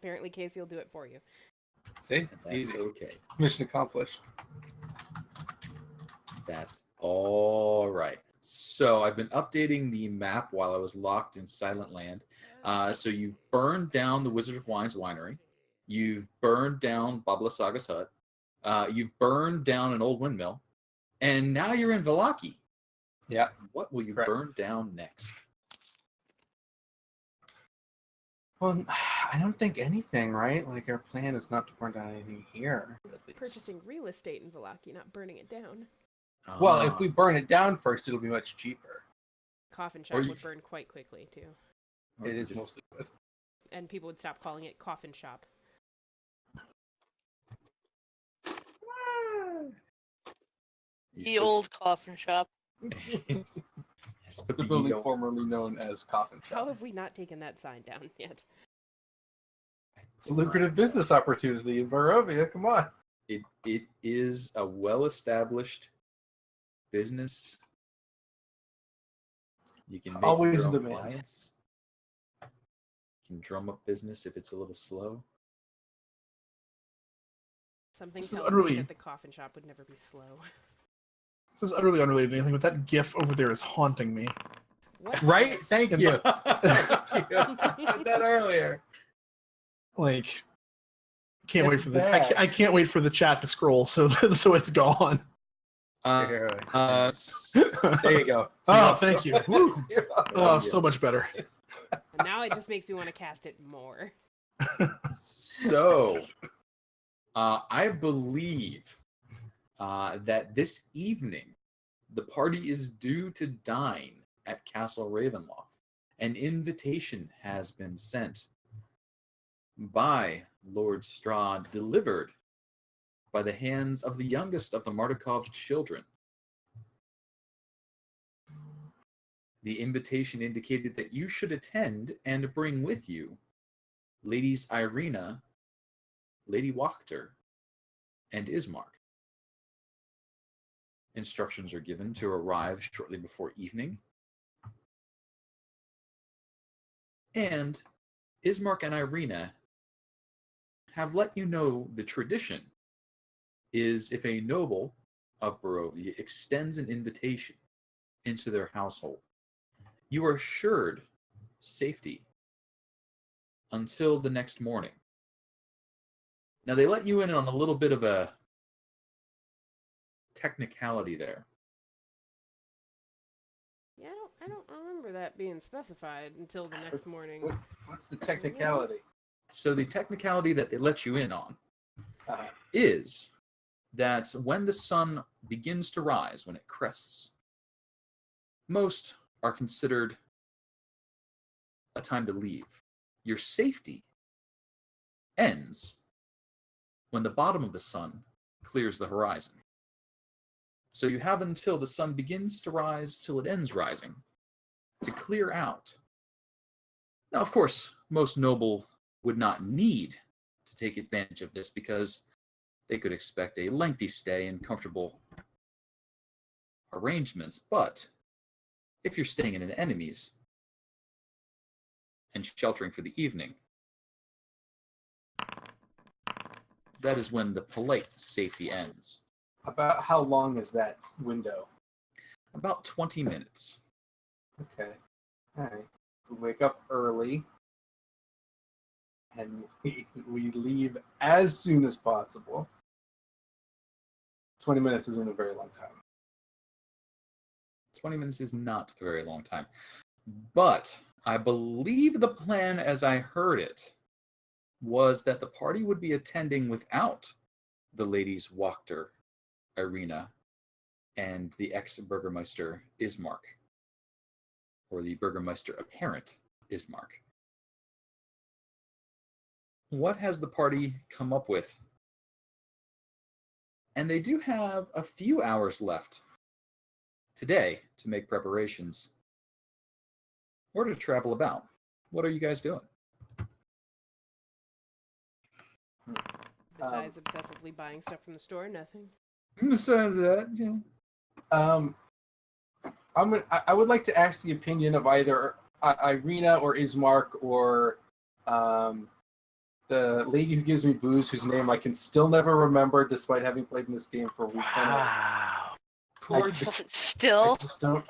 apparently Casey will do it for you. See? It's easy. Okay. Mission accomplished. That's all right. So I've been updating the map while I was locked in Silent Land. So you've burned down the Wizard of Wine's winery. You've burned down Babla Saga's hut. You've burned down an old windmill. And now you're in Vallaki. Yeah. What will you Correct. burn down next? Well, I don't think anything, right? Like, our plan is not to burn down anything here. At least. Purchasing real estate in Vallaki, not burning it down. Well, if we burn it down first, it'll be much cheaper. Coffin shop would burn quite quickly, too. It is mostly wood. And people would stop calling it coffin shop. The old coffin shop. Yes, but The building formerly known as Coffin How Shop. have we not taken that sign down yet? It's a lucrative business opportunity in Barovia. Come on. It is a well-established business. You can make Always your in own demand. clients. You can drum up business if it's a little slow. Something This is tells utterly- me that the coffin shop would never be slow. This is utterly unrelated to anything, but that GIF over there is haunting me. What? Right? Thank And you. I said that earlier. Like, can't wait It's for the. bad. I can't wait for the chat to scroll, so so it's gone. There you go. Oh, thank you. Woo. Oh, Yeah. so much better. And now it just makes me want to cast it more. So, I believe that this evening the party is due to dine at Castle Ravenloft. An invitation has been sent by Lord Strahd, delivered by the hands of the youngest of the Martikov children. The invitation indicated that you should attend and bring with you Ladies Irina, Lady Wachter, and Ismark. Instructions are given to arrive shortly before evening. And Ismark and Irina have let you know the tradition is if a noble of Barovia extends an invitation into their household, you are assured safety until the next morning. Now, they let you in on a little bit of a technicality there. Yeah, I don't remember that being specified until the next morning. What's the technicality? So the technicality that they let you in on Uh, is that when the sun begins to rise, when it crests, most are considered a time to leave. Your safety ends when the bottom of the sun clears the horizon. So you have until the sun begins to rise till it ends rising to clear out. Now, of course, most noble would not need to take advantage of this because they could expect a lengthy stay and comfortable arrangements. But if you're staying in an enemy's and sheltering for the evening, that is when the polite safety ends. about how long is that window? About 20 minutes. Okay. All right. We wake up early, and we leave as soon as possible. 20 minutes isn't a very long time. 20 minutes is not a very long time. But I believe the plan, as I heard it, was that the party would be attending without the ladies Wachter, Irina, and the ex-Burgermeister Ismark, or the Burgermeister apparent Ismark. What has the party come up with? And they do have a few hours left today to make preparations or to travel about. What are you guys doing? Besides obsessively buying stuff from the store, nothing. Besides that, yeah. I would like to ask the opinion of either Irina or Ismark or The lady who gives me booze, whose name I can still never remember, despite having played in this game for weeks on end. Wow. Poor Still,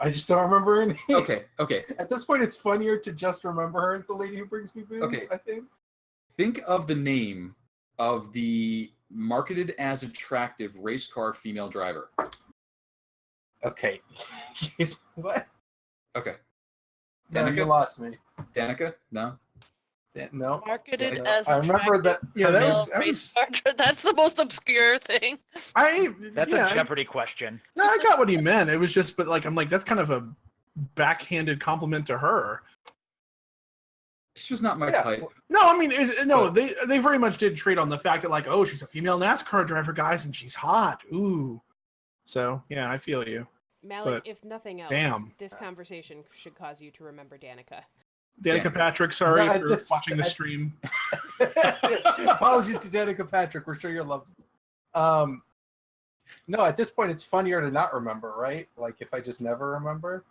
I just don't remember her name. Okay. At this point, it's funnier to just remember her as the lady who brings me booze. Okay. I think. Think of the name of the marketed as attractive race car female driver. Okay. What? Okay. No, you Danica? lost me. Danica? No? No. marketed Yeah, as I remember that. Yeah, that was That's the most obscure thing. That's yeah, a Jeopardy question. No, I got what he meant. It was just, but like, I'm like, that's kind of a backhanded compliment to her. This was not my Yeah. type. No, I mean, they very much did trade on the fact that, like, oh, she's a female NASCAR driver, guys, and she's hot. Ooh. So, yeah, I feel you. Malik, But, if nothing else, damn. this conversation should cause you to remember Danica. Danica Yeah. Patrick, sorry No, for watching the stream. Yes, apologies to Danica Patrick. We're sure you're loved. No, at this point, it's funnier to not remember, right? Like, if I just never remember.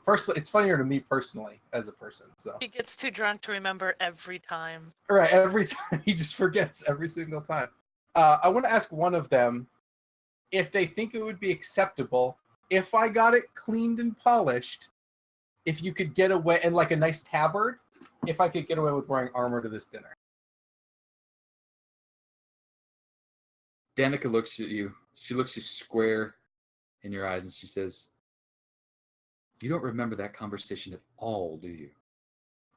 Personally, it's funnier to me personally as a person. So, He gets too drunk to remember every time. all right, every time he just forgets every single time. I want to ask one of them if they think it would be acceptable if I got it cleaned and polished. If you could get away, and like a nice tabard, if I could get away with wearing armor to this dinner. Danica looks at you. She looks you square in your eyes and she says, "You don't remember that conversation at all, do you?"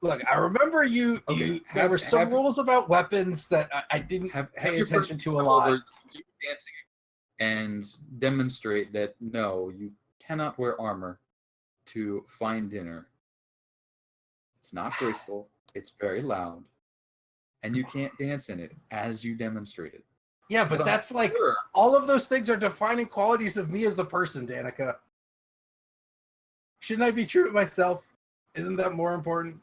Look, I remember Okay, there were some rules about weapons that I didn't pay attention to a lot. Do dancing and demonstrate that no, you cannot wear armor to fine dinner. It's not graceful. It's very loud, and you can't dance in it as you demonstrated. Yeah, but that's like Sure. all of those things are defining qualities of me as a person, Danica. Shouldn't I be true to myself? Isn't that more important?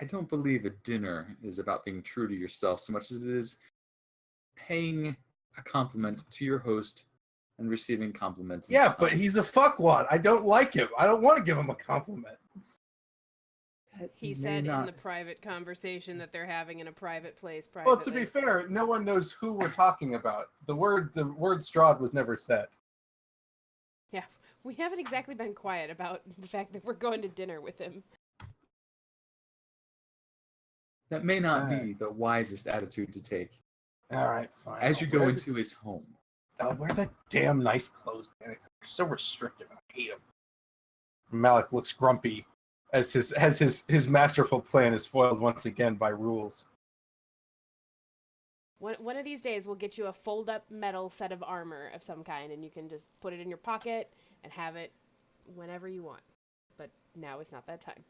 I don't believe a dinner is about being true to yourself so much as it is paying a compliment to your host and receiving compliments. in Yeah, kind. but he's a fuckwad. I don't like him. I don't want to give him a compliment. He May said not- in the private conversation that they're having in a private place Well, privately. to be fair, no one knows who we're talking about. The word Strahd was never said. Yeah, we haven't exactly been quiet about the fact that we're going to dinner with him. That may not be the wisest attitude to take All right, fine. as you go into his home. I'll wear the damn nice clothes, Danica. They're so restrictive. I hate them. Malik looks grumpy as his masterful plan is foiled once again by rules. One of these days, we'll get you a fold-up metal set of armor of some kind, and you can just put it in your pocket and have it whenever you want. But now is not that time.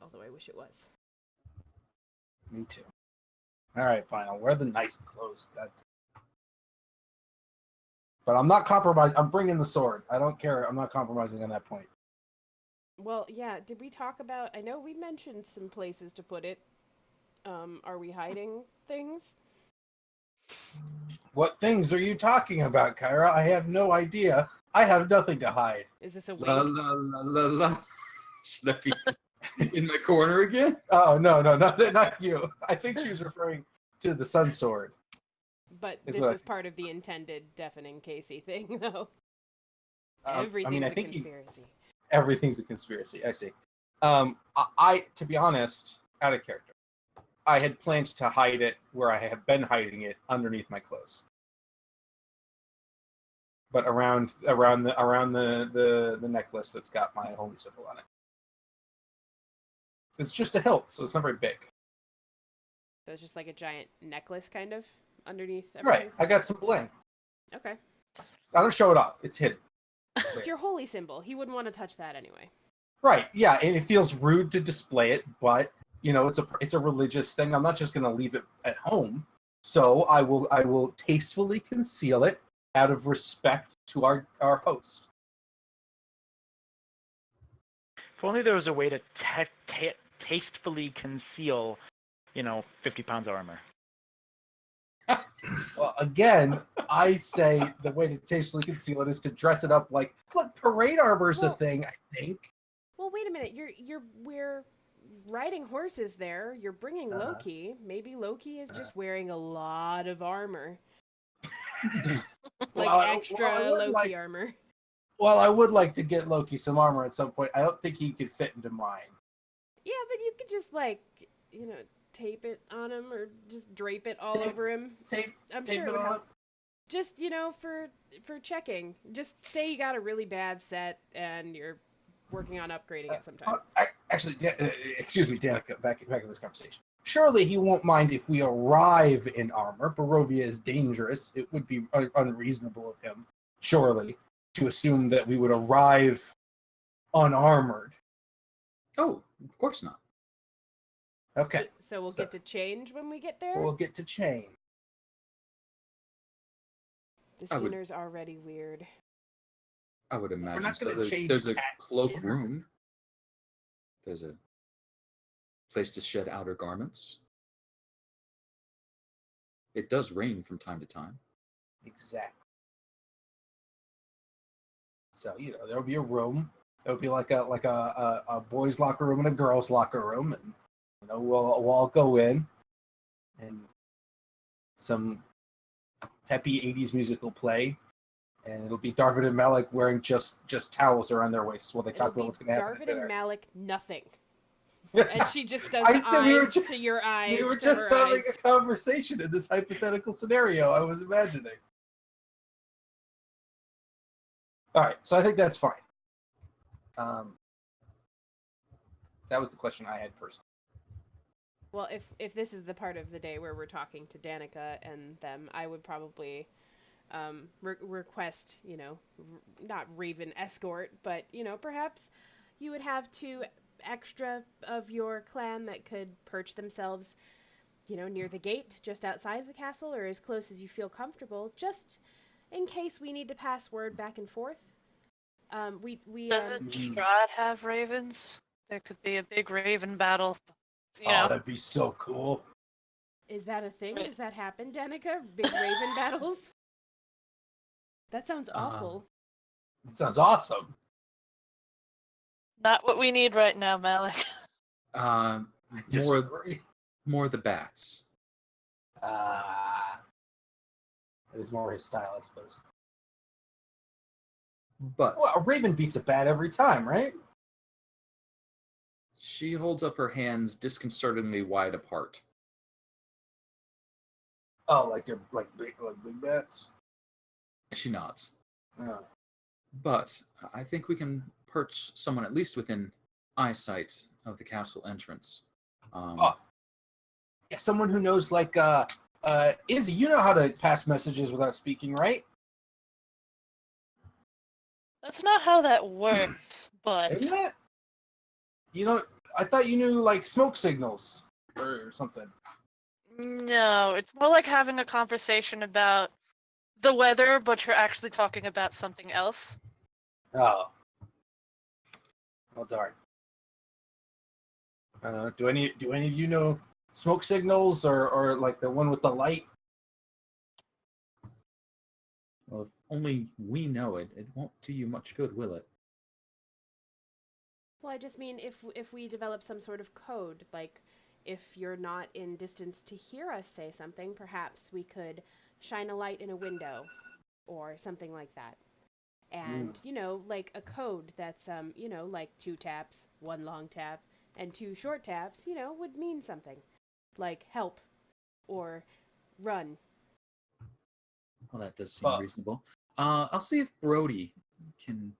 Although I wish it was. Me too. All right, fine. I'll wear the nice clothes. But I'm not compromising. I'm bringing the sword. I don't care. I'm not compromising on that point. Well, yeah, did we talk about... I know we mentioned some places to put it. Are we hiding things? What things are you talking about, Kyra? I have no idea. I have nothing to hide. Is this a La wink? la la la la. Should I be in my corner again? Oh, no, not you. I think she was referring to the sun sword. But Is this what- is part of the intended deafening Casey thing, though. I Everything's a think conspiracy. everything's a conspiracy. I see. I, to be honest, out of character, I had planned to hide it where I have been hiding it underneath my clothes. But around the necklace that's got my holy symbol on it. It's just a hilt, so it's not very big. So it's just like a giant necklace, kind of, underneath everything? Right. I got some bling. Okay. I don't show it off. It's hidden. It's your holy symbol. He wouldn't want to touch that anyway. Right. Yeah, and it feels rude to display it, but you know, it's a religious thing. I'm not just going to leave it at home. So I will tastefully conceal it out of respect to our host. If only there was a way to tastefully conceal, 50 pounds of armor. Well, again, I say the way to tastefully conceal it is to dress it up like, look, parade armor's a Well- thing, I think. Well, wait a minute. We're riding horses there. You're bringing Loki. Maybe Loki is just wearing a lot of armor. Extra Loki armor. Well, I would like to get Loki some armor at some point. I don't think he could fit into mine. Yeah, but you could just tape it on him or just drape it all over him. I'm sure it would help. Just, for checking. Just say you got a really bad set and you're working on upgrading it sometime. Actually, excuse me, Danica, back in this conversation. Surely he won't mind if we arrive in armor. Barovia is dangerous. It would be unreasonable of him, surely, to assume that we would arrive unarmored. Oh, of course not. Okay. So we'll get to change when we get there? We'll get to change. This dinner's already weird. I would imagine not so. gonna change There's a at cloak dinner. room. There's a place to shed outer garments. It does rain from time to time. Exactly. So, there'll be a room. There'll be like a boys' locker room and a girls' locker room, and we'll all go in, and some peppy 80s music will play, and it'll be Darvin and Malik wearing just towels around their waists while they talk about what's going to happen. Darvin and Malik, nothing. And she just does the eyes to your eyes. We were just having a conversation in this hypothetical scenario I was imagining. All right, so I think that's fine. That was the question I had personally. Well, if this is the part of the day where we're talking to Danica and them, I would probably request, not Raven escort, but, perhaps you would have 2 extra of your clan that could perch themselves, near the gate, just outside the castle, or as close as you feel comfortable, just in case we need to pass word back and forth. Doesn't Strahd have ravens? There could be a big raven battle. That'd be so cool. Is that a thing? Does that happen, Danica? Big raven battles? That sounds awful. It sounds awesome. Not what we need right now, Malik. More the bats. It is more his style, I suppose. But a raven beats a bat every time, right? She holds up her hands disconcertingly wide apart. Oh, like they're big bats? She nods. Oh. But I think we can perch someone at least within eyesight of the castle entrance. Yeah, someone who knows, Izzy, you know how to pass messages without speaking, right? That's not how that works, but... Isn't it? I thought you knew, smoke signals or something. No, it's more like having a conversation about the weather, but you're actually talking about something else. Oh. Well, darn. Do any of you know smoke signals or the one with the light? Well, if only we know it, it won't do you much good, will it? Well, I just mean if we develop some sort of code, if you're not in distance to hear us say something, perhaps we could shine a light in a window or something like that. And, a code that's, 2 taps, 1 long tap, and 2 short taps, would mean something. Like help or run. Well, that does seem reasonable. I'll see if Brody can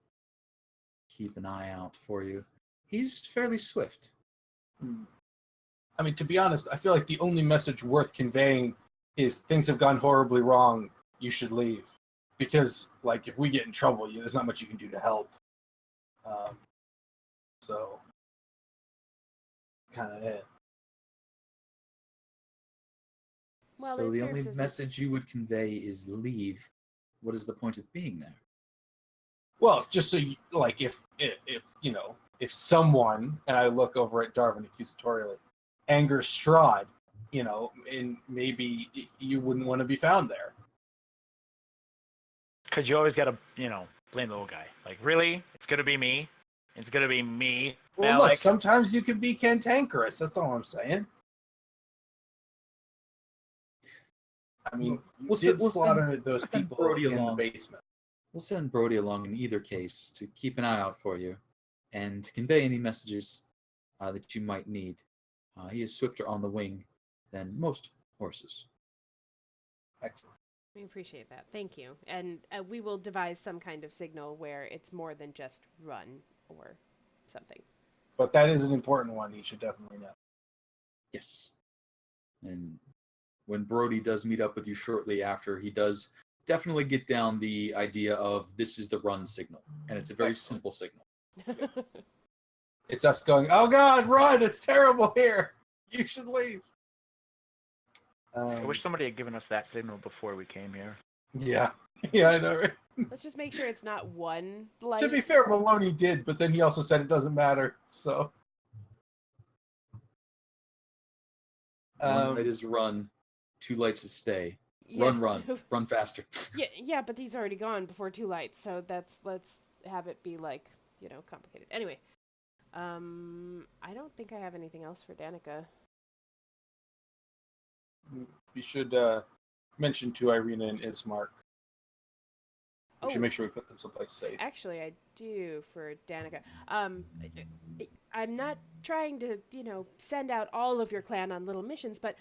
keep an eye out for you. He's fairly swift. I mean, to be honest, I feel like the only message worth conveying is things have gone horribly wrong. You should leave. Because, if we get in trouble, there's not much you can do to help. So, kind of it. Well, So the only message you would convey is leave. What is the point of being there? Well, just so you, if someone, and I look over at Darvin accusatorially, angers Strahd, and maybe you wouldn't want to be found there. Because you always got to, blame the old guy. Really? It's going to be me? It's gonna be me. Well, look, Malik. sometimes you can be cantankerous. That's all I'm saying. I mean, We'll you did send slaughter those send people Brody in the along. basement. We'll send Brody along in either case to keep an eye out for you and to convey any messages that you might need. He is swifter on the wing than most horses. Excellent. We appreciate that. Thank you. And we will devise some kind of signal where it's more than just run or something. But that is an important one. You should definitely know. Yes. And when Brody does meet up with you shortly after, he does definitely get down the idea of this is the run signal. And it's a very simple signal. It's us going, oh God, run! It's terrible here. You should leave. I wish somebody had given us that signal before we came here. Yeah. Yeah, I know, right? Let's just make sure it's not one light. To be fair, Maloney did, but then he also said it doesn't matter, so. One light is run, 2 lights is stay. Yeah. Run faster. Yeah, but he's already gone before 2 lights, so let's have it be like, complicated. Anyway, I don't think I have anything else for Danica. We should mention to Irina and Ismark. We should make sure we put them someplace safe. Actually, I do for Danica. I'm not trying to, send out all of your clan on little missions, but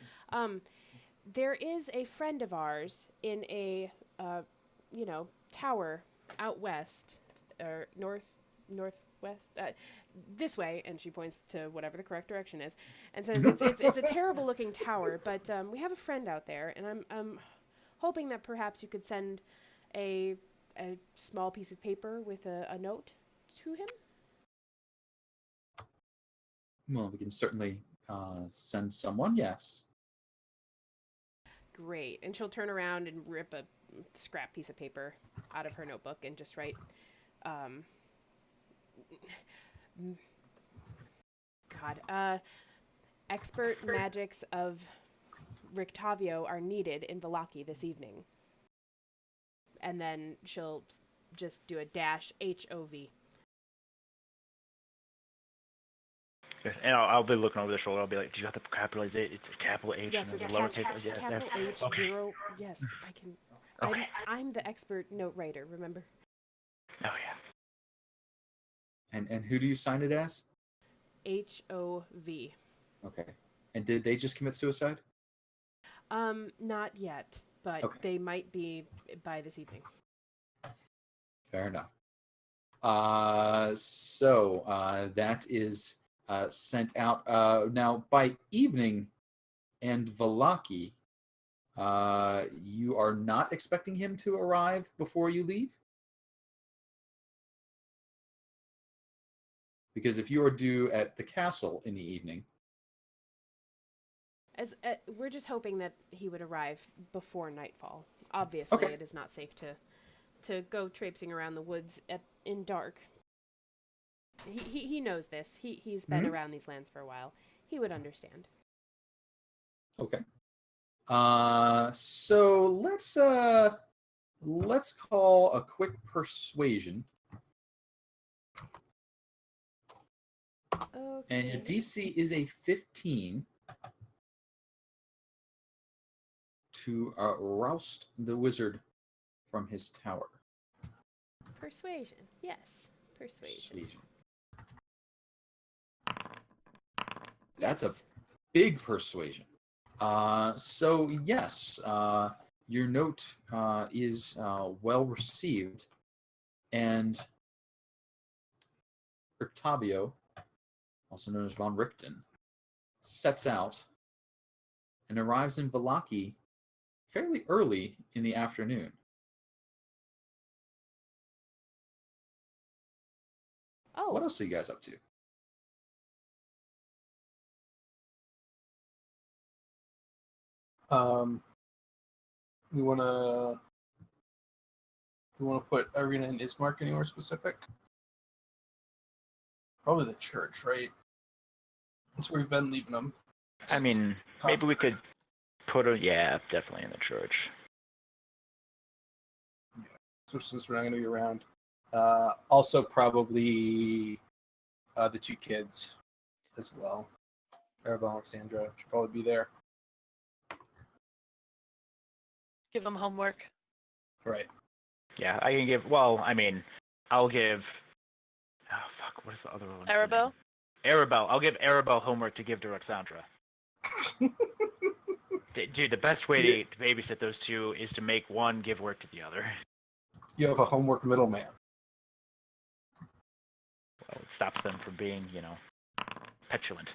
there is a friend of ours in a, tower out west, or northwest, this way, and she points to whatever the correct direction is, and says it's a terrible looking tower, but we have a friend out there, and I'm hoping that perhaps you could send a small piece of paper with a note to him. Well, we can certainly send someone, yes. Great. And she'll turn around and rip a scrap piece of paper out of her notebook and just write, expert magics of Rictavio are needed in Vallaki this evening. And then she'll just do a dash HOV. Good. And I'll be looking over the shoulder. I'll be like, "Do you have to capitalize it? It's a capital H Yes, and it's then lowercase." capital H, Okay. 0. Yes, I can. Okay. I'm the expert note writer, remember? Oh yeah. And who do you sign it as? HOV. Okay. And did they just commit suicide? Not yet, but Okay. they might be by this evening. Fair enough. So that is sent out now by evening, and Vallaki, you are not expecting him to arrive before you leave? Because if you are due at the castle in the evening, As we're just hoping that he would arrive before nightfall. Obviously, Okay. it is not safe to go traipsing around the woods in dark. He knows this. He's been around these lands for a while. He would understand. okay. So let's call a quick persuasion. Okay. And your DC is a 15 to roust the wizard from his tower. Persuasion. Yes. Persuasion. That's Yes. a big persuasion. So yes, your note is well received, and Octavio, also known as von Richten, sets out and arrives in Vallaki fairly early in the afternoon. Oh. What else are you guys up to? We want to put Irina and Ismark anywhere specific? Probably the church, right? That's where we've been leaving them. I mean, maybe we could put definitely in the church. Since we're not going to be around. Also, probably the 2 kids as well. Arabelle and Alexandra should probably be there. Give them homework. Right. Yeah, I can give. Well, I mean, I'll give. Oh fuck! What is the other one? Arabelle? Arabelle. I'll give Arabelle homework to give to Alexandra. Dude, the best way to babysit those two is to make one give work to the other. You have a homework middleman. Well, it stops them from being, petulant.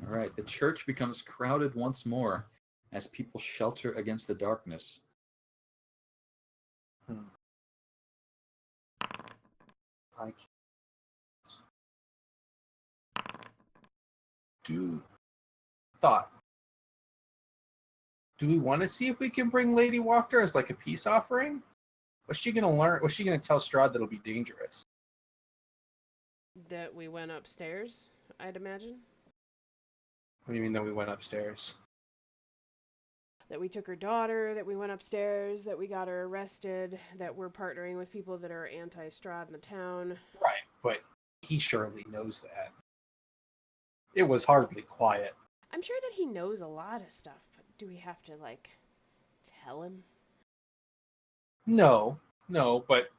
All right, the church becomes crowded once more as people shelter against the darkness. I can't. Thought. Do we want to see if we can bring Lady Walker as like a peace offering? What's she gonna learn? What's she gonna tell Strahd that'll be dangerous? That we went upstairs, I'd imagine. What do you mean that we went upstairs? That we took her daughter, that we went upstairs, that we got her arrested, that we're partnering with people that are anti-Strahd in the town. Right, but he surely knows that. It was hardly quiet. I'm sure that he knows a lot of stuff, but do we have to, tell him? No, but,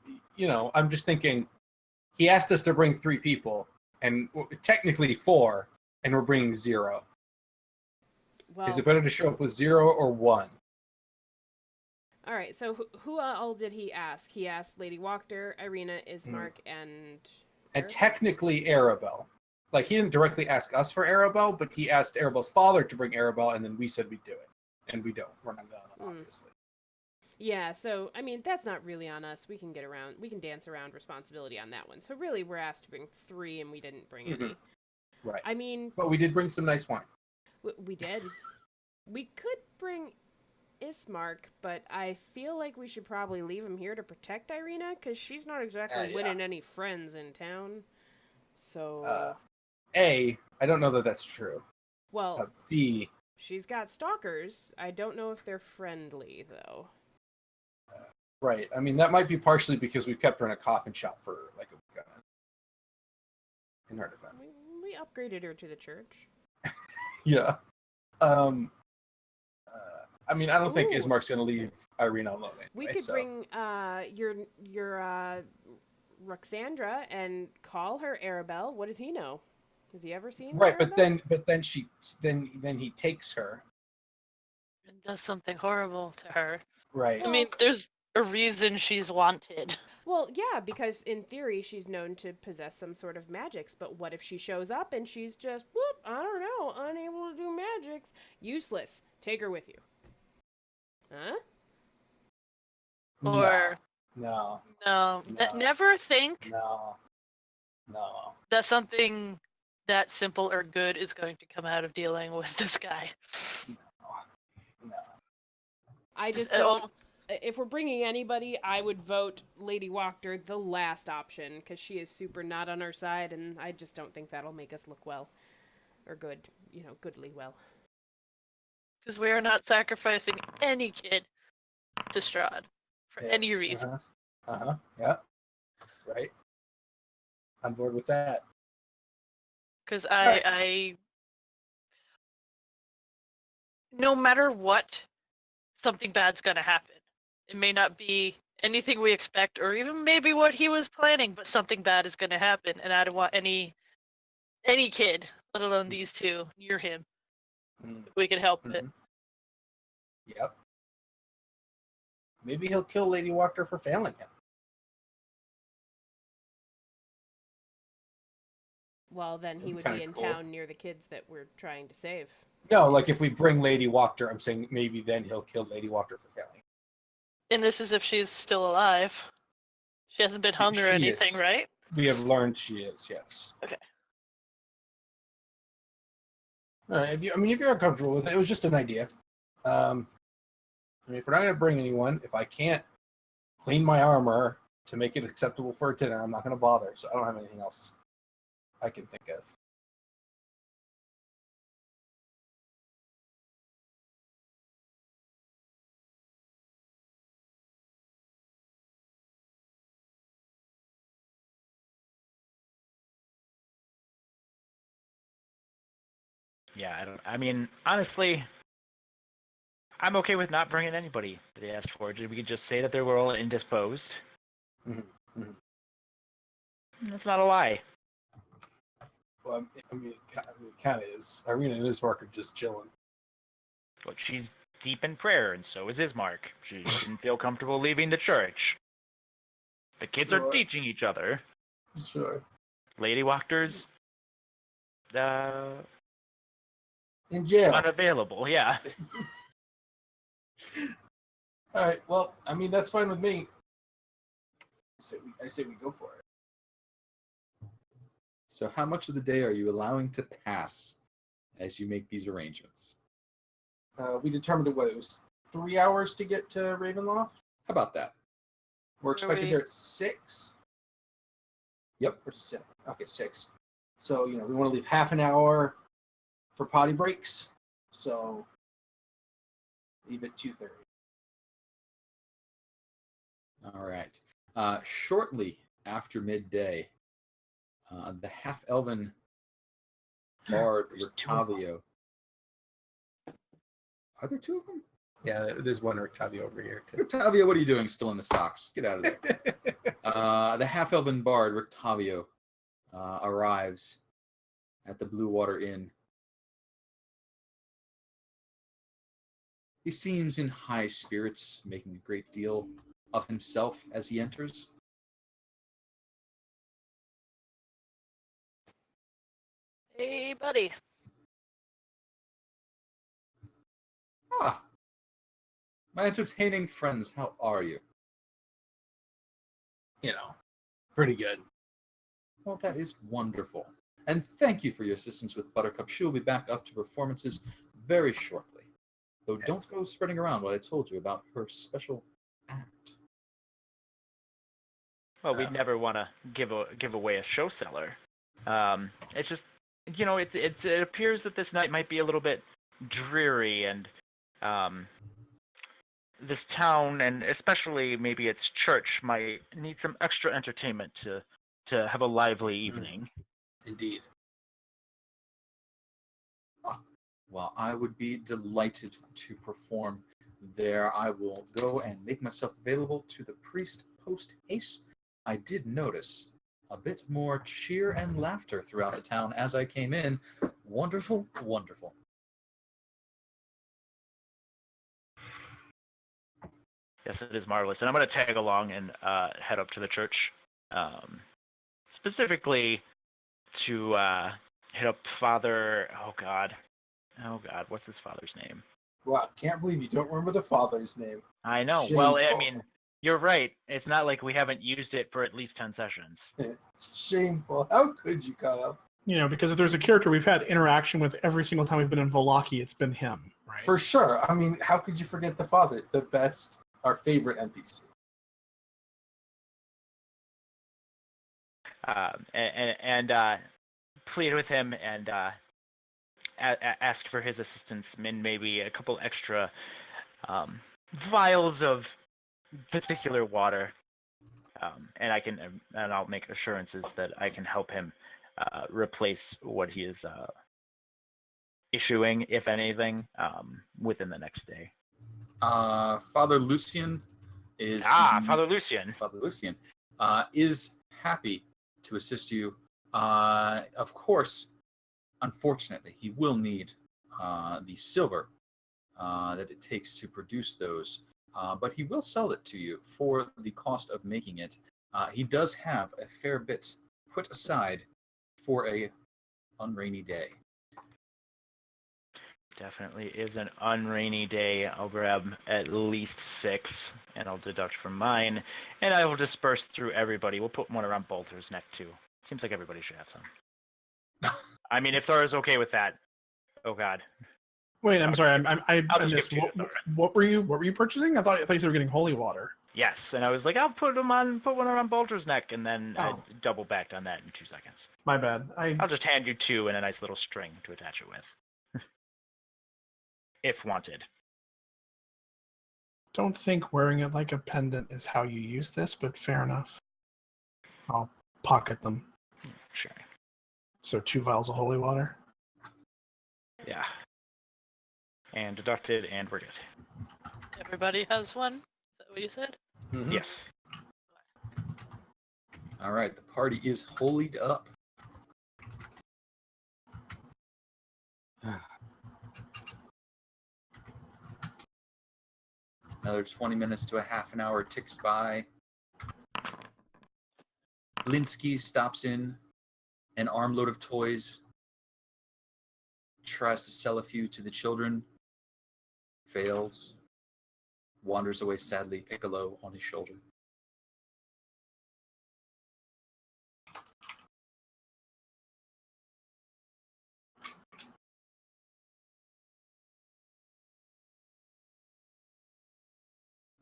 I'm just thinking, he asked us to bring 3 people, and technically 4, and we're bringing 0. Well, Is it better to show up with 0 or 1? all right, so who all did he ask? He asked Lady Walker, Irina, Ismark, and... And technically Arabelle. Like, he didn't directly ask us for Arabelle, but he asked Arabelle's father to bring Arabelle, and then we said we'd do it. And we don't. We're not going, obviously. Yeah, so, I mean, that's not really on us. We can dance around responsibility on that one. So really, we're asked to bring 3, and we didn't bring any. Right. I mean... But we did bring some nice wine. We did. We could bring Ismark, but I feel like we should probably leave him here to protect Irina, because she's not exactly winning any friends in town. So... A, I don't know that that's true. Well, B... she's got stalkers. I don't know if they're friendly, though. Right. I mean, that might be partially because we kept her in a coffin shop for, a week in her defense. We upgraded her to the church. Yeah. I mean, I don't think Ooh. Ismark's going to leave Irina alone anyway, We could bring your Roxandra and call her Arabelle. What does he know? Has he ever seen Right, Arabelle? but then he takes her. And does something horrible to her. Right. I mean, there's a reason she's wanted. Well, yeah, because in theory she's known to possess some sort of magics, but what if she shows up and she's just, whoop, I don't know, unable to do magics? Useless. Take her with you. Huh? Or No. never think No. that something that simple or good is going to come out of dealing with this guy. No. I just don't. If we're bringing anybody, I would vote Lady Walker the last option, because she is super not on our side, and I just don't think that'll make us look well. Or good, goodly well. Because we are not sacrificing any kid to Strahd for any reason. Yeah. Right. On board with that. Because I no matter what, something bad's gonna happen. It may not be anything we expect, or even maybe what he was planning, but something bad is gonna happen, and I don't want any kid, let alone these 2, near him. If we can help it. Yep. Maybe he'll kill Lady Walker for failing him. Well, then he would be in town near the kids that we're trying to save. No, if we bring Lady Walker, I'm saying maybe then he'll kill Lady Walker for failing. And this is if she's still alive. She hasn't been hung or anything, right? We have learned she is, yes. Okay. If you're uncomfortable with it, it was just an idea. If we're not going to bring anyone, if I can't clean my armor to make it acceptable for a dinner, I'm not going to bother. So I don't have anything else I can think of. Yeah, I mean, honestly, I'm okay with not bringing anybody that he asked for. We could just say that they were all indisposed. Mhm, mhm. That's not a lie. Well, I mean, it kind of is. Irina and Ismark are just chilling. But she's deep in prayer, and so is Ismark. She didn't feel comfortable leaving the church. The kids are Sure. teaching each other. Sure. Lady Wachters, In jail. unavailable. Yeah. All right. Well, I mean, that's fine with me. I say we go for it. So how much of the day are you allowing to pass as you make these arrangements? We determined what it was 3 hours to get to Ravenloft. How about that? We're expected we- there at 6. Yep. Or 7. Okay, 6. So we want to leave half an hour for potty breaks. So leave at 2:30. All right. Shortly after midday, the half-elven bard There's 2 of them. Rictavio. Are there 2 of them? Yeah, there's one Rictavio over here too. Rictavio, what are you doing still in the stocks? Get out of there. The half-elven bard Rictavio arrives at the Blue Water Inn. He seems in high spirits, making a great deal of himself as he enters. Hey, buddy. Ah, my entertaining friends, how are you? Pretty good. Well, that is wonderful. And thank you for your assistance with Buttercup. She will be back up to performances very shortly. Though don't go spreading around what I told you about her special act. Well, we'd never want to give away a show seller. It's just, it appears that this night might be a little bit dreary, and this town, and especially maybe its church, might need some extra entertainment to have a lively evening. Indeed. Well, I would be delighted to perform there. I will go and make myself available to the priest post haste. I did notice a bit more cheer and laughter throughout the town as I came in. Wonderful, wonderful. Yes, it is marvelous. And I'm going to tag along and head up to the church, specifically to hit up Father. Oh God, what's his father's name? Wow, can't believe you don't remember the father's name. I know. Well, I Shameful. mean, you're right. It's not like we haven't used it for at least 10 sessions. Shameful. How could you, Kyle? Because if there's a character we've had interaction with every single time we've been in Vallaki, it's been him, right? For sure. I mean, how could you forget the father? The best, our favorite NPC. And plead with him and ask for his assistance and maybe a couple extra vials of particular water, and I'll make assurances that I can help him replace what he is issuing, if anything, within the next day. Father Lucian is Father Lucian. Father Lucian is happy to assist you. Of course, unfortunately, he will need the silver that it takes to produce those, but he will sell it to you for the cost of making it. He does have a fair bit put aside for a unrainy day. Definitely is an unrainy day. I'll grab at least 6, and I'll deduct from mine, and I will disperse through everybody. We'll put one around Bolter's neck, too. Seems like everybody should have some. I mean, if Thor's okay with that. Oh, God. Wait, I'm sorry. I I'll just missed. give two to Thor. What were you purchasing? I thought you said you were getting holy water. Yes, and I was like, I'll put one around Bolter's neck, and then I Oh. double backed on that in 2 seconds. My bad. I'll just hand you 2 and a nice little string to attach it with. If wanted. Don't think wearing it like a pendant is how you use this, but fair enough. I'll pocket them. Sure. So 2 vials of holy water. Yeah, and deducted, and we're good. Everybody has one? Is that what you said? Mhm. Yes. All right, the party is holied up. Another 20 minutes to a half an hour ticks by. Blinsky stops in, an armload of toys, tries to sell a few to the children, fails, wanders away sadly, Piccolo on his shoulder.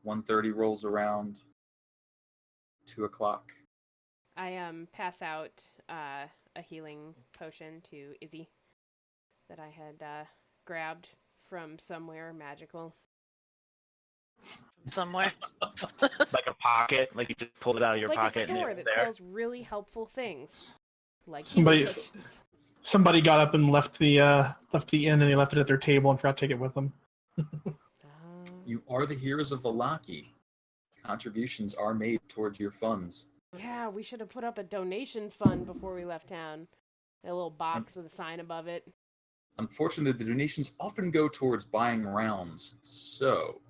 "1:30 rolls around. 2:00. I pass out a healing potion to Izzy that I had grabbed from somewhere magical. Somewhere. Like a pocket, like you just pulled it out of your Like pocket. a store and that it's there. sells really helpful things. Like Somebody- healing potions. Somebody got up and left the inn, and they left it at their table and forgot to take it with them. You are the heroes of Vallaki. Contributions are made towards your funds. Yeah, we should have put up a donation fund before we left town. A little box with a sign above it. Unfortunately, the donations often go towards buying rounds, so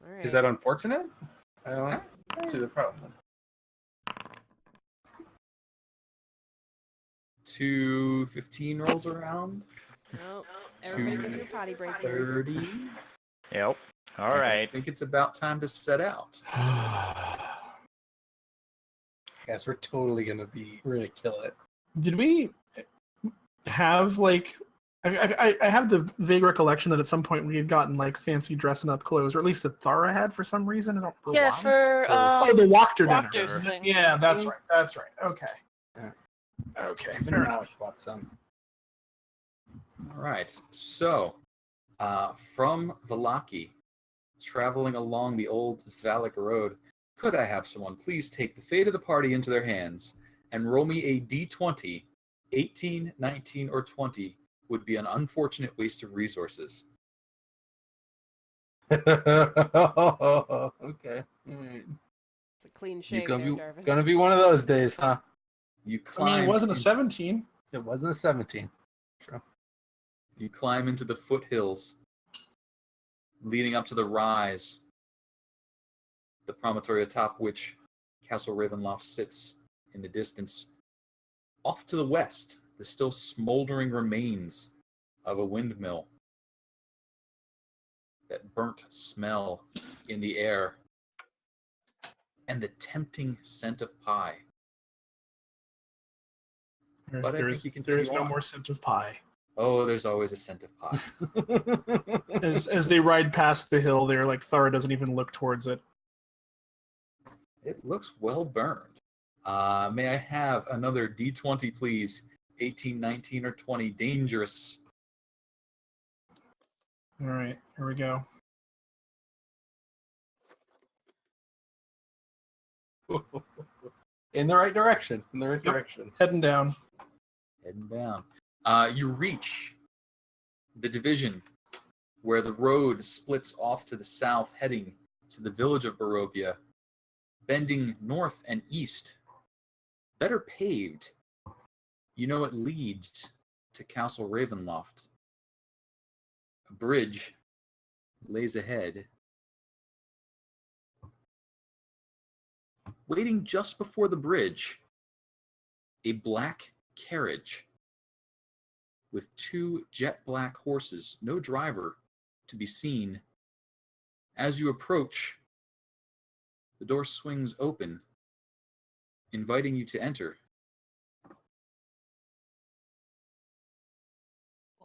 All right. Is that unfortunate? I don't know. That's the problem. 2:15 rolls around. Nope. Everybody get their potty breaks in. 2:30. Yep. All I right. think it's about time to set out. Guys, we're totally gonna kill it. Did we have like? I have the vague recollection that at some point we had gotten like fancy dressing up clothes, or at least that Thara had for some reason. I don't remember Yeah, why. for Oh, the Wachter Wachter's dinner. thing. Yeah, that's right. That's right. Okay. Yeah. Okay. Even Fair now enough. I bought some. All right. So, from Vallaki, traveling along the old Vallaki road, could I have someone please take the fate of the party into their hands and roll me a d20? 18, 19, or 20 would be an unfortunate waste of resources. Okay. All right. It's a clean It's shave gonna there, be Darvin. gonna be one of those days, huh? You I climb. mean, it wasn't a in- 17. It wasn't a 17. Sure. You climb into the foothills, leading up to the rise, the promontory atop which Castle Ravenloft sits in the distance. Off to the west, the still smoldering remains of a windmill. That burnt smell in the air, and the tempting scent of pie. But I think you can There is continue no on. more scent of pie. Oh, there's always a scent of pie. As they ride past the hill, they're like Thara doesn't even look towards it. It looks well burned. May I have another D20, please? 18, 19, or 20. Dangerous. All right, here we go. In the right direction. In the right Yep. direction. Heading down. Heading down. You reach the division where the road splits off to the south, heading to the village of Barovia, bending north and east. Better paved. You know it leads to Castle Ravenloft. A bridge lays ahead. Waiting just before the bridge, a black carriage with two jet black horses, no driver to be seen. As you approach, the door swings open, inviting you to enter.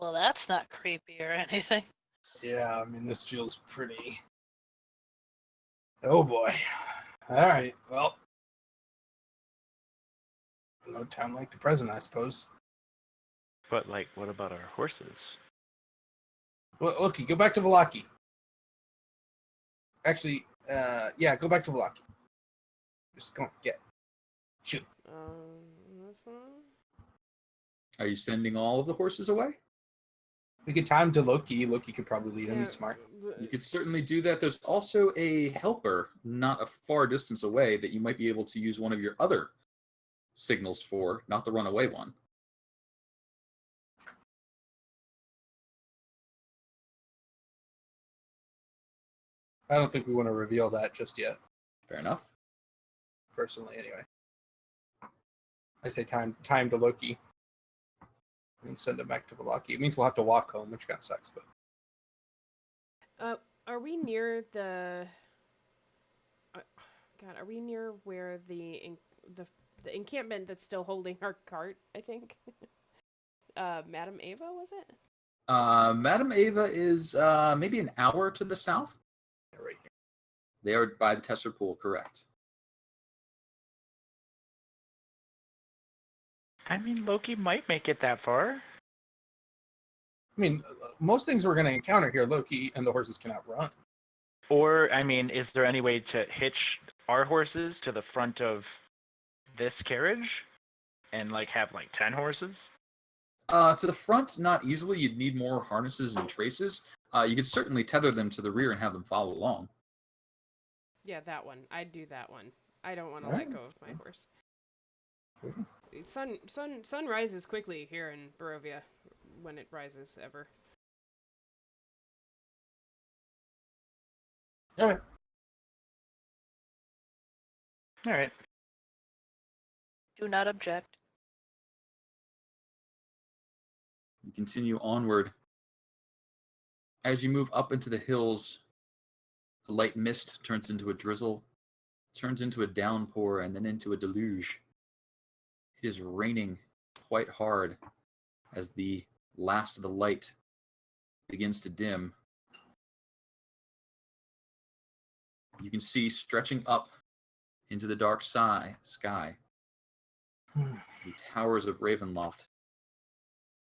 Well, that's not creepy or anything. Yeah, I mean, this feels pretty. Oh boy. All right. Well, no time like the present, I suppose. But like, what about our horses? Well, okay, go back to Vallaki. Actually, yeah, go back to Vallaki. Just go on, get. Shoot. That's fine. Are you sending all of the horses away? We could time to Loki. Loki could probably lead him. He's smart. You could certainly do that. There's also a helper not a far distance away that you might be able to use one of your other signals for, not the runaway one. I don't think we want to reveal that just yet. Fair enough. Personally, anyway. I say time to Loki. And send him back to Vallaki. It means we'll have to walk home, which kind of sucks, but... Are we near the... God, are we near where the encampment that's still holding our cart, I think? Madam Eva, was it? Madam Eva is maybe an hour to the south. Right here. They are by the Tesser Pool, correct. I mean, Loki might make it that far. I mean, most things we're going to encounter here, Loki and the horses cannot run. Or, I mean, is there any way to hitch our horses to the front of this carriage and like have like 10 horses? To the front, not easily. You'd need more harnesses and traces. You could certainly tether them to the rear and have them follow along. Yeah, that one. I'd do that one. I don't want to let go of my horse. Sun rises quickly here in Barovia, when it rises ever. Okay. All right. Do not object. You continue onward. As you move up into the hills, a light mist turns into a drizzle, turns into a downpour, and then into a deluge. It is raining quite hard as the last of the light begins to dim. You can see stretching up into the dark sky the towers of Ravenloft.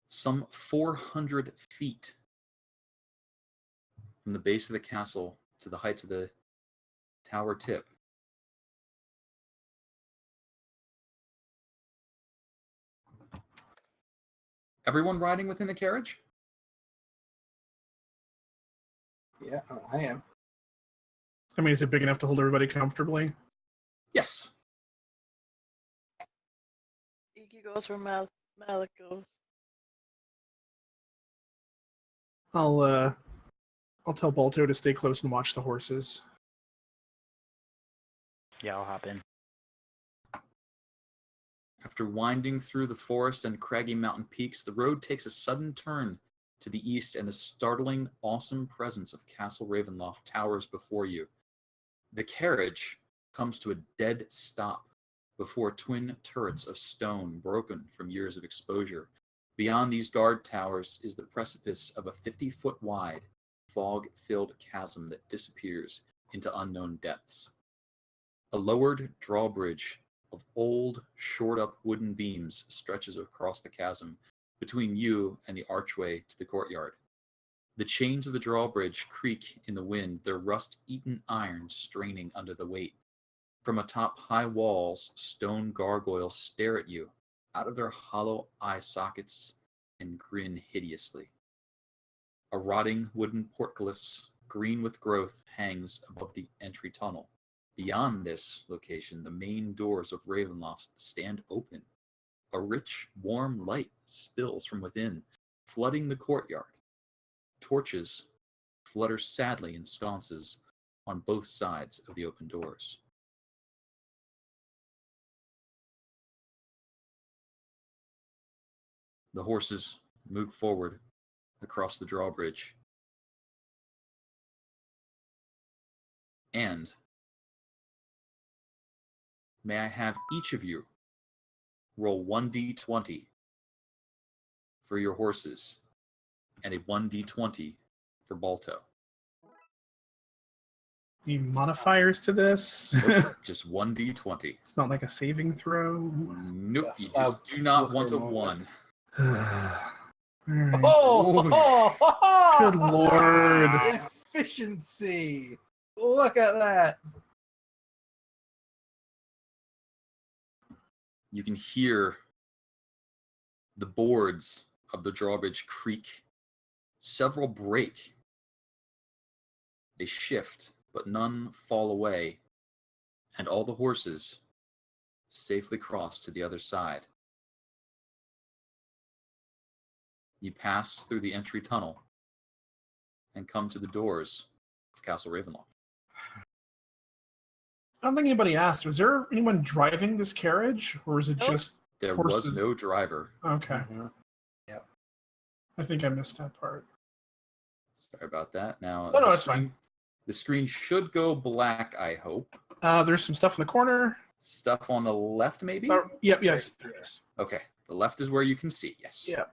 Some 400 feet from the base of the castle to the heights of the tower tip. Everyone riding within the carriage? Yeah, I am. I mean, is it big enough to hold everybody comfortably? Yes. Iggy goes where Malik goes. I'll tell Balto to stay close and watch the horses. Yeah, I'll hop in. After winding through the forest and craggy mountain peaks, the road takes a sudden turn to the east, and the startling, awesome presence of Castle Ravenloft towers before you. The carriage comes to a dead stop before twin turrets of stone broken from years of exposure. Beyond these guard towers is the precipice of a 50-foot wide, fog-filled chasm that disappears into unknown depths. A lowered drawbridge of old, shored-up wooden beams stretches across the chasm between you and the archway to the courtyard. The chains of the drawbridge creak in the wind, their rust-eaten iron straining under the weight. From atop high walls, stone gargoyles stare at you out of their hollow eye sockets and grin hideously. A rotting wooden portcullis, green with growth, hangs above the entry tunnel. Beyond this location, the main doors of Ravenloft stand open. A rich, warm light spills from within, flooding the courtyard. Torches flutter sadly in sconces on both sides of the open doors. The horses move forward across the drawbridge. And may I have each of you roll 1d20 for your horses and a 1d20 for Balto. Any modifiers to this? Just 1d20. It's not like a saving throw. Nope, you just do not want a 1. Alright. Oh, Good lord. Efficiency. Look at that. You can hear The boards of the drawbridge creak. Several break. They shift, but none fall away, and all the horses safely cross to the other side. You pass through the entry tunnel and come to the doors of Castle Ravenloft. I don't think anybody asked. Was there anyone driving this carriage, or is it Nope. just There horses? was no driver. Okay. Mhm. Yep. I think I missed that part. Sorry about that. Now, No, the it's screen- fine. The screen should go black, I hope. There's some stuff in the corner. Stuff on the left, maybe? Yep, yes, there is. Okay. The left is where you can see, yes. Yeah.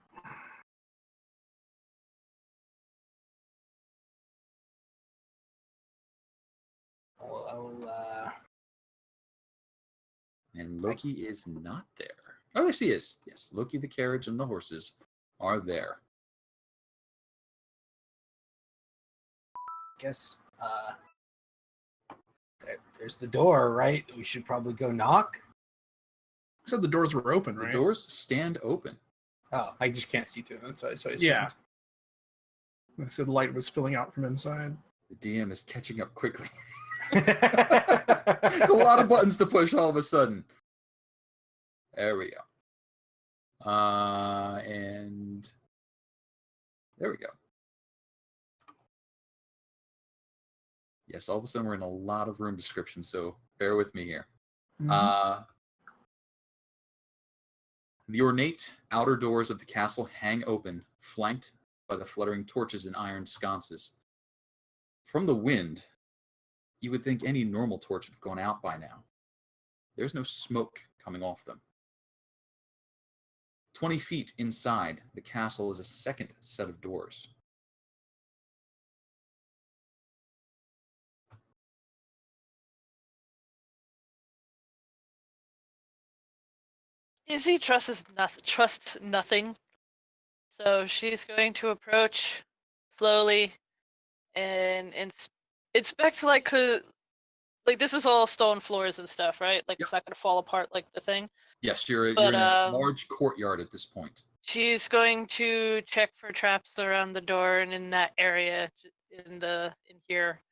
And Loki is not there. Oh, yes, he is. Yes, Loki, the carriage, and the horses are there. Guess there's the door, right? We should probably go knock. I said the doors were open, The right? doors stand open. Oh, I just can't see through them, so I assumed. Yeah. I said light was spilling out from inside. The DM is catching up quickly. There's a lot of buttons to push all of a sudden. There we go. And there we go. Yes, all of a sudden we're in a lot of room descriptions, so bear with me here. Mhm. The ornate outer doors of the castle hang open, flanked by the fluttering torches and iron sconces. From the wind, you would think any normal torch would have gone out by now. There's no smoke coming off them. 20 feet inside the castle is a second set of doors. Izzy trusts nothing. So she's going to approach slowly and inspect, like, 'cause, like, this is all stone floors and stuff, right? Like, Yep. it's not going to fall apart like the thing. Yes, you're But, in a large courtyard at this point. She's going to check for traps around the door and in that area, in here,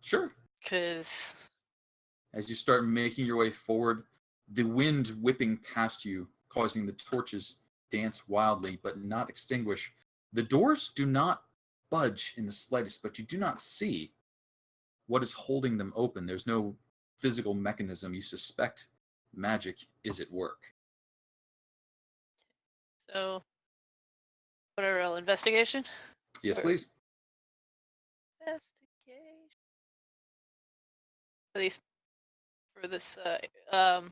Sure. because As you start making your way forward, the wind whipping past you, causing the torches dance wildly but not extinguish. The doors do not budge in the slightest, but you do not see what is holding them open. There's no physical mechanism. You suspect magic is at work. so. What are roll? Investigation? Yes, Or- please. Investigation. At least for this, the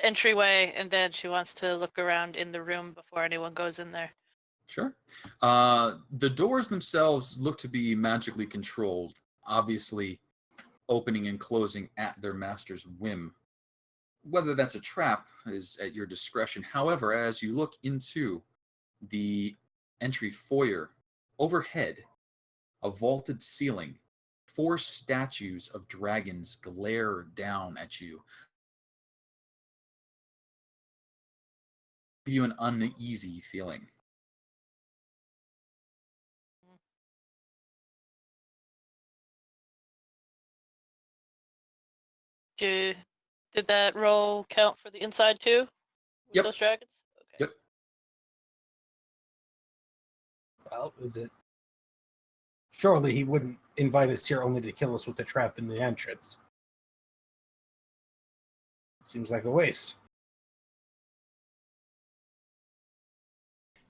entryway, and then she wants to look around in the room before anyone goes in there. Sure. The doors themselves look to be magically controlled, obviously opening and closing at their master's whim. Whether that's a trap is at your discretion. However, as you look into the entry foyer, overhead, a vaulted ceiling, 4 statues of dragons glare down at you. Give you an uneasy feeling. Did that roll count for the inside too? With Yep. those dragons? Okay. Yep. Well, is it? Surely he wouldn't invite us here only to kill us with a trap in the entrance. Seems like a waste.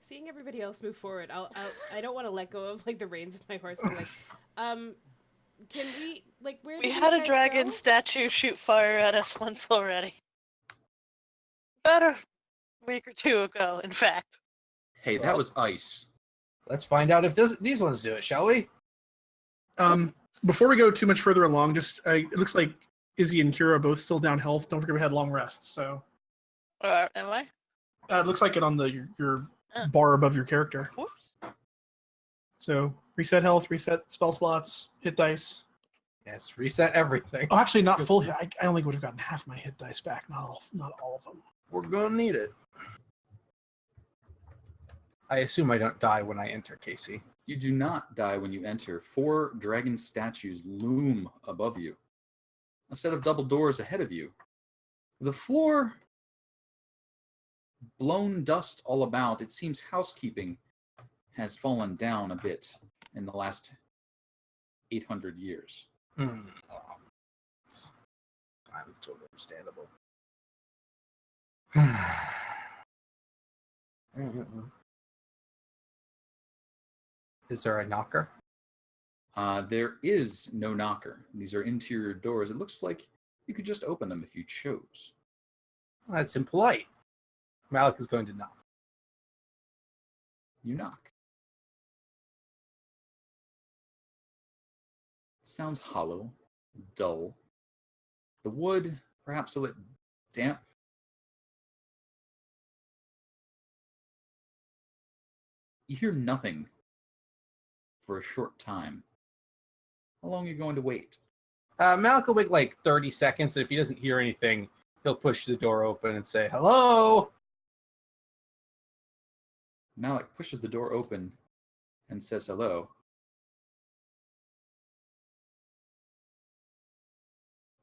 Seeing everybody else move forward, I don't want to let go of like the reins of my horse. I'm like, can we where? We did had these a guys dragon go? statue shoot fire at us once already. About a week or two ago, in fact. Hey, that Well- was ice. Let's find out if these ones do it, shall we? Before we go too much further along, it looks like Izzy and Kira are both still down health. Don't forget we had long rests, so Am I? it looks like it on your bar above your character. Whoops. So reset health, reset spell slots, hit dice. Yes, reset everything. Oh, actually, not full hit. I only would have gotten half my hit dice back, not all of them. We're gonna need it. I assume I don't die when I enter, Casey. You do not die when you enter. 4 dragon statues loom above you. A set of double doors ahead of you. The floor, blown dust all about. It seems housekeeping has fallen down a bit in the last 800 years. It's totally understandable. Is there a knocker? There is no knocker. These are interior doors. It looks like you could just open them if you chose. That's impolite. Malik is going to knock. You knock. Sounds hollow, dull. The wood, perhaps a little damp. You hear nothing for a short time. How long are you going to wait? Malik will wait like 30 seconds, and if he doesn't hear anything, he'll push the door open and say, "Hello?" Malik pushes the door open and says hello.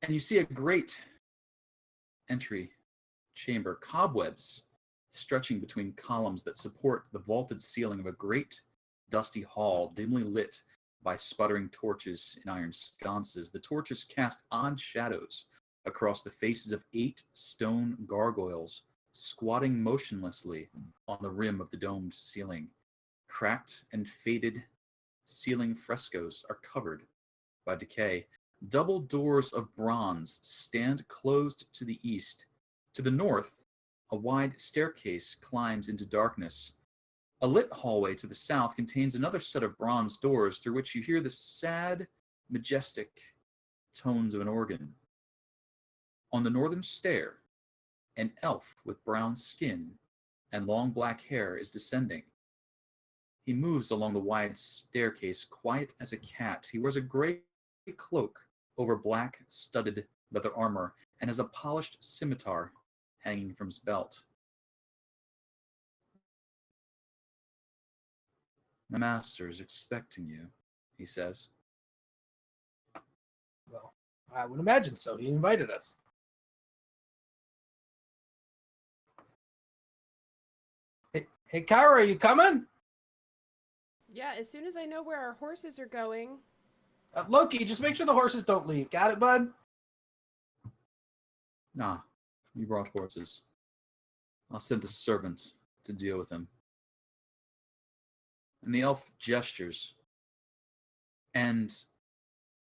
And you see a great entry chamber, cobwebs stretching between columns that support the vaulted ceiling of a great dusty hall, dimly lit by sputtering torches in iron sconces. The torches cast odd shadows across the faces of 8 stone gargoyles squatting motionlessly on the rim of the domed ceiling. Cracked and faded ceiling frescoes are covered by decay. Double doors of bronze stand closed to the east. To the north, a wide staircase climbs into darkness. A lit hallway to the south contains another set of bronze doors through which you hear the sad, majestic tones of an organ. On the northern stair, an elf with brown skin and long black hair is descending. He moves along the wide staircase, quiet as a cat. He wears a gray cloak over black studded leather armor and has a polished scimitar hanging from his belt. "My master is expecting you," he says. Well, I would imagine so. He invited us. Hey, Kyra, are you coming? Yeah, as soon as I know where our horses are going. Loki, just make sure the horses don't leave. Got it, bud? "Nah, you brought horses. I'll send a servant to deal with them." And the elf gestures, and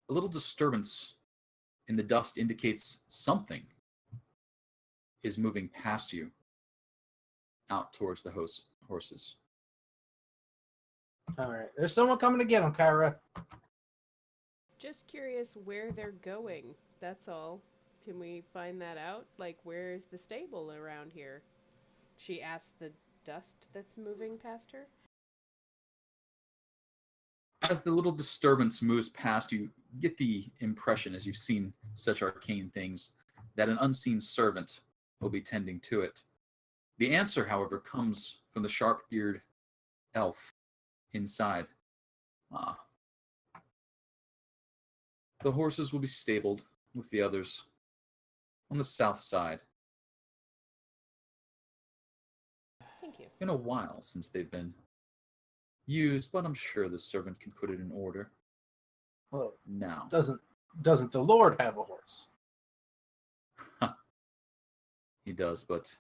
a little disturbance in the dust indicates something is moving past you out towards the horses. All right. There's someone coming to get him, Kyra. Just curious where they're going. That's all. Can we find that out? Like, where is the stable around here? She asked the dust that's moving past her. As the little disturbance moves past you, get the impression, as you've seen such arcane things, that an unseen servant will be tending to it. The answer, however, comes from the sharp-eared elf inside. The horses will be stabled with the others on the south side. Thank you. It's been a while since they've been used, but I'm sure the servant can put it in order. Well, Now, doesn't the Lord have a horse? he does, but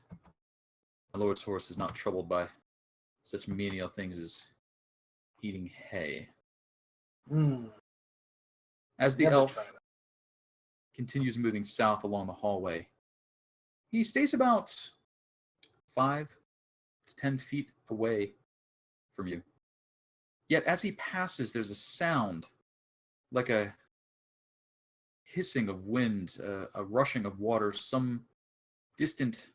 my lord's horse is not troubled by such menial things as eating hay. As the Never elf tried it. continues moving south along the hallway, he stays about 5 to 10 feet away from you. Yet as he passes, there's a sound like a hissing of wind, a rushing of water, some distant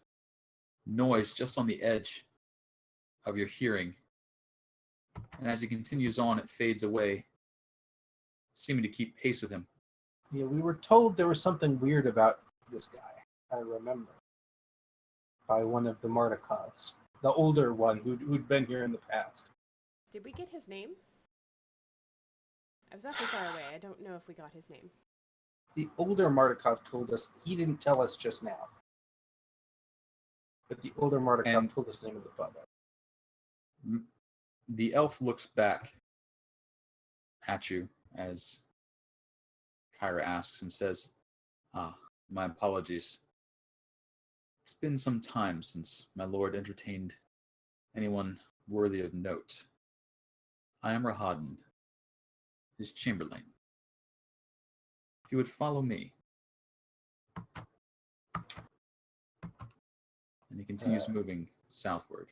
noise just on the edge of your hearing. And as he continues on, it fades away, seeming to keep pace with him. Yeah, we were told there was something weird about this guy. I remember. By one of the Mardikovs. the older one who'd been here in the past. Did we get his name? I was awfully far away. I don't know if we got his name. The older Mardukov told us, he didn't tell us just now. But the older Mardukov told us the name of the pub. The elf looks back at you as Kyra asks and says, my apologies. It's been some time since my lord entertained anyone worthy of note. I am Rahadin, his chamberlain. If you would follow me. And he continues moving southward.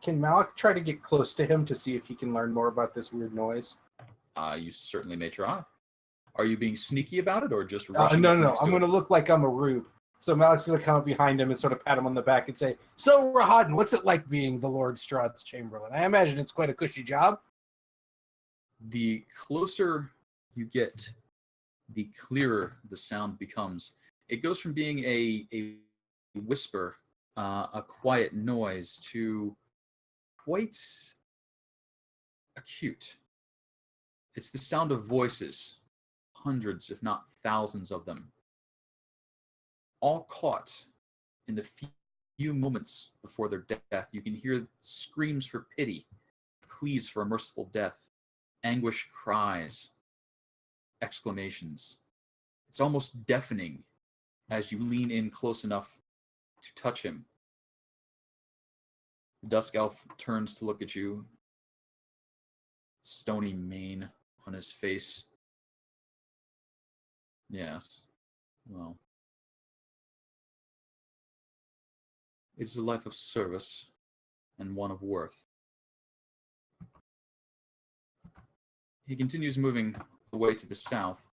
Can Malik try to get close to him to see if he can learn more about this weird noise? You certainly may try. Are you being sneaky about it or just No. rushing up next to I'm him? going to look like I'm a rube. So Malik's going to come up behind him and sort of pat him on the back and say, "So, Rahadin, what's it like being the Lord Strahd's chamberlain? I imagine it's quite a cushy job." The closer you get, the clearer the sound becomes. It goes from being a whisper, a quiet noise, to quite acute. It's the sound of voices, hundreds, if not thousands of them, all caught in the few moments before their death. You can hear screams for pity, pleas for a merciful death, anguish cries, exclamations. It's almost deafening as you lean in close enough to touch him. The dusk elf turns to look at you, stony mane on his face. Yes, well, it's a life of service and one of worth. He continues moving away to the south.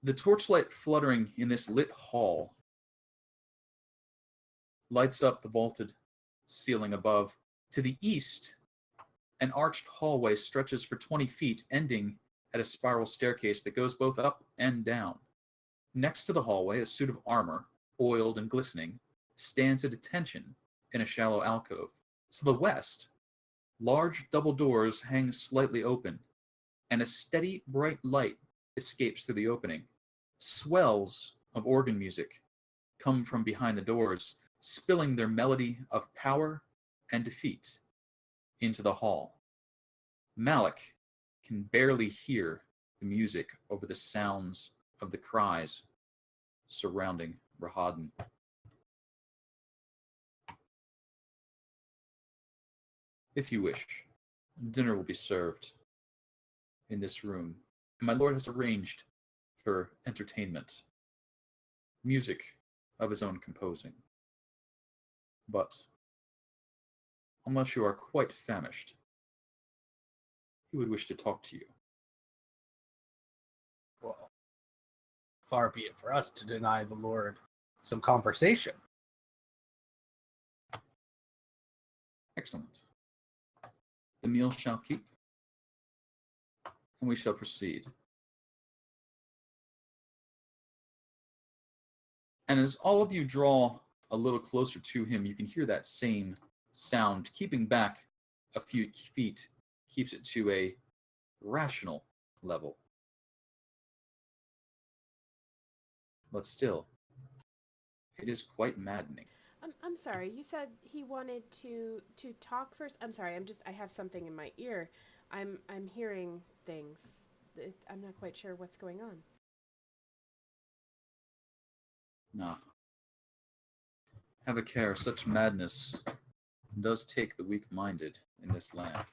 The torchlight fluttering in this lit hall lights up the vaulted ceiling above. To the east, an arched hallway stretches for 20 feet, ending at a spiral staircase that goes both up and down. Next to the hallway, a suit of armor, oiled and glistening, stands at attention in a shallow alcove. To the west, large double doors hang slightly open, and a steady, bright light escapes through the opening. Swells of organ music come from behind the doors, spilling their melody of power and defeat into the hall. Malik can barely hear the music over the sounds of the cries surrounding Rahadin. If you wish, dinner will be served in this room. My lord has arranged for entertainment, music of his own composing. But unless you are quite famished, he would wish to talk to you. Well, far be it for us to deny the Lord some conversation. Excellent. The meal shall keep, and we shall proceed. And as all of you draw a little closer to him, you can hear that same sound. Keeping back a few feet keeps it to a rational level. But still, it is quite maddening. I'm sorry. You said he wanted to talk first. I'm sorry. I have something in my ear. I'm hearing things. I'm not quite sure what's going on. No. Have a care, such madness does take the weak-minded in this land.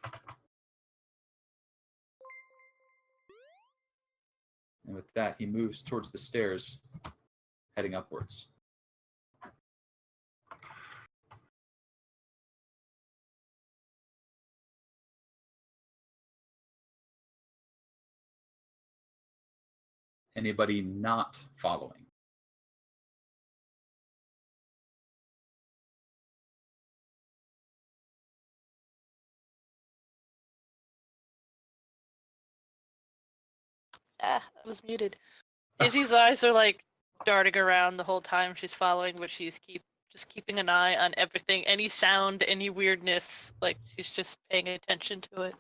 And with that, he moves towards the stairs, heading upwards. Anybody not following? I was muted. Izzy's eyes are like darting around the whole time she's following, but she's just keeping an eye on everything, any sound, any weirdness. Like she's just paying attention to it.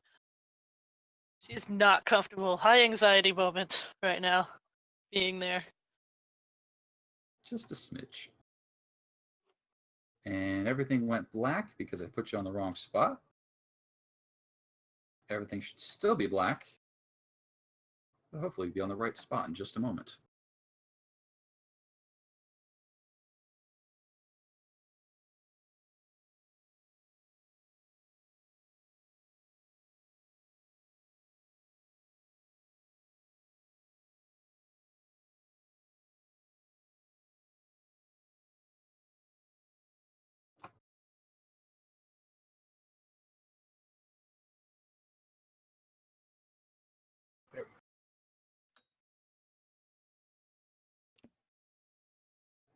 She's not comfortable. High anxiety moment right now, being there. Just a smidge. And everything went black because I put you on the wrong spot. Everything should still be black. But hopefully be on the right spot in just a moment.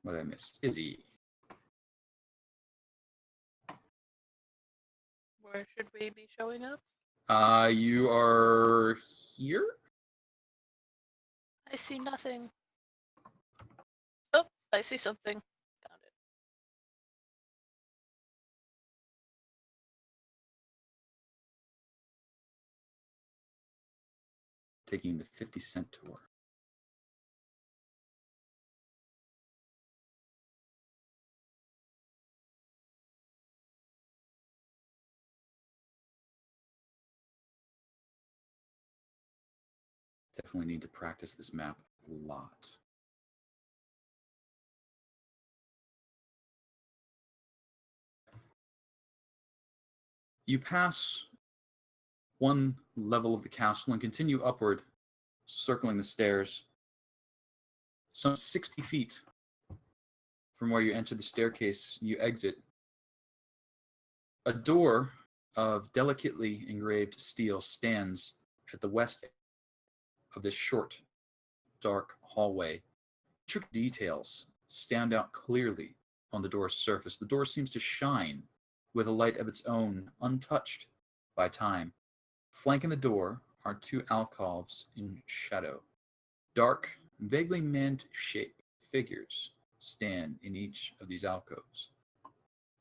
What did I miss? Izzy. Where should we be showing up? You are here? I see nothing. Oh, I see something. Found it. Taking the 50-cent tour. Definitely need to practice this map a lot. You pass one level of the castle and continue upward, circling the stairs. Some 60 feet from where you enter the staircase, you exit. A door of delicately engraved steel stands at the west of this short, dark hallway. Intricate details stand out clearly on the door's surface. The door seems to shine with a light of its own, untouched by time. Flanking the door are two alcoves in shadow. Dark, vaguely man-shaped figures stand in each of these alcoves.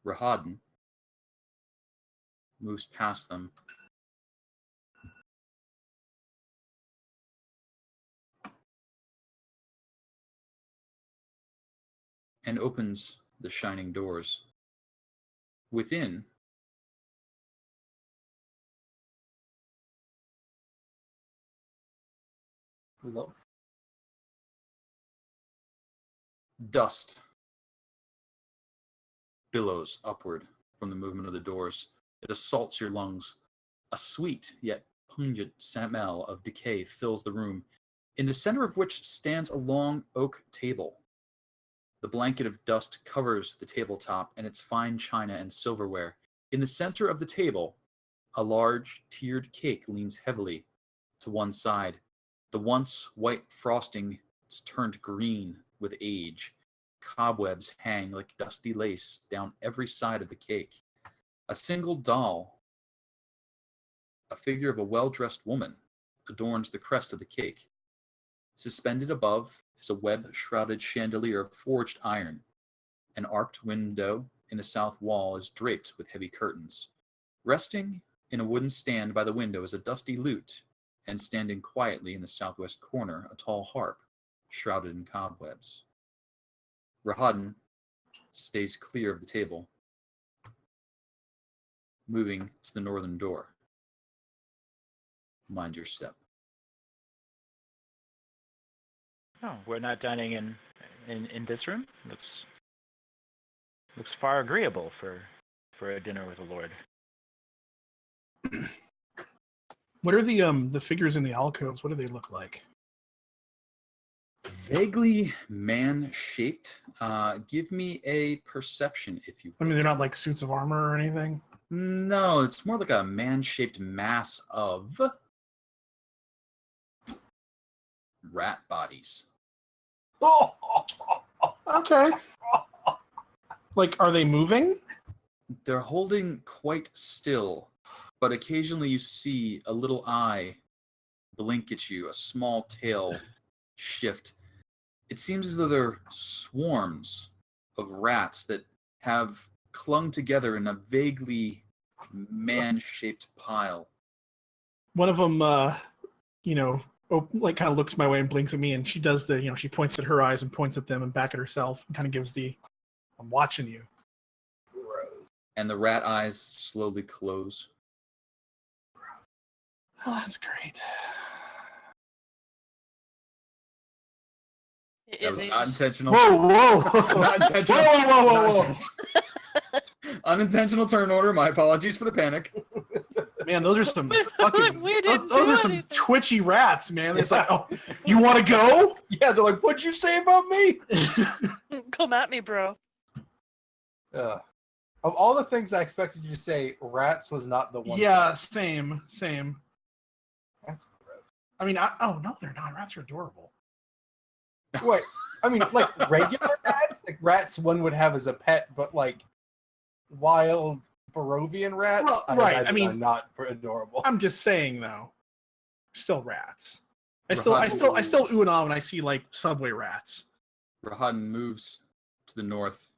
Rahadin moves past them. And opens the shining doors. Within, dust billows upward from the movement of the doors. It assaults your lungs. A sweet yet pungent smell of decay fills the room, in the center of which stands a long oak table. The blanket of dust covers the tabletop and its fine china and silverware. In the center of the table, a large tiered cake leans heavily to one side. The once white frosting is turned green with age. Cobwebs hang like dusty lace down every side of the cake. A single doll, a figure of a well-dressed woman, adorns the crest of the cake. Suspended above is a web-shrouded chandelier of forged iron. An arched window in the south wall is draped with heavy curtains. Resting in a wooden stand by the window is a dusty lute, and standing quietly in the southwest corner, a tall harp, shrouded in cobwebs. Rahadin stays clear of the table, moving to the northern door. Mind your step. Oh, we're not dining in this room? Looks far agreeable for a dinner with a lord. What are the figures in the alcoves? What do they look like? Vaguely man-shaped. Give me a perception, if you I mean, will. they're not like suits of armor or anything. No, it's more like a man-shaped mass of rat bodies. Oh, okay. Like, are they moving? They're holding quite still, but occasionally you see a little eye blink at you, a small tail shift. It seems as though they're swarms of rats that have clung together in a vaguely man-shaped pile. One of them, like kind of looks my way and blinks at me, and she does she points at her eyes and points at them and back at herself and kind of gives the, I'm watching you. And the rat eyes slowly close. Oh, that's great. That was not intentional. Whoa. Not intentional. Whoa. Not intentional. Unintentional turn order. My apologies for the panic. Man, those are some fucking. We those didn't are do some anything. twitchy rats, man. It's like, oh, you want to go? Yeah, they're like, what'd you say about me? Come at me, bro. Of all the things I expected you to say, rats was not the one. Yeah, same. That's gross. I mean, no, they're not. Rats are adorable. Wait, I mean, like regular rats, like rats one would have as a pet, but like wild Barovian rats, Well, right, I mean, are not adorable. I'm just saying though, still rats. I still ooh and ah when I see like subway rats. Rahadin moves to the north,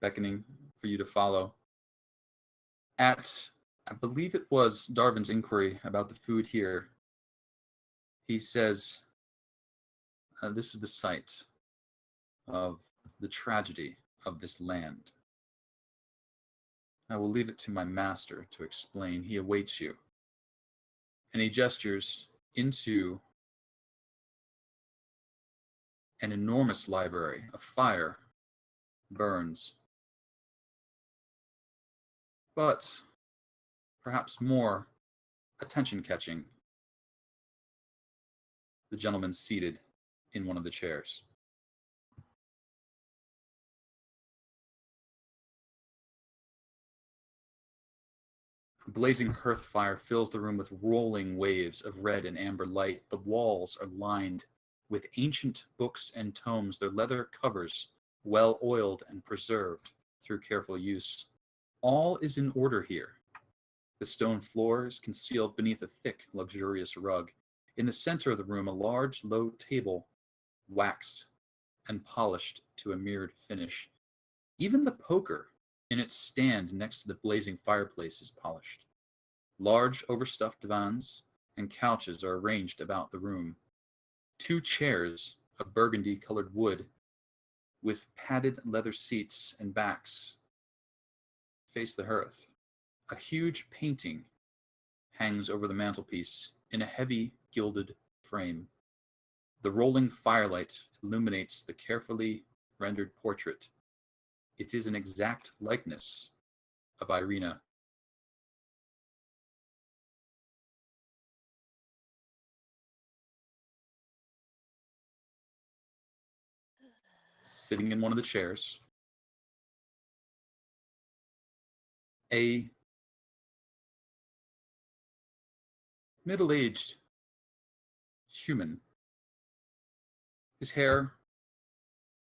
beckoning for you to follow. I believe it was Darvin's inquiry about the food here, he says, this is the site of the tragedy of this land. I will leave it to my master to explain. He awaits you. And he gestures into an enormous library. A fire burns. But perhaps more attention-catching, the gentleman seated in one of the chairs. A blazing hearth fire fills the room with rolling waves of red and amber light. The walls are lined with ancient books and tomes, their leather covers well oiled and preserved through careful use. All is in order here. The stone floor is concealed beneath a thick, luxurious rug. In the center of the room, a large, low table, waxed and polished to a mirrored finish. Even the poker in its stand next to the blazing fireplace is polished. Large, overstuffed divans and couches are arranged about the room. 2 chairs of burgundy-colored wood with padded leather seats and backs face the hearth. A huge painting hangs over the mantelpiece in a heavy, gilded frame. The rolling firelight illuminates the carefully rendered portrait. It is an exact likeness of Irina. Sitting in one of the chairs, a middle-aged human. His hair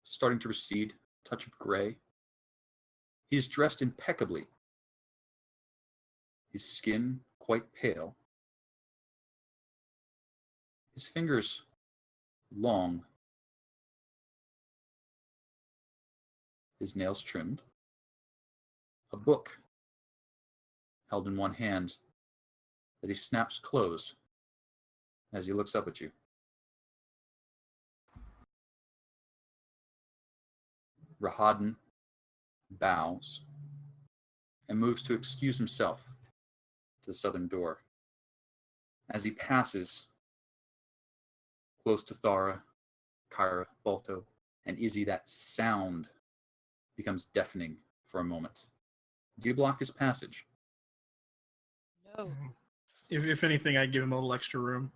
starting to recede, touch of gray. He is dressed impeccably. His skin quite pale. His fingers long. His nails trimmed. A book held in one hand that he snaps closed as he looks up at you. Rahadin bows and moves to excuse himself to the southern door. As he passes close to Thara, Kyra, Balto, and Izzy, that sound becomes deafening for a moment. Do you block his passage? No. If anything, I'd give him a little extra room.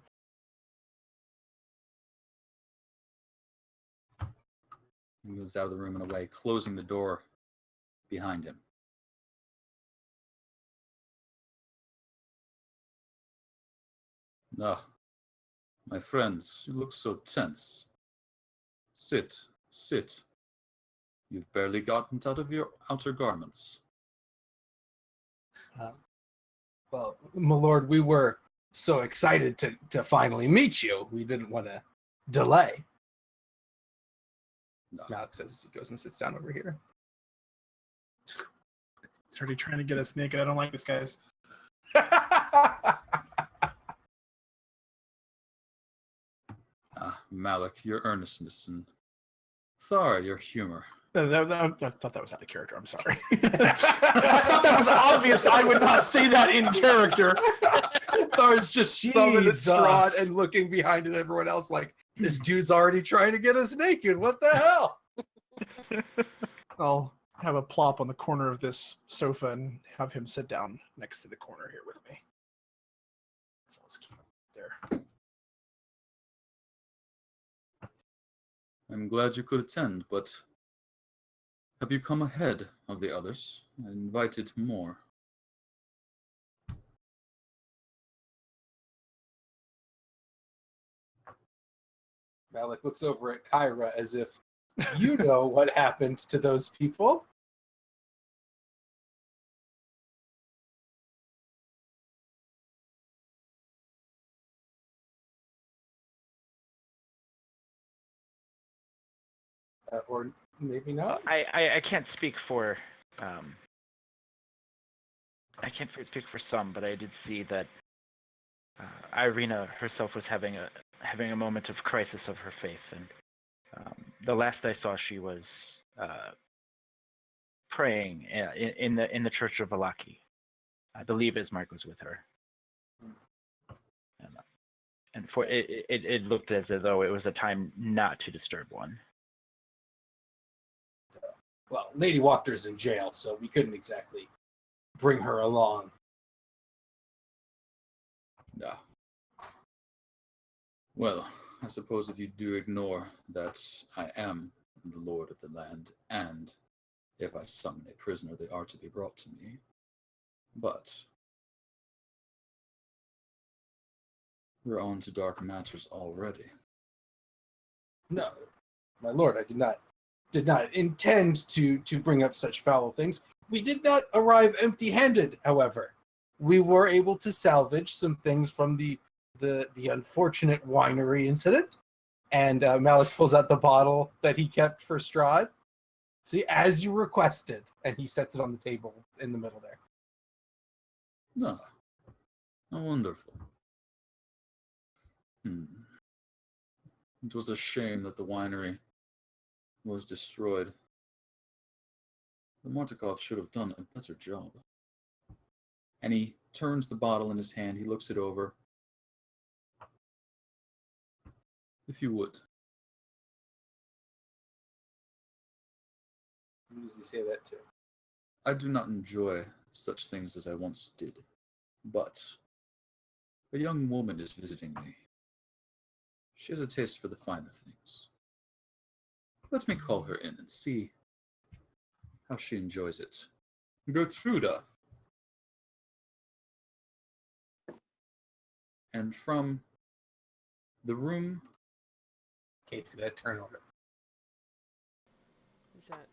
He moves out of the room and away, closing the door behind him. Ah, my friends, you look so tense. Sit, sit. You've barely gotten out of your outer garments. Well, my lord, we were so excited to finally meet you. We didn't want to delay. No. Malik says as he goes and sits down over here. He's already trying to get us naked. I don't like this, guys. Malik, your earnestness, and Thara, your humor. I thought that was out of character. I'm sorry. I thought that was obvious. I would not say that in character. Thara's just thumbing at Jesus. Strahd and looking behind at everyone else like, this dude's already trying to get us naked. What the hell? I'll have a plop on the corner of this sofa and have him sit down next to the corner here with me. So let's keep it there. I'm glad you could attend, but have you come ahead of the others and invited more? Malik looks over at Kyra as if you know what happened to those people. Or maybe not. I can't speak for speak for some, but I did see that Irina herself was having a moment of crisis of her faith, and the last I saw, she was praying in the church of Vallaki. I believe Ismark was with her, and for it looked as though it was a time not to disturb one. Well, Lady Wachtter's in jail, so we couldn't exactly bring her along. Yeah. Well, I suppose if you do ignore that I am the lord of the land, and if I summon a prisoner, they are to be brought to me. But we're on to dark matters already. No, my lord, I did not intend to bring up such foul things. We did not arrive empty-handed, however. We were able to salvage some things from the unfortunate winery incident. And Malik pulls out the bottle that he kept for Strahd. See, as you requested. And he sets it on the table in the middle there. Ah, how wonderful. It was a shame that the winery was destroyed. The Martikov should have done a better job. And he turns the bottle in his hand. He looks it over. If you would. Who does he say that to? I do not enjoy such things as I once did, but a young woman is visiting me. She has a taste for the finer things. Let me call her in and see how she enjoys it. Gertruda. And from the room... Casey, that turnover. Is that?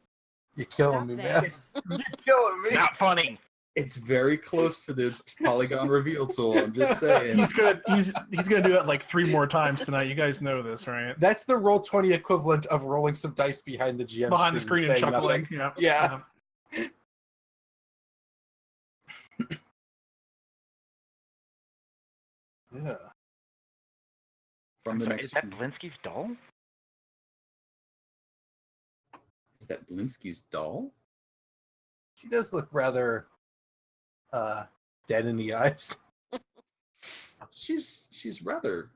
You're killing Stop me, that. man. You're killing me. Not funny. It's very close to this polygon reveal tool, I'm just saying. He's gonna do that like 3 more times tonight. You guys know this, right? That's the Roll20 equivalent of rolling some dice behind the GM Behind the screen and saying chuckling. nothing. Yeah. Yeah. Yeah. From I'm the sorry, next is that room. Blinsky's doll? Is that Blinsky's doll? She does look rather dead in the eyes. She's rather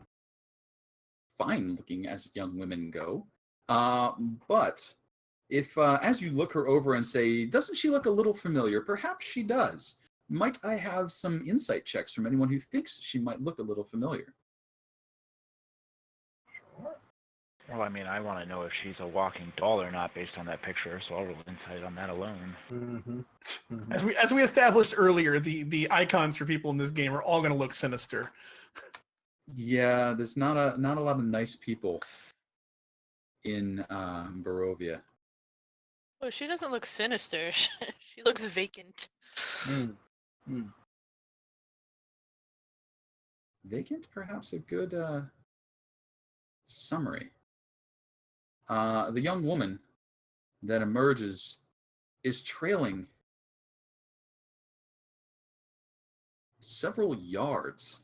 fine looking as young women go. But if as you look her over and say, doesn't she look a little familiar? Perhaps she does. Might I have some insight checks from anyone who thinks she might look a little familiar? Sure. Well, I mean, I want to know if she's a walking doll or not based on that picture, so I'll roll insight on that alone. Mm-hmm. Mm-hmm. As we established earlier, the icons for people in this game are all going to look sinister. Yeah, there's not a lot of nice people in Barovia. Well, she doesn't look sinister. She looks vacant. Mm. Mm. Vacant, perhaps a good summary. The young woman that emerges is trailing several yards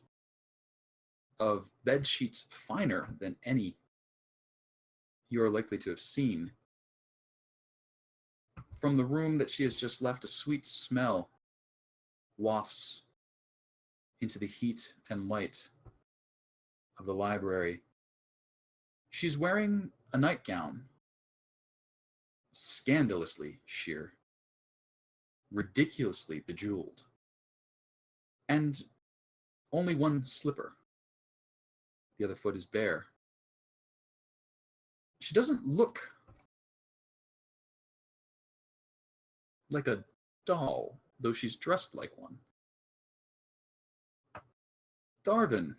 of bed sheets finer than any you are likely to have seen. From the room that she has just left, a sweet smell wafts into the heat and light of the library. She's wearing a nightgown, scandalously sheer, ridiculously bejeweled, and only one slipper. The other foot is bare. She doesn't look like a doll, though she's dressed like one. Darvin.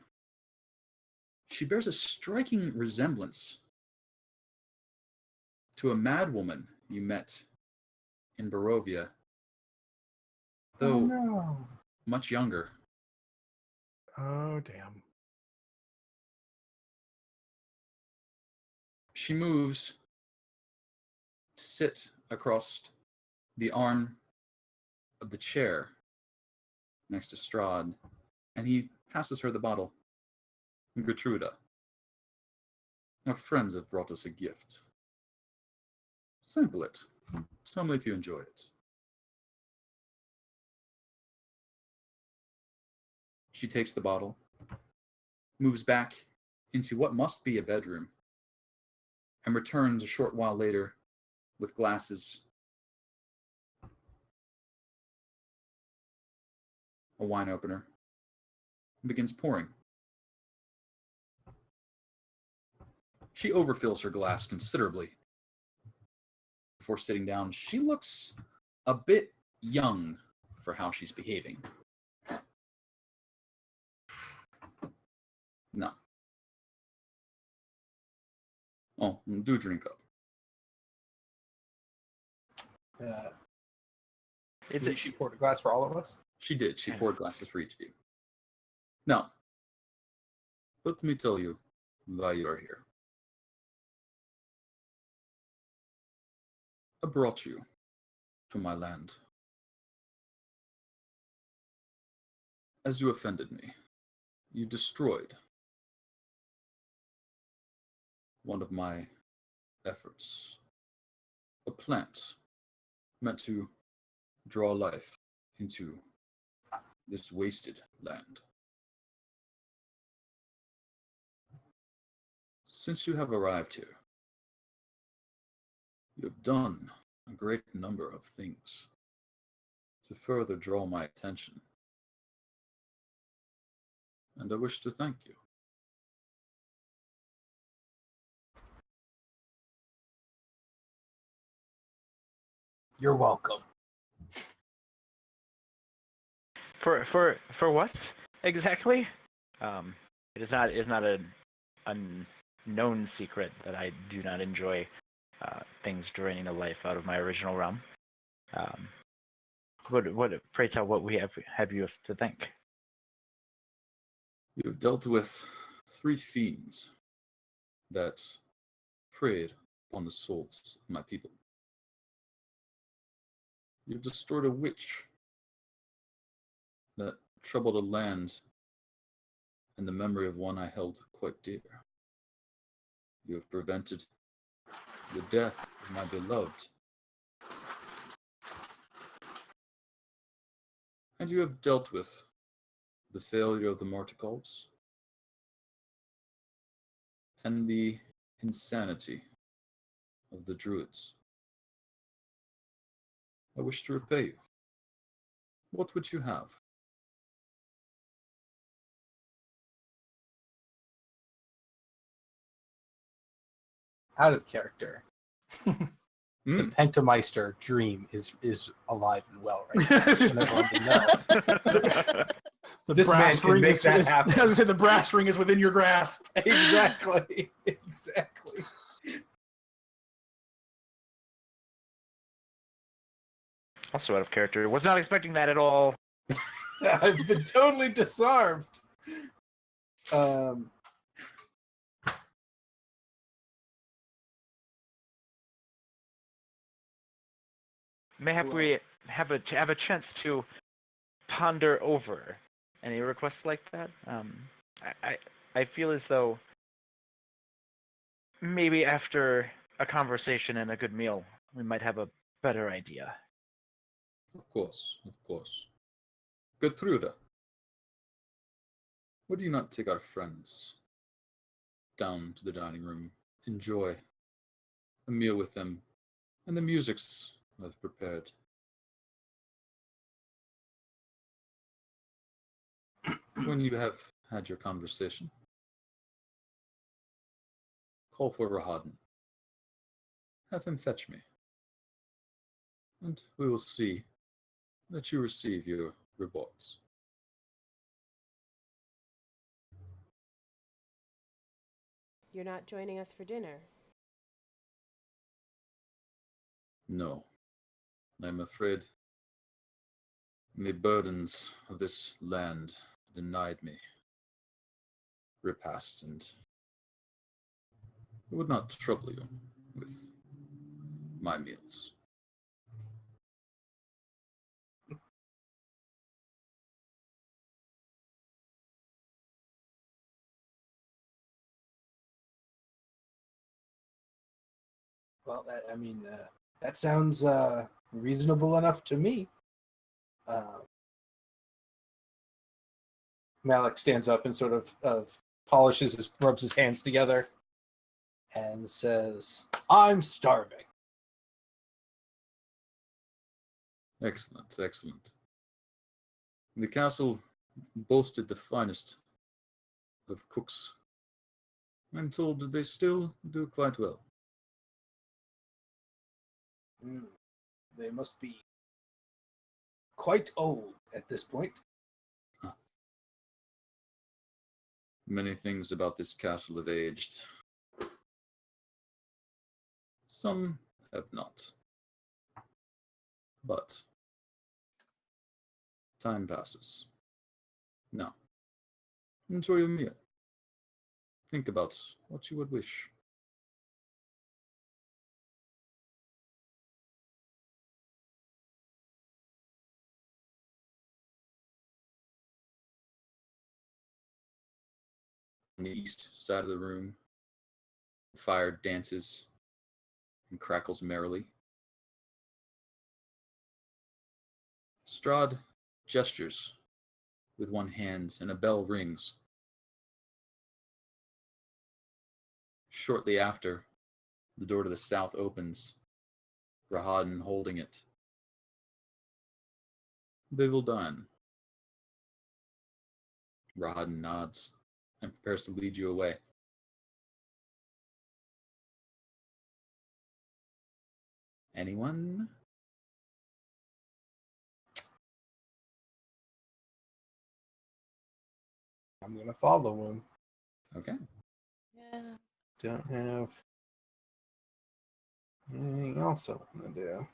She bears a striking resemblance to a madwoman you met in Barovia, though much younger. Oh, damn. She moves to sit across the arm of the chair next to Strahd, and he passes her the bottle. Gertruda, our friends have brought us a gift. Sample it. Tell me if you enjoy it. She takes the bottle, moves back into what must be a bedroom, and returns a short while later with glasses, a wine opener, and begins pouring. She overfills her glass considerably before sitting down. She looks a bit young for how she's behaving. No. Oh, do drink up. She poured a glass for all of us? She did. She poured glasses for each of you. Now, let me tell you why you are here. I brought you to my land. As you offended me, you destroyed one of my efforts. A plant meant to draw life into this wasted land. Since you have arrived here, you have done a great number of things to further draw my attention, and I wish to thank you. You're welcome. For what exactly? It's not a known secret that I do not enjoy things draining the life out of my original realm. Pray tell, what we have you to thank? You have dealt with 3 fiends that preyed on the souls of my people. You have destroyed a witch that troubled a land and the memory of one I held quite dear. You have prevented the death of my beloved. And you have dealt with the failure of the Morticals and the insanity of the Druids. I wish to repay you. What would you have? Out of character. The Mm. Pentameister dream is alive and well right now. I just want everyone to know. This man can make that happen. I was gonna say the brass ring is within your grasp. Exactly. Exactly. Also out of character. Was not expecting that at all. I've been totally disarmed. mayhap we have a chance to ponder over any requests like that? I feel as though maybe after a conversation and a good meal, we might have a better idea. Of course, of course. Gertruda, would you not take our friends down to the dining room, enjoy a meal with them, and the musics I've prepared? When you have had your conversation, call for Rahadan. Have him fetch me, and we will see that you receive your rewards. You're not joining us for dinner. No, I'm afraid the burdens of this land denied me repast, and it would not trouble you with my meals. Well, that sounds reasonable enough to me. Malik stands up and sort of polishes rubs his hands together and says, "I'm starving." Excellent, excellent. The castle boasted the finest of cooks. I'm told that they still do quite well. They must be quite old at this point. Huh. Many things about this castle have aged. Some have not. But time passes. Now, enjoy your meal. Think about what you would wish. On the east side of the room, the fire dances and crackles merrily. Strahd gestures with one hand, and a bell rings. Shortly after, the door to the south opens, Rahadan holding it. They will dine. Rahadan nods and prepares to lead you away. Anyone? I'm gonna follow him. Okay. Yeah. Don't have anything else I want to do.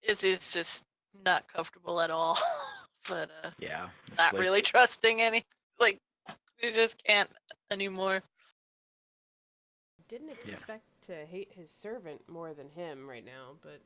Izzy's just not comfortable at all. But Yeah. this not place- really trusting any. Like, you just can't anymore. Didn't Yeah. expect to hate his servant more than him right now, but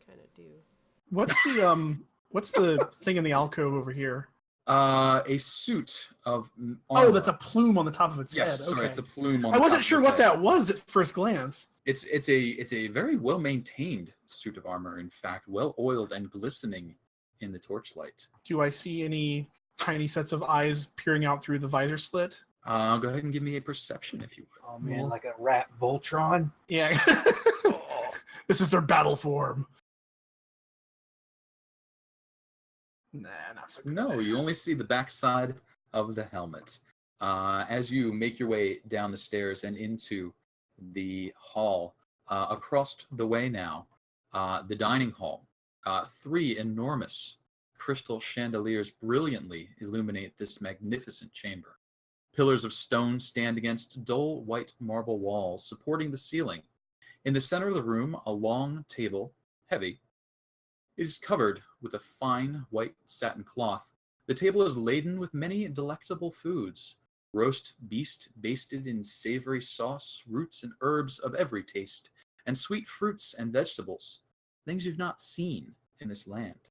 kind of do. What's the thing in the alcove over here? A suit of Oh, armor. that's a plume on the top of its Yes, head. sorry, Okay. it's a plume on I the wasn't top sure of the what head. that was at first glance. It's a very well maintained suit of armor, in fact, well oiled and glistening in the torchlight. Do I see any tiny sets of eyes peering out through the visor slit? Go ahead and give me a perception if you would. Oh man, like a rat Voltron. Yeah. This is their battle form. Nah, not so good. No, you only see the backside of the helmet. As you make your way down the stairs and into the hall, across the way now, the dining hall, 3 enormous crystal chandeliers brilliantly illuminate this magnificent chamber. Pillars of stone stand against dull white marble walls supporting the ceiling. In the center of the room, a long table, heavy. It is covered with a fine white satin cloth The table is laden with many delectable foods. Roast beast basted in savory sauce, roots and herbs of every taste, and sweet fruits and vegetables, things you've not seen in this land.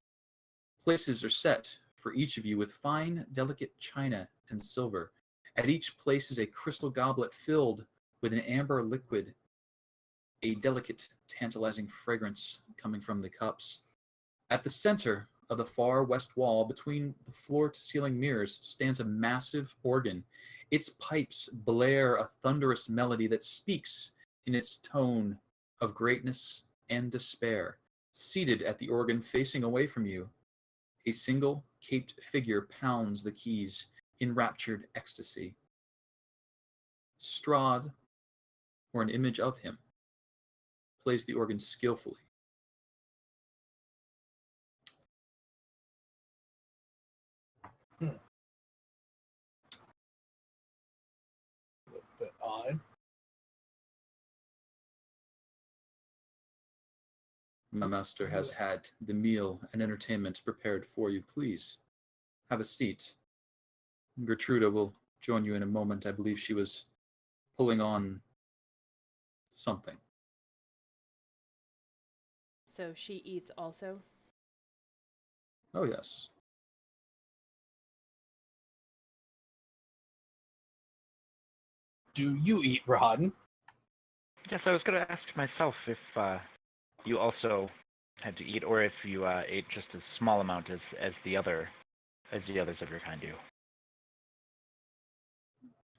Places are set for each of you with fine, delicate china and silver. At each place is a crystal goblet filled with an amber liquid, a delicate, tantalizing fragrance coming from the cups. At the center of the far west wall, between the floor-to-ceiling mirrors, stands a massive organ. Its pipes blare a thunderous melody that speaks in its tone of greatness and despair. Seated at the organ, facing away from you, a single caped figure pounds the keys in raptured ecstasy. Strahd, or an image of him, plays the organ skillfully. Bit odd. My master has had the meal and entertainment prepared for you. Please, have a seat. Gertruda will join you in a moment. I believe she was pulling on something. So she eats also? Oh, yes. Do you eat, Rahadin? Yes, I was going to ask myself if you also had to eat, or if you ate just a small amount as the others of your kind do.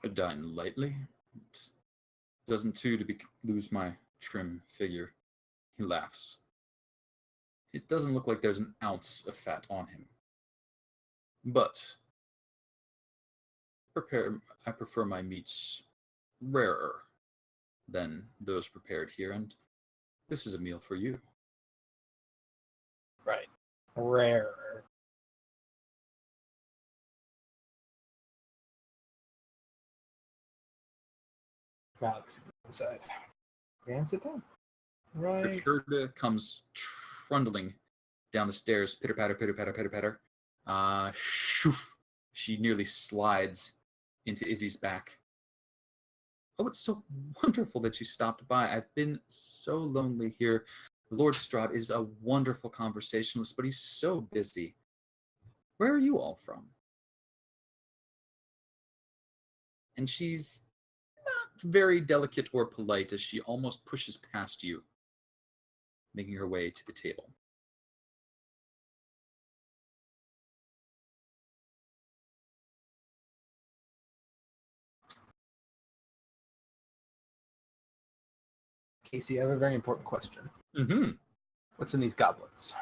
I dine lightly. It doesn't to lose my trim figure. He laughs. It doesn't look like there's an ounce of fat on him. But I prefer my meats rarer than those prepared here, and this is a meal for you. Right. Rarer. Alex inside. And sit down. Right. Gertruda comes trundling down the stairs, pitter patter, pitter patter, pitter patter. Shoof! She nearly slides into Izzy's back. Oh, it's so wonderful that you stopped by. I've been so lonely here. Lord Strahd is a wonderful conversationalist, but he's so busy. Where are you all from? And she's not very delicate or polite as she almost pushes past you, making her way to the table. Casey, I have a very important question. Mm-hmm. What's in these goblets?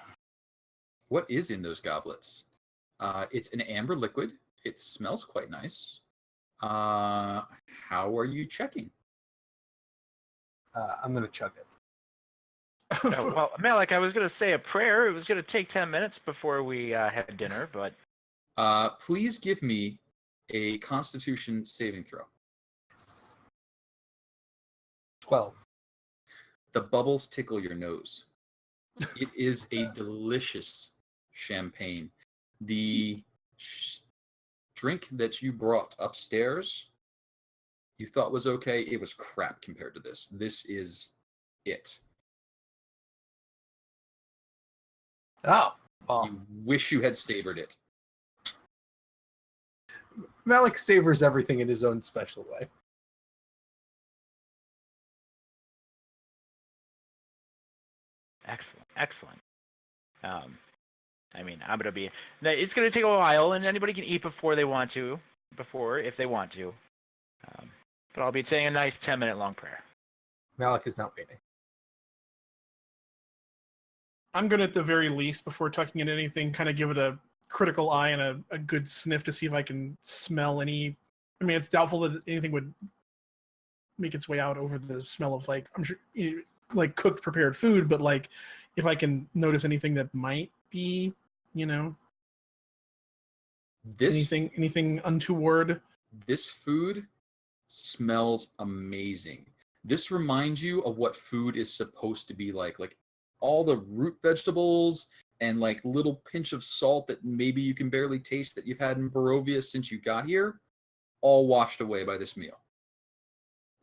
What is in those goblets? It's an amber liquid. It smells quite nice. How are you checking? I'm going to chug it. Well, Malik, I was going to say a prayer. It was going to take 10 minutes before we had dinner, but... Please give me a Constitution saving throw. 12. The bubbles tickle your nose. It is a delicious champagne. The drink that you brought upstairs, you thought was okay. It was crap compared to this. This is it. Oh. Well, You wish you had savored it. Malik savors everything in his own special way. Excellent, excellent. I mean, it's going to take a while, and anybody can eat if they want to. But I'll be saying a nice 10-minute long prayer. Malik is not waiting. I'm going to, at the very least, before tucking in anything, kind of give it a critical eye and a good sniff to see if I can smell any... I mean, it's doubtful that anything would make its way out over the smell of, like, I'm sure, like, cooked, prepared food, but, like, if I can notice anything that might be, anything untoward. This food smells amazing. This reminds you of what food is supposed to be like all the root vegetables and like little pinch of salt that maybe you can barely taste that you've had in Barovia since you got here, all washed away by this meal.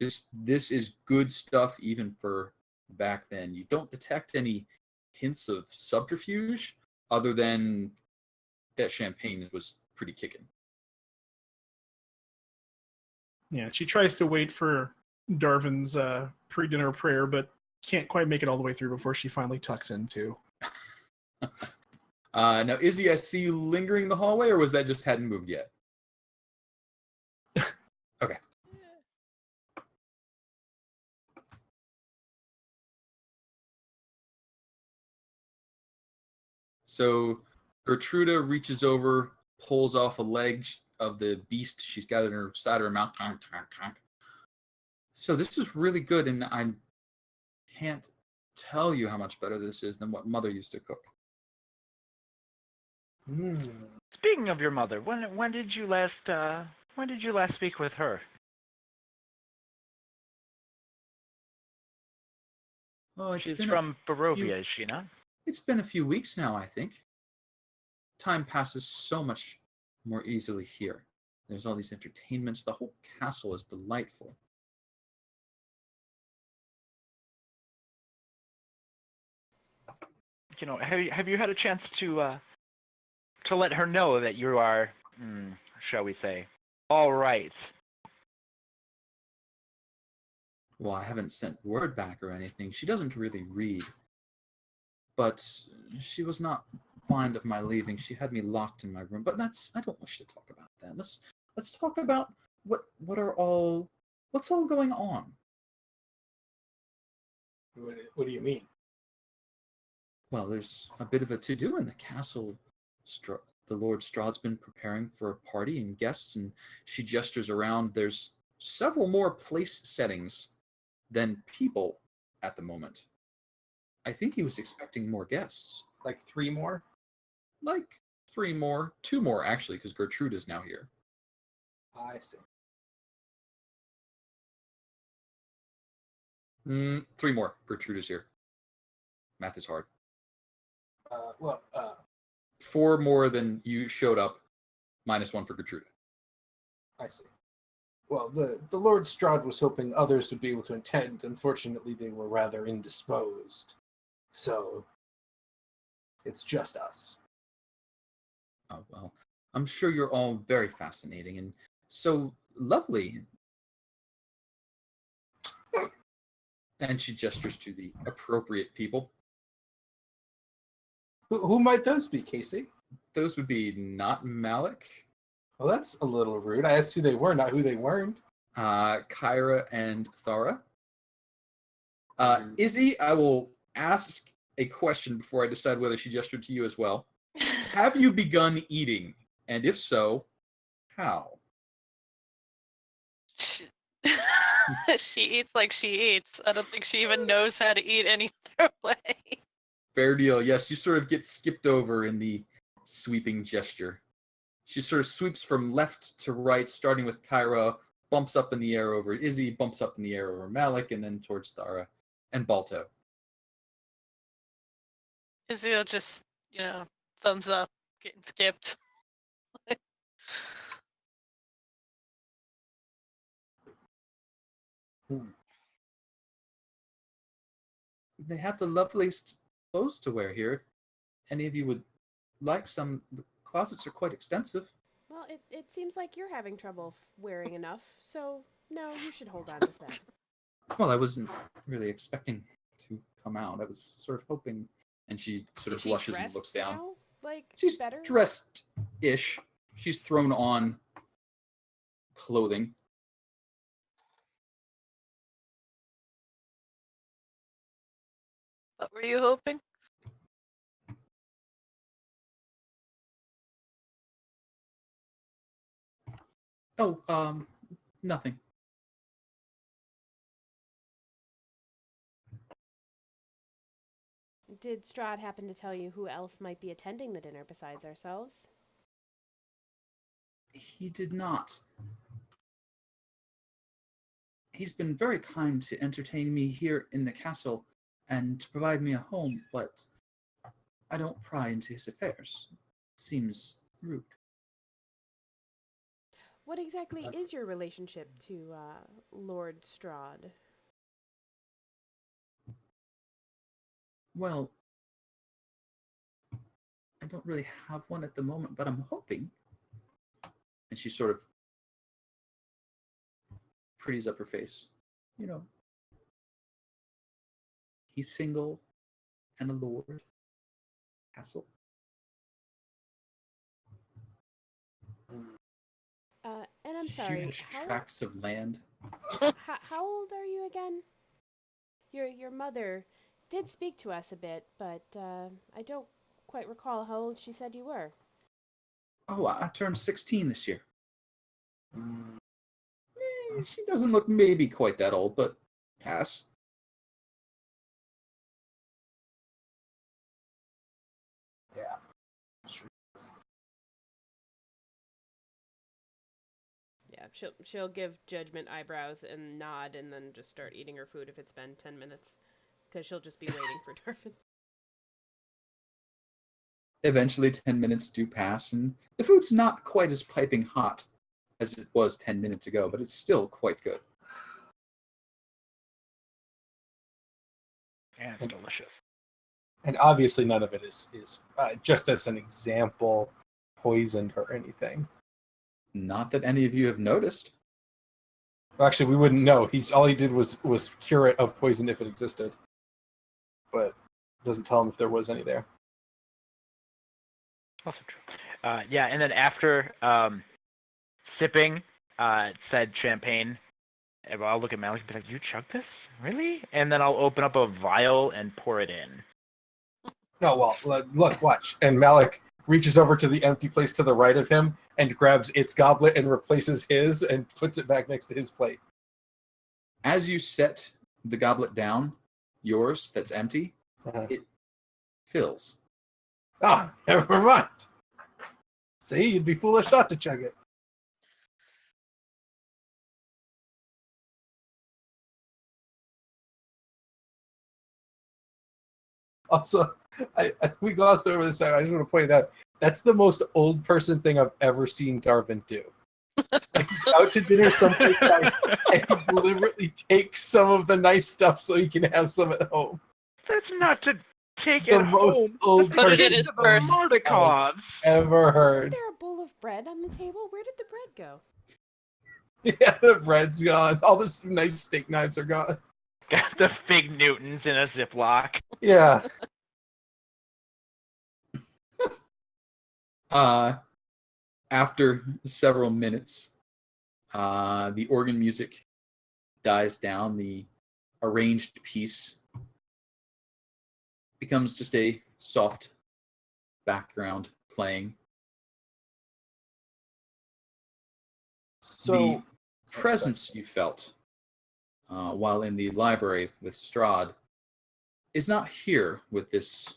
This is good stuff even for back then. You don't detect any hints of subterfuge other than that champagne was pretty kicking. Yeah, she tries to wait for Darvin's pre-dinner prayer, but can't quite make it all the way through before she finally tucks in too. Now, Izzy, I see you lingering in the hallway, or was that just hadn't moved yet? Okay. So Gertruda reaches over, pulls off a leg of the beast she's got in her side of her mouth. So this is really good, and I can't tell you how much better this is than what Mother used to cook. Speaking of your mother, when did you last speak with her? Oh, She's from Barovia, is she not? It's been a few weeks now, I think. Time passes so much more easily here. There's all these entertainments. The whole castle is delightful. You know, have you had a chance to let her know that you are, shall we say, all right? Well, I haven't sent word back or anything. She doesn't really read. But she was not fond of my leaving. She had me locked in my room. But I don't wish to talk about that. Let's talk about what's all going on. What do you mean? Well, there's a bit of a to-do in the castle. The Lord Strahd's been preparing for a party and guests, and she gestures around. There's several more place settings than people at the moment. I think he was expecting more guests. Like 3 more? Like 3 more. 2 more, actually, because Gertrude is now here. I see. 3 more. Gertrude is here. Math is hard. 4 more than you showed up, -1 for Gertrude. I see. Well, the Lord Strahd was hoping others would be able to attend. Unfortunately, they were rather indisposed. So, it's just us. Oh, well, I'm sure you're all very fascinating and so lovely. And she gestures to the appropriate people. Who might those be, Casey? Those would be not Malik, Well, that's a little rude. I asked who they were, not who they weren't. Kyra, and Thara. Izzy, I will ask a question before I decide whether she gestured to you as well. Have you begun eating? And if so, how? She eats like she eats. I don't think she even knows how to eat any other way. Fair deal. Yes, you sort of get skipped over in the sweeping gesture. She sort of sweeps from left to right, starting with Kyra, bumps up in the air over Izzy, bumps up in the air over Malik, and then towards Thara and Balto. Izzy'll just, thumbs up, getting skipped. They have the loveliest clothes to wear here. If any of you would like some, the closets are quite extensive. Well, it seems like you're having trouble wearing enough, so no, you should hold on to that. Well, I wasn't really expecting to come out. I was sort of hoping. And she sort of blushes and looks down. Now? Like, She's better? dressed-ish. She's thrown on clothing. What were you hoping? Oh, nothing. Did Strahd happen to tell you who else might be attending the dinner besides ourselves? He did not. He's been very kind to entertain me here in the castle and to provide me a home, but I don't pry into his affairs. Seems rude. What exactly is your relationship to Lord Strahd? Well, I don't really have one at the moment, but I'm hoping. And she sort of pretties up her face. You know, he's single and a lord. Castle. And I'm sorry, Huge tracts of land. how old are you again? Your mother did speak to us a bit, but I don't quite recall how old she said you were. Oh, I turned 16 this year. She doesn't look maybe quite that old, but pass. Yeah. Yeah, she'll give judgment eyebrows and nod, and then just start eating her food if it's been 10 minutes, because she'll just be waiting for Darvin. Eventually, 10 minutes do pass, and the food's not quite as piping hot as it was 10 minutes ago, but it's still quite good. Yeah, it's delicious. And obviously none of it is just as an example, poisoned or anything. Not that any of you have noticed. Well, actually, we wouldn't know. All he did was cure it of poison if it existed, but doesn't tell him if there was any there. Also true. Yeah, and then after sipping said champagne, I'll look at Malik and be like, "You chugged this? Really?" And then I'll open up a vial and pour it in. No, well, look, watch. And Malik reaches over to the empty place to the right of him and grabs its goblet and replaces his and puts it back next to his plate. As you set the goblet down, yours that's empty, it fills. Ah, never mind. See, you'd be foolish not to chug it. Also, we glossed over this fact. I just want to point it out. That's the most old person thing I've ever seen Darvin do. Like, he's out to dinner someplace nice, and he deliberately takes some of the nice stuff so he can have some at home. That's not to take The it most home. old Put it in person his The purse. Mardikovs. ever Isn't heard. there a bowl of bread on the table? Where did the bread go? Yeah, the bread's gone. All the nice steak knives are gone. Got the fig Newtons in a Ziploc. Yeah. After several minutes, the organ music dies down. The arranged piece becomes just a soft background playing. So The presence you felt while in the library with Strahd is not here with this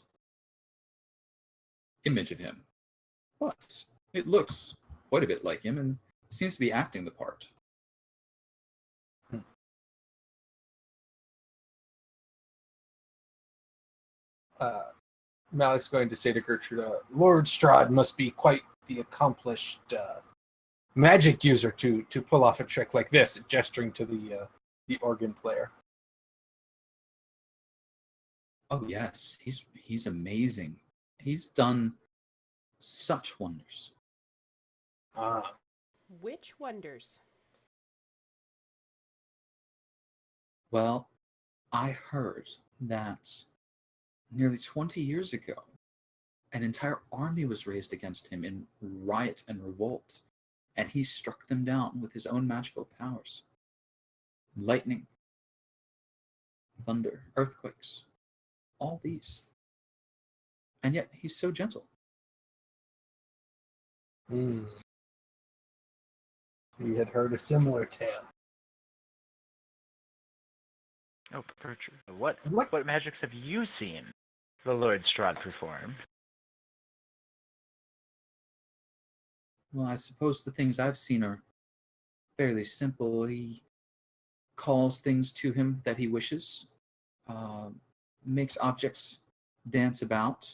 image of him, but it looks quite a bit like him and seems to be acting the part. Malik's going to say to Gertrude, Lord Strahd must be quite the accomplished magic user to pull off a trick like this, gesturing to the organ player. Oh yes, he's amazing. He's done such wonders. Ah, Which wonders? Well, I heard that nearly 20 years ago, an entire army was raised against him in riot and revolt, and he struck them down with his own magical powers. Lightning, thunder, earthquakes, all these. And yet he's so gentle. We had heard a similar tale. Oh, Gertrude, what What? magics have you seen the Lord Strahd perform? Well, I suppose the things I've seen are fairly simple. He calls things to him that he wishes, makes objects dance about,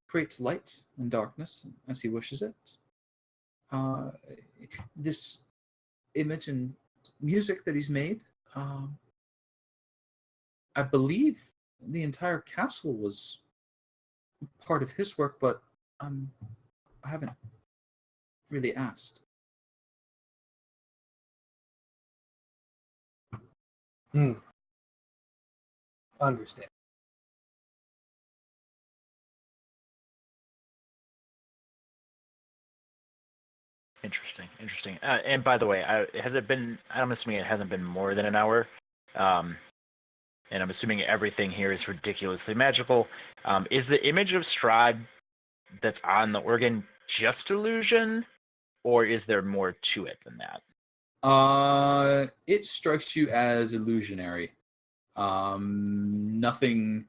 creates light and darkness as he wishes it. This image and music that he's made, I believe the entire castle was part of his work, but I haven't really asked. Understand. Interesting. And by the way, has it been? I'm assuming it hasn't been more than an hour. And I'm assuming everything here is ridiculously magical. Is the image of Strahd that's on the organ just illusion, or is there more to it than that? It strikes you as illusionary. Nothing.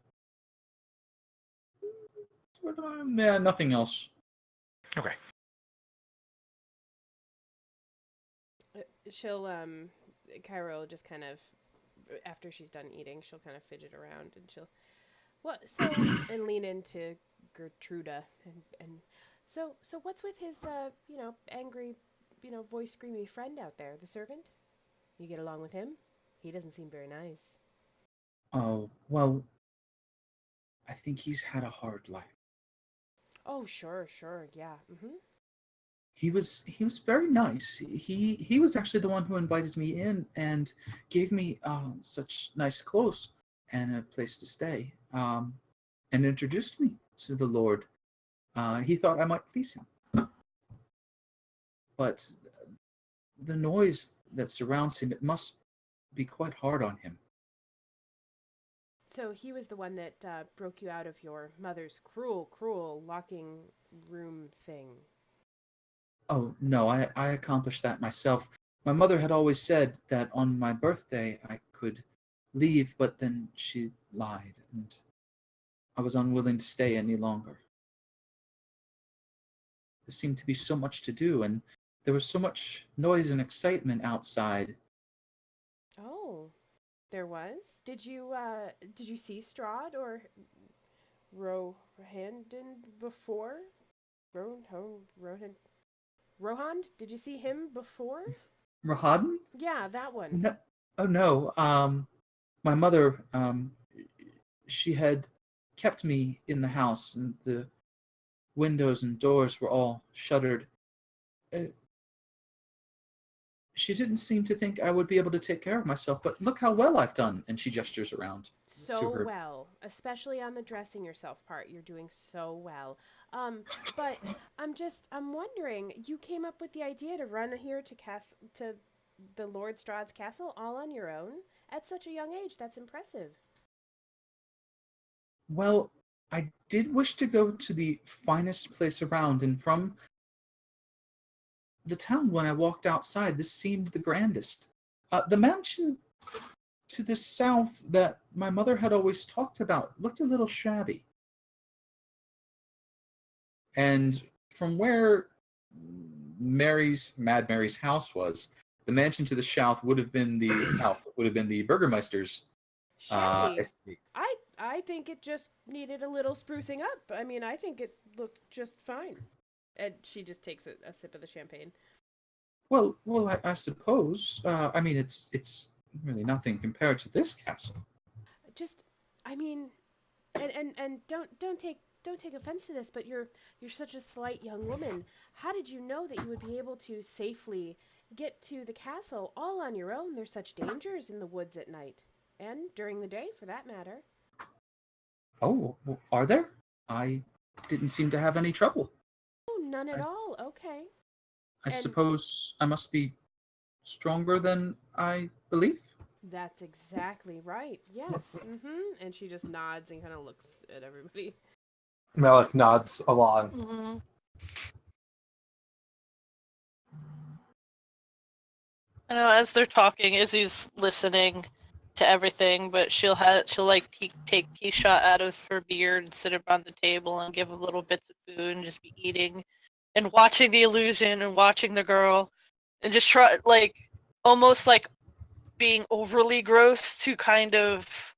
Yeah, nothing else. Okay. She'll Kyra will just kind of, after she's done eating, she'll kind of fidget around and she'll and lean into Gertruda and so what's with his angry, voice screamy friend out there, the servant? You get along with him? He doesn't seem very nice. Oh, well, I think he's had a hard life. Oh, sure, yeah. Mm-hmm. He was very nice. He was actually the one who invited me in and gave me such nice clothes and a place to stay, and introduced me to the Lord. He thought I might please him, but the noise that surrounds him, it must be quite hard on him. So he was the one that broke you out of your mother's cruel locking room thing. Oh, no, I accomplished that myself. My mother had always said that on my birthday I could leave, but then she lied, and I was unwilling to stay any longer. There seemed to be so much to do, and there was so much noise and excitement outside. Oh, there was? Did you see Strahd or Rohandan before? Rohan? Did you see him before? Rahadan? Yeah, that one. No, oh no. My mother, she had kept me in the house, and the windows and doors were all shuttered. She didn't seem to think I would be able to take care of myself, but look how well I've done. And she gestures around so to her. Well, especially on the dressing yourself part. You're doing so well. But I'm wondering, you came up with the idea to run here to the Lord Strahd's castle all on your own at such a young age. That's impressive. Well, I did wish to go to the finest place around, and from the town, when I walked outside, this seemed the grandest. The mansion to the south that my mother had always talked about looked a little shabby. And from where Mad Mary's house was, the mansion to the south would have been the Burgermeister's Shabby. estate. I think it just needed a little sprucing up. I mean, I think it looked just fine. And she just takes a sip of the champagne. Well, I suppose. I mean, it's really nothing compared to this castle. Just, I mean, and don't take offense to this, but you're such a slight young woman. How did you know that you would be able to safely get to the castle all on your own? There's such dangers in the woods at night, and during the day, for that matter. Oh, are there? I didn't seem to have any trouble. Oh, none at all. Okay. I suppose I must be stronger than I believe. That's exactly right. Yes. Mm-hmm. And she just nods and kind of looks at everybody. Malik nods along. Mm-hmm. I know as they're talking, Izzy's listening to everything, but she'll take a shot out of her beard and sit around the table and give them little bits of food and just be eating and watching the illusion and watching the girl and just try almost like being overly gross to kind of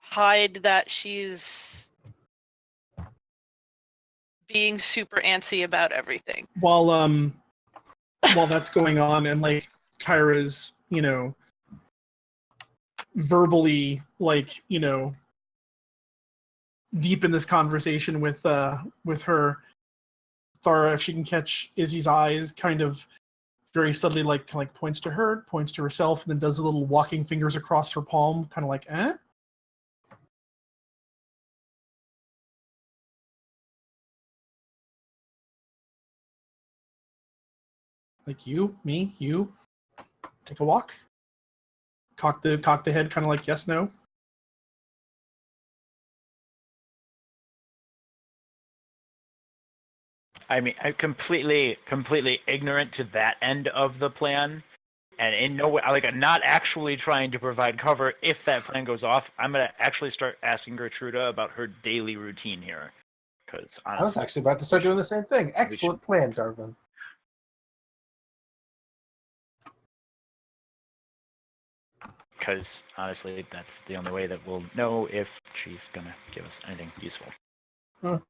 hide that she's being super antsy about everything. While that's going on, and like Kyra's, verbally deep in this conversation with her, Thara, if she can catch Izzy's eyes, kind of very subtly like points to her, points to herself, and then does a little walking fingers across her palm, kind of like, eh? Like you, me, you, take a walk. Cock the head, kind of like yes, no. I mean, I'm completely ignorant to that end of the plan, and in no way, like, I'm not actually trying to provide cover. If that plan goes off, I'm gonna actually start asking Gertruda about her daily routine here, because I was actually about to start doing the same thing. Excellent plan, Darvin. Because honestly, that's the only way that we'll know if she's gonna give us anything useful. Well,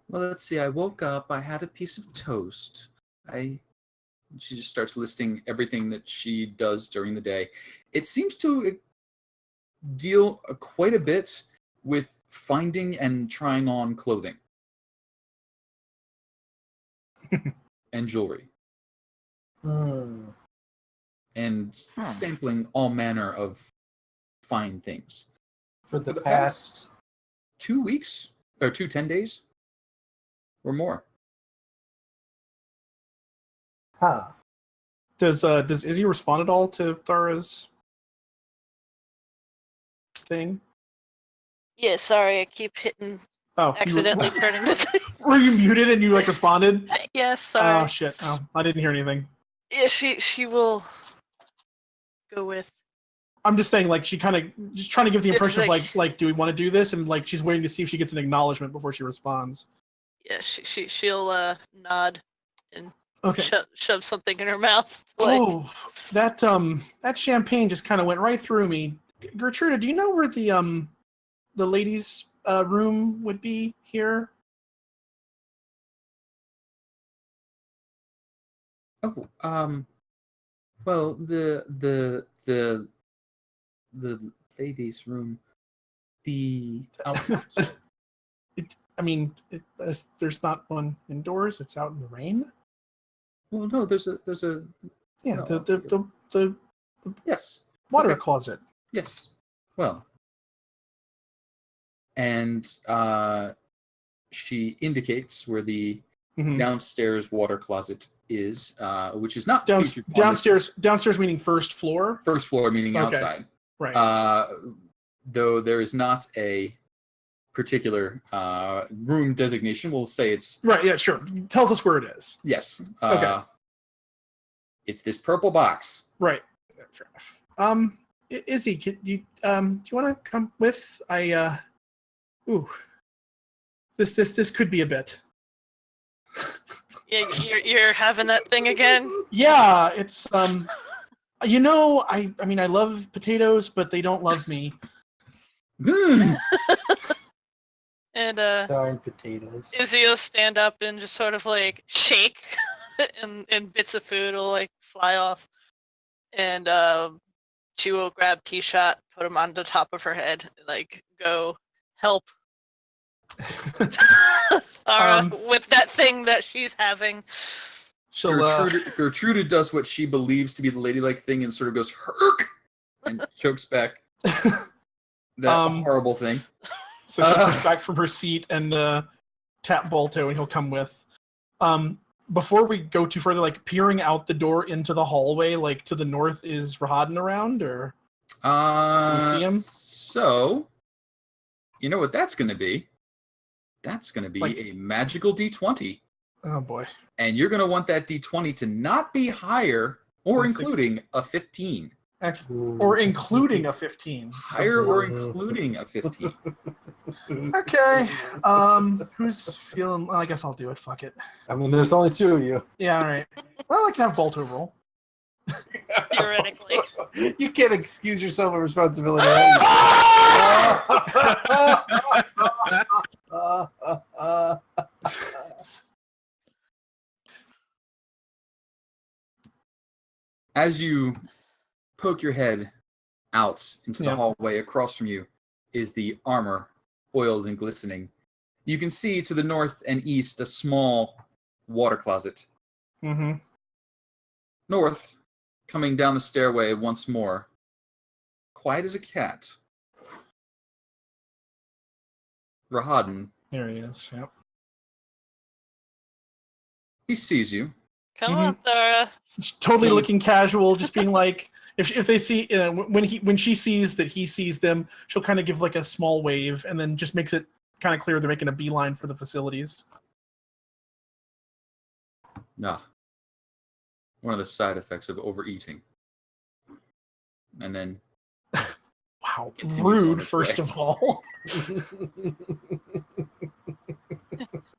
let's see. I woke up. I had a piece of toast. She just starts listing everything that she does during the day. It seems to deal quite a bit with finding and trying on clothing and jewelry. And sampling all manner of fine things. For the past 2 weeks, or 10 days, or more. Huh. Does Izzy respond at all to Thara's thing? Yeah, sorry, I keep hitting, accidentally turning the thing. Were you muted and you responded? Yes, sorry. Oh shit! Oh, I didn't hear anything. Yeah, she will go with. I'm just saying, like, she kind of just trying to give the impression It's of like, do we want to do this? And like, she's waiting to see if she gets an acknowledgement before she responds. Yeah, she'll nod and Okay. shove something in her mouth. Oh, that champagne just kind of went right through me. Gertruda, do you know where the ladies' room would be here? Oh, well, the ladies' room, the outside. There's not one indoors. It's out in the rain. Well, no, there's a. Yeah, no, the yes, water okay. closet. Yes, well, and she indicates where the downstairs water closet is, which is not downstairs. Downstairs meaning first floor. First floor meaning Okay. outside. Right. Though there is not a particular room designation, we'll say it's right. Yeah, sure. Tells us where it is. yes. Okay. It's this purple box. Right. Fair enough. Izzy, do you want to come with? This could be a bit. Yeah, you're having that thing again? Yeah, it's I love potatoes, but they don't love me. And darn potatoes. Izzy will stand up and just sort of like shake, and bits of food will like fly off, and she will grab T-Shot, put him on the top of her head, and, like, go help Sarah with that thing that she's having. Gertruda does what she believes to be the ladylike thing and sort of goes herk and chokes back that horrible thing. So she comes back from her seat and tap Balto, and he'll come with. Before we go too further, like peering out the door into the hallway, like to the north, is Rahadan around, or can we see him? So, you know what that's going to be? That's going to be a magical D20. Oh boy! And you're going to want that D20 to not be higher or including a 15. Or including a 15. Higher or including a 15. Okay. Who's feeling? Well, I guess I'll do it. Fuck it. I mean, there's only two of you. Yeah, all right. Well, I can have Balto roll. Theoretically. You can't excuse yourself of responsibility. As you poke your head out into the Yeah. hallway, across from you is the armor, oiled and glistening. You can see to the north and east a small water closet. Mm-hmm. North, coming down the stairway once more, quiet as a cat. Rahadan, There he is. Yep. he sees you. Come Mhm. on, Thara. Just totally He- looking casual, just being like, if they see when she sees that he sees them, she'll kind of give like a small wave, and then just makes it kind of clear they're making a beeline for the facilities. Nah. One of the side effects of overeating. And then Wow, Continues on rude. its First way. of all, Just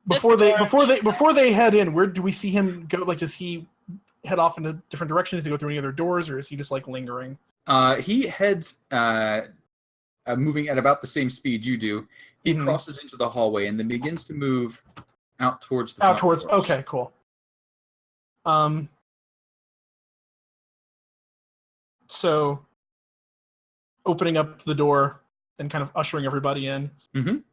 before they head in, where do we see him go? Like, does he head off in a different direction? Does he go through any other doors, or is he just like lingering? he heads, moving at about the same speed you do. He Mhm. crosses into the hallway and then begins to move out towards the Out front towards. doors. Okay, cool. So opening up the door and kind of ushering everybody in. Mhm.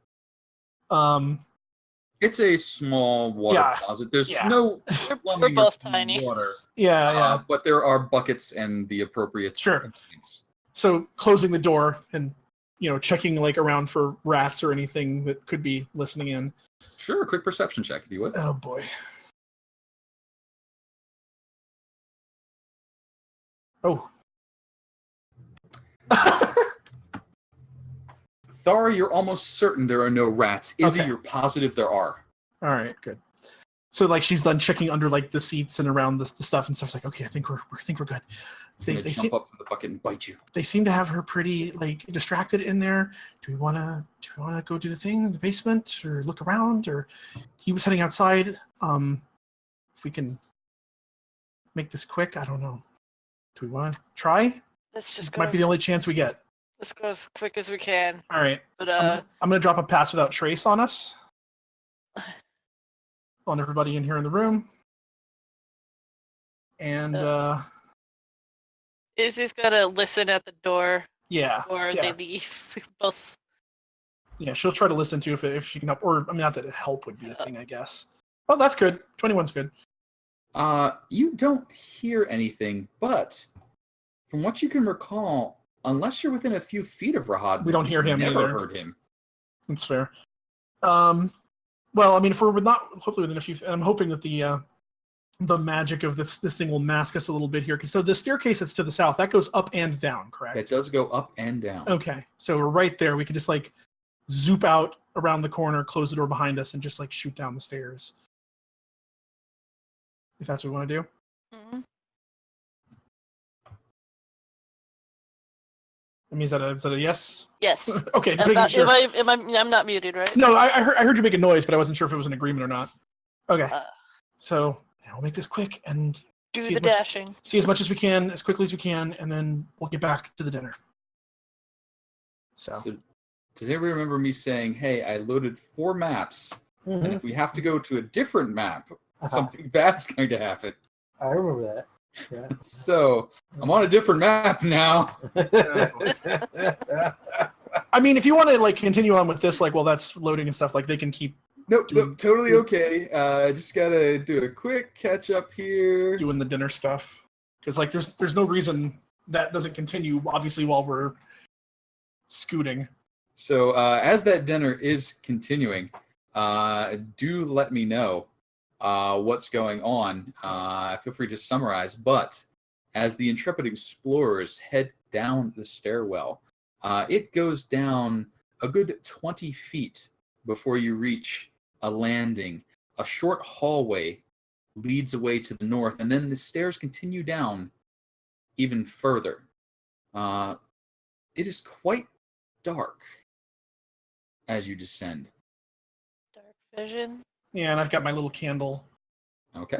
It's a small water Yeah, closet. There's yeah. no We're plumbing or both tiny. water, Yeah. but there are buckets and the appropriate Sure. containers. So closing the door and checking like around for rats or anything that could be listening in. Sure, a quick perception check if you would. Oh boy. Oh. Thara, you're almost certain there are no rats. Izzy, Okay. you're positive there are. All right, good. So like she's done checking under like the seats and around the stuff and stuff. It's like, okay, I think we're good. He's They gonna jump seem up from the bucket and bite you. they seem to have her pretty like distracted in there. Do we wanna go do the thing in the basement or look around? Or he was heading outside. If we can make this quick, I don't know. Do we want to try? Let's just This go. might be the only chance we get. Let's go as quick as we can. All right. But I'm gonna drop a pass without trace on us. On everybody in here in the room. And Izzy's gonna listen at the door yeah. before Yeah. they leave. We both. Yeah, she'll try to listen to if she can help, or I mean, not that help would be a thing, I guess. Oh, that's good. 21's good. You don't hear anything, but from what you can recall, unless you're within a few feet of Rahad, We don't hear him never either. heard him. That's fair. Well, I mean, if we're not hopefully within a few, I'm hoping that the magic of this thing will mask us a little bit here, because so the staircase that's to the south that goes up and down, correct? It does go up and down. Okay, so we're right there. We could just like zoop out around the corner, close the door behind us, and just like shoot down the stairs. If that's what we want to do. Mhm. I mean, is that a yes? Yes. Okay, just I'm making not, sure. I'm not muted, right? No, I heard you make a noise, but I wasn't sure if it was an agreement or not. Okay, Uh, so yeah, we'll make this quick and do see the as much- dashing. see as much as we can, as quickly as we can, and then we'll get back to the dinner. So, So, does anybody remember me saying, hey, I loaded 4 maps, and if we have to go to a different map, something bad's going to happen. I remember that. Yeah. So, I'm on a different map now. I mean, if you want to like continue on with this, like while that's loading and stuff, like they can keep Nope, Doing- totally okay. I just gotta do a quick catch up here. doing the dinner stuff, because like there's no reason that doesn't continue. Obviously, while we're scooting. So, as that dinner is continuing, do let me know what's going on. Feel free to summarize. But as the intrepid explorers head down the stairwell, it goes down a good 20 feet before you reach a landing. A short hallway leads away to the north, and then the stairs continue down even further. It is quite dark as you descend. Dark vision. Yeah, and I've got my little candle. Okay.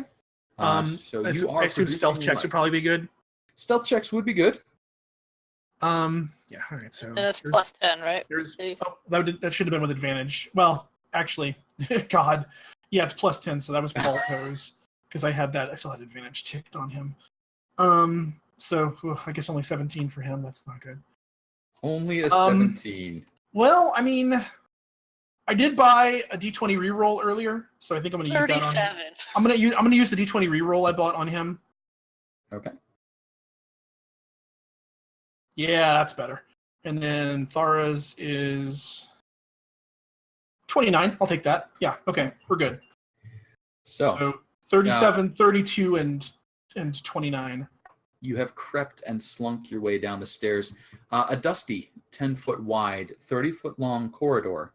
So I you are assume stealth producing checks would light. probably be good. Stealth checks would be good. Yeah. All right. So And that's there's- plus 10, right? There's See? that should have been with advantage. Well, actually, God, Yeah, it's +10, so that was Balto's because I still had advantage ticked on him. So I guess only 17 for him. That's not good. Only a 17. Well, I mean, I did buy a D20 reroll earlier, so I think I'm going to use that on him. 37. I'm going to use the D20 reroll I bought on him. Okay. Yeah, that's better. And then Thara's is 29. I'll take that. Yeah, okay, we're good. So 37, 32, and 29. you have crept and slunk your way down the stairs. A dusty, 10-foot wide, 30-foot long corridor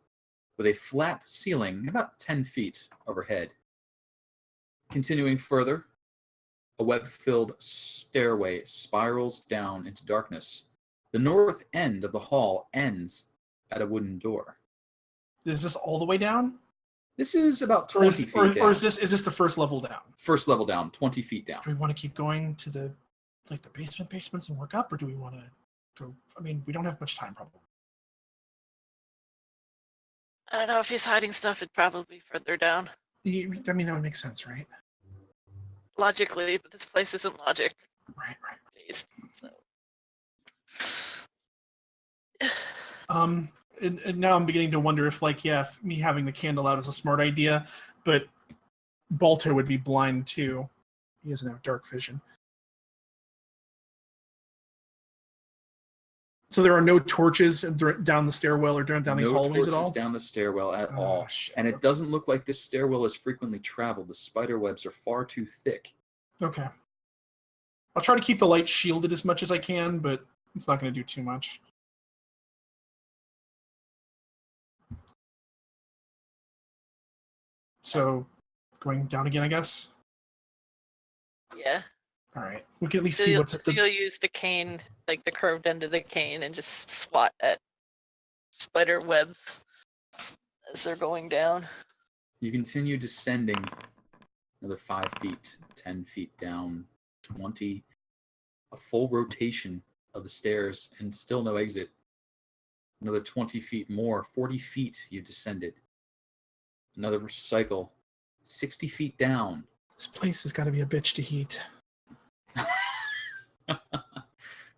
with a flat ceiling about 10 feet overhead. Continuing further, a web-filled stairway spirals down into darkness. The north end of the hall ends at a wooden door. Is this all the way down? This is about 20 feet down. Or is this the first level down? First level down, 20 feet down. Do we want to keep going to the basements and work up, or do we want to go? I mean, we don't have much time, probably. I don't know if he's hiding stuff. It'd probably be further down. I mean, that would make sense, right? Logically, but this place isn't logic. Right. Based, so. And now I'm beginning to wonder if me having the candle out is a smart idea, but Balto would be blind too. He doesn't have dark vision. So there are no torches down the stairwell or down these hallways at all? No torches down the stairwell at all. Shit. And it doesn't look like this stairwell is frequently traveled. The spider webs are far too thick. Okay. I'll try to keep the light shielded as much as I can, but it's not going to do too much. So, going down again, I guess? Yeah. All right. We can at least see what's at the... You'll use the cane, like the curved end of the cane, and just swat at spider webs as they're going down. You continue descending another 5 feet, 10 feet down, 20, a full rotation of the stairs, and still no exit. Another 20 feet more, 40 feet you've descended. Another cycle, 60 feet down. This place has got to be a bitch to heat.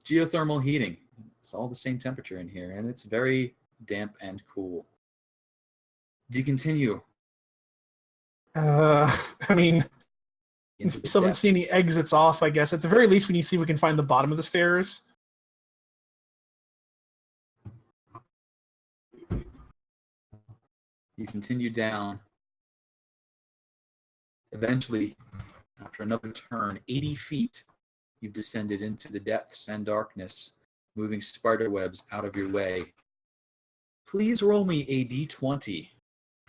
Geothermal heating. It's all the same temperature in here, and it's very damp and cool. Do you continue? I mean, into the still haven't seen any depths? exits off, I guess. At the very least, we need to see if we can find the bottom of the stairs. You continue down. Eventually, after another turn, 80 feet, you've descended into the depths and darkness, moving spider webs out of your way. Please roll me a d20,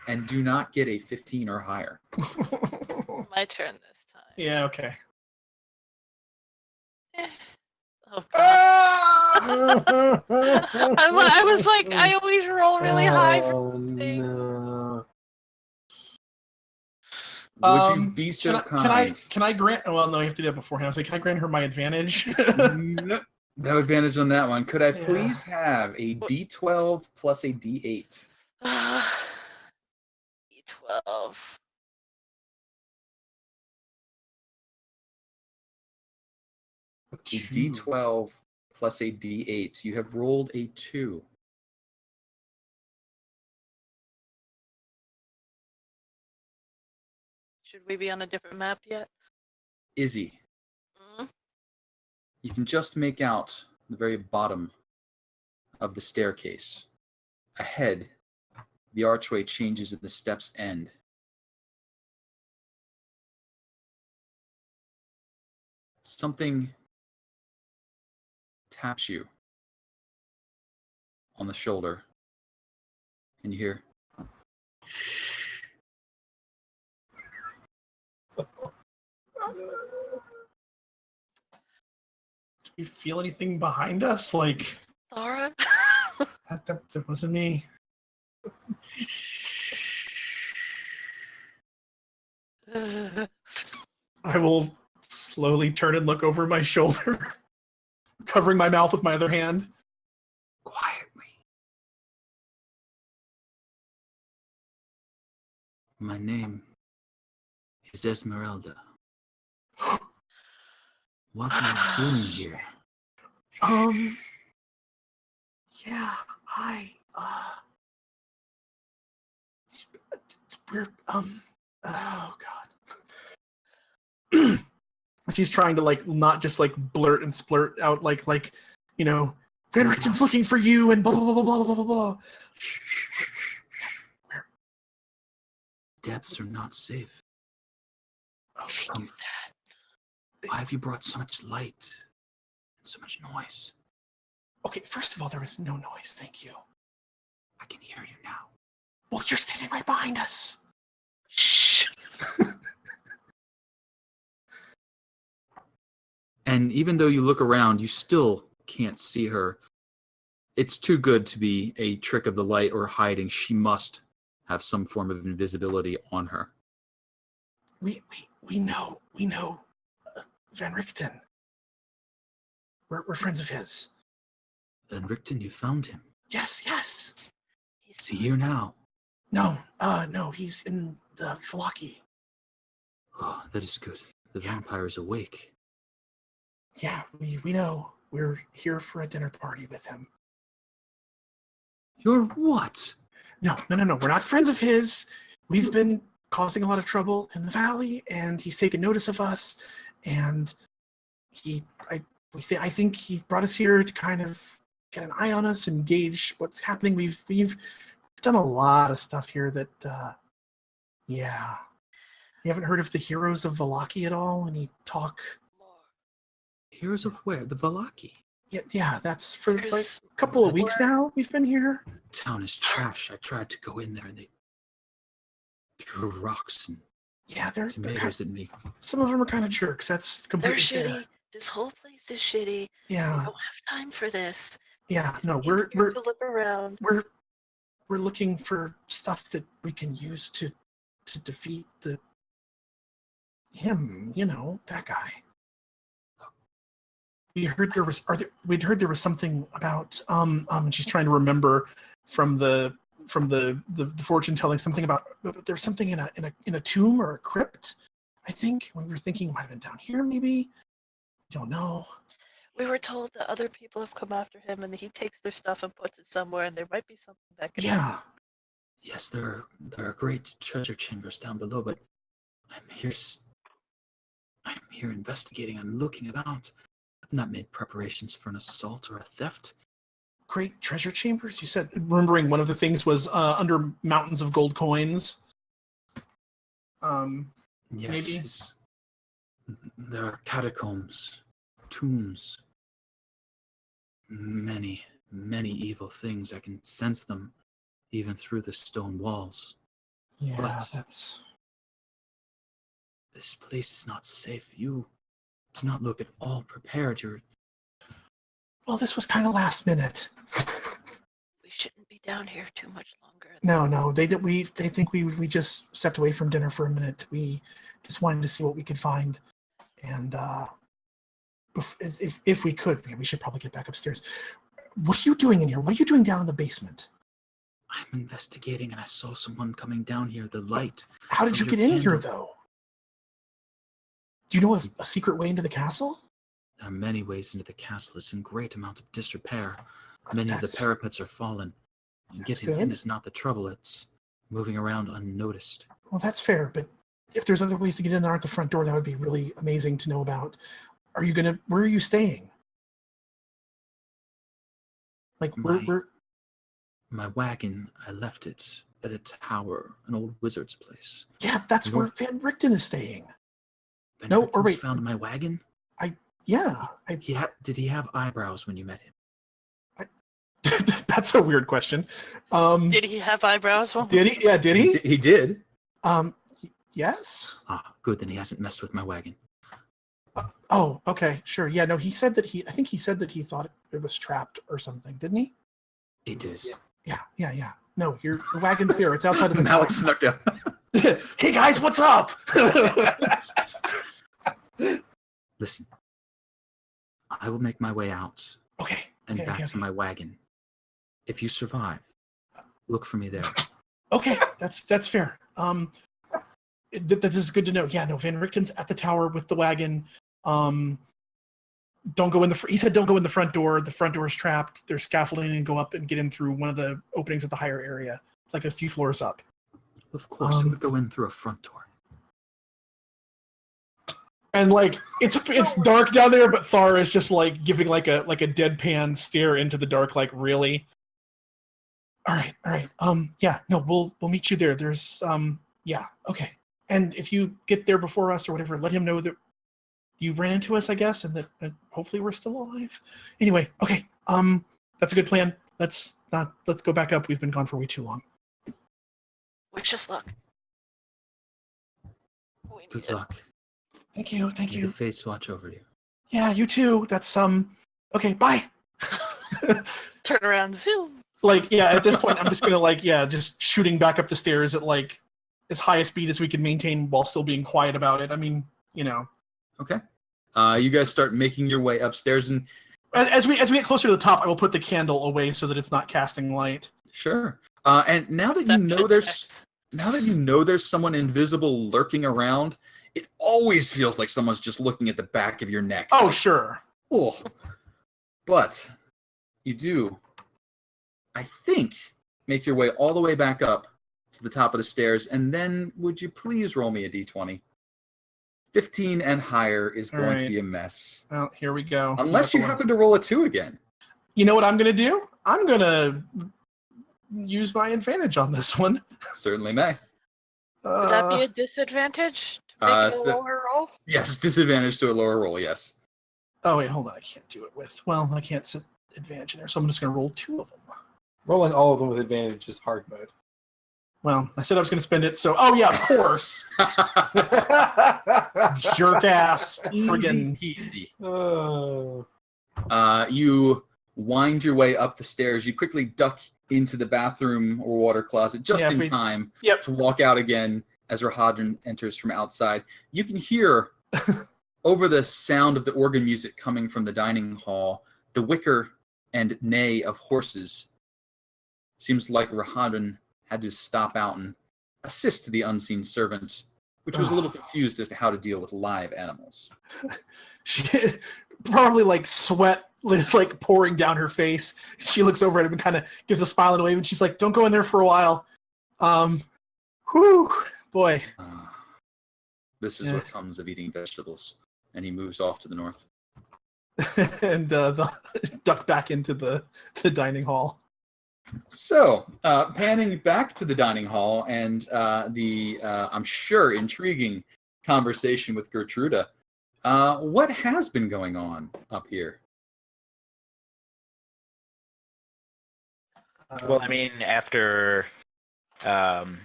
and do not get a 15 or higher. My turn this time. Yeah, okay. Oh, God. I was like, I always roll really high for things. No. Would you be so kind? Can I grant? Well, no, you have to do that beforehand. I was like, can I grant her my advantage? No advantage on that one. Could I Yeah. please have a d12 plus a d8? D12. A d12 plus a d8. You have rolled a 2. Should we be on a different map yet? Izzy, Mm? you can just make out the very bottom of the staircase. Ahead, the archway changes at the step's end. Something taps you on the shoulder, and you hear, Do you feel anything behind us? Like, Laura? that wasn't me. I will slowly turn and look over my shoulder, covering my mouth with my other hand. quietly, "My name is Esmeralda. What are you doing here? Yeah, hi, we're, oh God. She's trying to, like, not just, like, blurt and splurt out, like, you know, Van Richten's looking for you, and blah, blah, blah, blah, blah, blah, blah. Where? Depths are not safe. Oh, Figured that. Why have you brought so much light and so much noise? Okay, first of all, there was no noise, thank you. I can hear you now. Well, you're standing right behind us. Shh. And even though you look around, you still can't see her. It's too good to be a trick of the light or hiding. She must have some form of invisibility on her. We know Van Richten. We're friends of his. Van Richten, you found him. Yes. Is he here now? No, he's in the Vallaki. Oh, that is good. The vampire is awake. Yeah, we know. We're here for a dinner party with him. You're what? No. We're not friends of his. We've been causing a lot of trouble in the valley, and he's taken notice of us. And I think he brought us here to kind of get an eye on us and gauge what's happening. We've done a lot of stuff here that, yeah. You haven't heard of the heroes of Vallaki at all? Any talk? Heroes of where? The Vallaki. Yeah, that's for like a couple of weeks now we've been here. Town is trash. I tried to go in there and they threw rocks and they're tomatoes at me. Some of them are kind of jerks. That's completely They're fair. shitty. This whole place is shitty. Yeah. We don't have time for this. Yeah, no, We're we're to look around. we're looking for stuff that we can use to defeat him, that guy. We'd heard there was something about and she's trying to remember from the fortune telling, something about there's something in a tomb or a crypt. I think we were thinking it might have been down here, maybe. Don't know. We were told that other people have come after him, and he takes their stuff and puts it somewhere, and there might be something that can help. Yes, there are great treasure chambers down below, but I'm here investigating. I'm looking about. I've not made preparations for an assault or a theft. Great treasure chambers? You said, remembering one of the things was under mountains of gold coins. Yes. Maybe? There are catacombs, tombs, many, many evil things. I can sense them even through the stone walls. Yeah, but this place is not safe. You do not look at all prepared. Well, this was kind of last minute. We shouldn't be down here too much longer. No, they think we just stepped away from dinner for a minute. We just wanted to see what we could find, and if we could, we should probably get back upstairs. What are you doing in here? What are you doing down in the basement? I'm investigating, and I saw someone coming down here. The light. How did you get in here, though? Do you know a secret way into the castle? There are many ways into the castle. It's in great amount of disrepair. Many of the parapets are fallen. And getting in is not the trouble. It's moving around unnoticed. Well, that's fair, but if there's other ways to get in that aren't the front door, that would be really amazing to know about. Where are you staying? Like, my wagon, I left it at a tower, an old wizard's place. Yeah, that's where Van Richten is staying. Van Richten's found my wagon? Did he have eyebrows when you met him? That's a weird question. Did he have eyebrows? Did he? Yeah, did he? He did. Yes. Good. Then he hasn't messed with my wagon. Oh, okay, sure. Yeah, no, I think he said that he thought it was trapped or something, didn't he? It is. Yeah. No, your wagon's there. It's outside of the Alex snuck down. Hey guys, what's up? Listen, I will make my way out. Okay. And back to my wagon. If you survive, look for me there. Okay, that's fair. This is good to know. Yeah, no, Van Richten's at the tower with the wagon. Don't go in he said don't go in the front door. The front door is trapped. There's scaffolding and go up and get in through one of the openings at the higher area, like a few floors up. Of course, it would go in through a front door. And like it's dark down there, but Thar is just like giving like a deadpan stare into the dark, like really. All right. Yeah, no, we'll meet you there. There's yeah, okay. And if you get there before us or whatever, let him know that you ran into us, I guess, and that hopefully we're still alive. Anyway, okay. That's a good plan. Let's go back up. We've been gone for way too long. Wish us luck. Good luck. Thank you. May the fates watch over you. Yeah, you too. That's okay, bye. Turn around, zoom. Like, yeah, at this point I'm just gonna like, yeah, just shooting back up the stairs at like as high a speed as we can maintain while still being quiet about it. I mean, you know. Okay. You guys start making your way upstairs, and as we get closer to the top, I will put the candle away so that it's not casting light. sure. And now that you know there's someone invisible lurking around, it always feels like someone's just looking at the back of your neck. Oh, sure. Oh. But you do, I think, make your way all the way back up to the top of the stairs, and then would you please roll me a d20? 15 and higher is going to be a mess. Well, here we go. Unless you happen to roll a 2 again. You know what I'm going to do? I'm going to use my advantage on this one. Certainly may. Would that be a disadvantage to make it a lower roll? Yes, disadvantage to a lower roll, yes. Oh, wait, hold on. I can't do it with... Well, I can't set advantage in there, so I'm just going to roll 2 of them. Rolling all of them with advantage is hard mode. Well, I said I was going to spend it, so... Oh, yeah, of course. Jerk ass. Friggin' Easy. Oh. You wind your way up the stairs. You quickly duck into the bathroom or water closet just in time to walk out again as Rahadran enters from outside. You can hear, over the sound of the organ music coming from the dining hall, the whicker and neigh of horses. Seems like Rahadran had to stop out and assist the unseen servant, which was a little confused as to how to deal with live animals. She probably like sweat is like pouring down her face. She looks over at him and kind of gives a smile and a wave, and she's like, "Don't go in there for a while." Whew, boy. This is what comes of eating vegetables. And he moves off to the north. And duck back into the dining hall. So, panning back to the dining hall and the, I'm sure, intriguing conversation with Gertruda. What has been going on up here? Well, I mean, after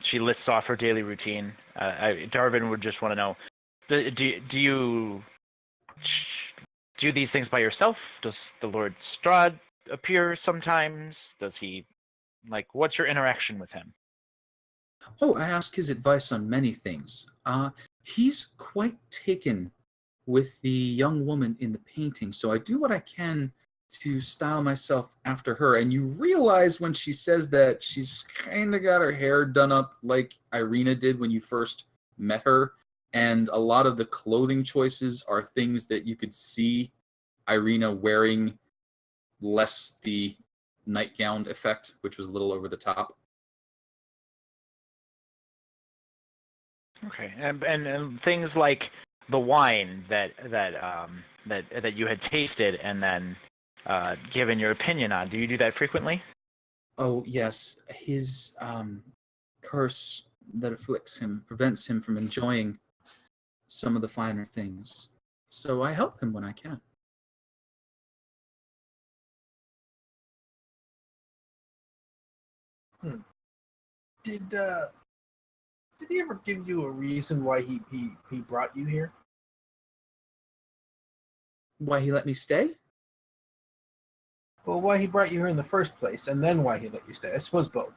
she lists off her daily routine, Darvin would just want to know, do you do these things by yourself? Does the Lord Strahd appear sometimes? Does he, what's your interaction with him? Oh, I ask his advice on many things. He's quite taken with the young woman in the painting, so I do what I can to style myself after her. And you realize when she says that she's kind of got her hair done up like Irina did when you first met her, and a lot of the clothing choices are things that you could see Irina wearing, less the nightgown effect, which was a little over the top. Okay, and things like the wine that you had tasted and then given your opinion on. Do you do that frequently? Oh yes, his curse that afflicts him prevents him from enjoying some of the finer things. So I help him when I can. Did he ever give you a reason why he brought you here? Why he let me stay? Well, why he brought you here in the first place, and then why he let you stay. I suppose both.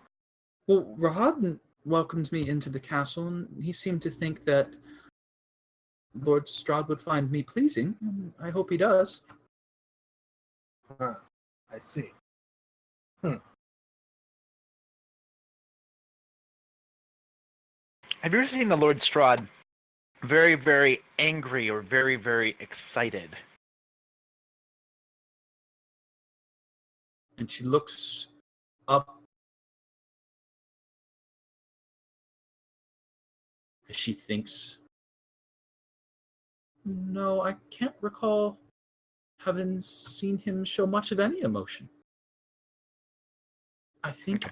Well, Rahad welcomed me into the castle, and he seemed to think that Lord Strahd would find me pleasing. I hope he does. Huh. I see. Have you ever seen the Lord Strahd very, very angry or very, very excited? And she looks up as she thinks. No, I can't recall having seen him show much of any emotion. I think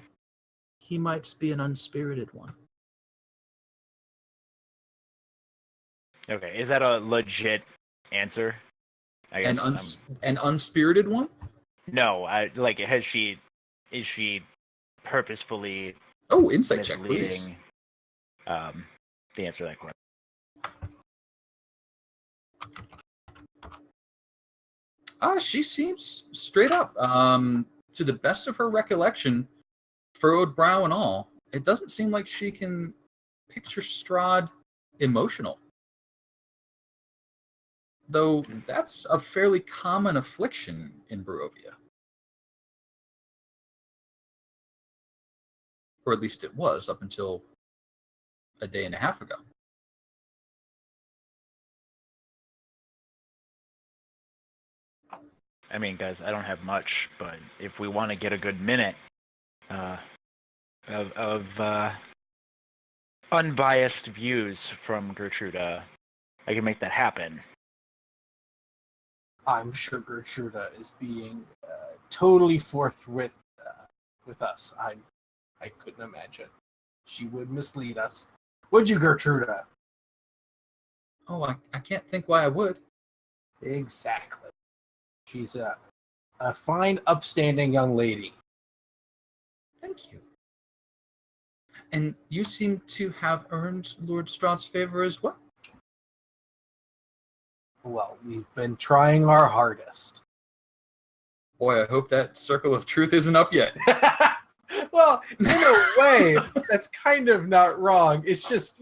he might be an unspirited one. Okay, is that a legit answer? I guess. An unspirited one? No, is she purposefully Oh, insight check, please. misleading the answer to that question? She seems straight up. To the best of her recollection, furrowed brow and all, it doesn't seem like she can picture Strahd emotional. Though that's a fairly common affliction in Barovia. Or at least it was up until a day and a half ago. I mean, guys, I don't have much, but if we want to get a good minute of unbiased views from Gertruda, I can make that happen. I'm sure Gertruda is being totally forthright with us. I couldn't imagine she would mislead us. Would you, Gertruda? Oh, I can't think why I would. Exactly. She's a fine, upstanding young lady. Thank you. And you seem to have earned Lord Strahd's favor as well. Well, we've been trying our hardest. Boy, I hope that circle of truth isn't up yet. Well, in a way, that's kind of not wrong. It's just,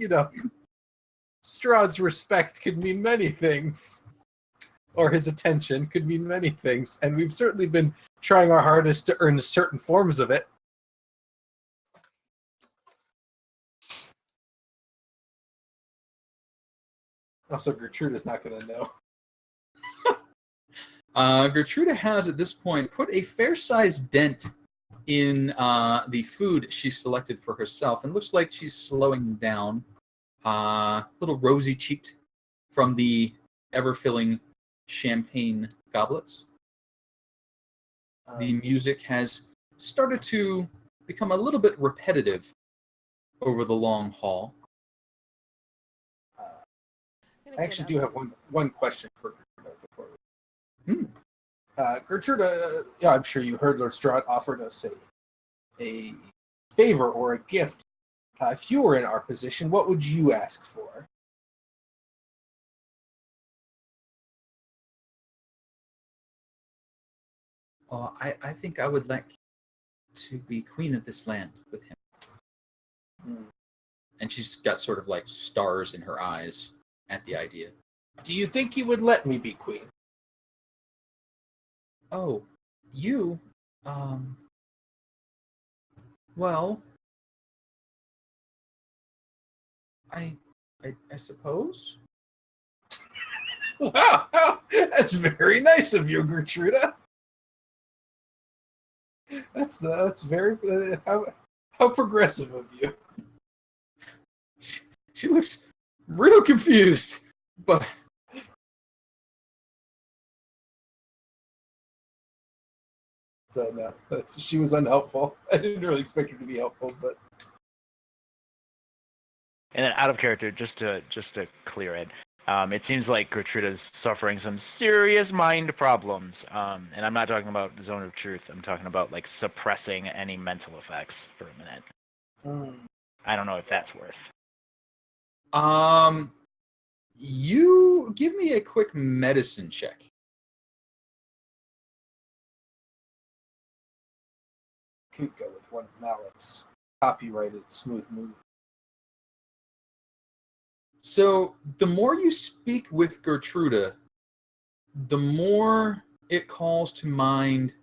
Strahd's respect could mean many things. Or his attention could mean many things. And we've certainly been trying our hardest to earn certain forms of it. Also, Gertruda's not going to know. Gertruda has, at this point, put a fair-sized dent in the food she selected for herself, and looks like she's slowing down, a little rosy-cheeked from the ever-filling champagne goblets. The music has started to become a little bit repetitive over the long haul. I actually do have one question for Gertruda before we... Gertruda, I'm sure you heard Lord Strahd offered us a favor or a gift. If you were in our position, what would you ask for? Oh, I think I would like to be queen of this land with him. And she's got sort of like stars in her eyes at the idea. Do you think he would let me be queen? Oh, you? Well, I suppose. Wow, that's very nice of you, Gertruda. That's very how progressive of you. She looks real confused, but no, she was unhelpful. I didn't really expect her to be helpful, but. And then out of character, just to clear it, it seems like Gertruda's suffering some serious mind problems. And I'm not talking about the zone of truth. I'm talking about like suppressing any mental effects for a minute. I don't know if that's worth. You give me a quick medicine check. Could go with one of Malik's copyrighted smooth moves. So the more you speak with Gertruda, the more it calls to mind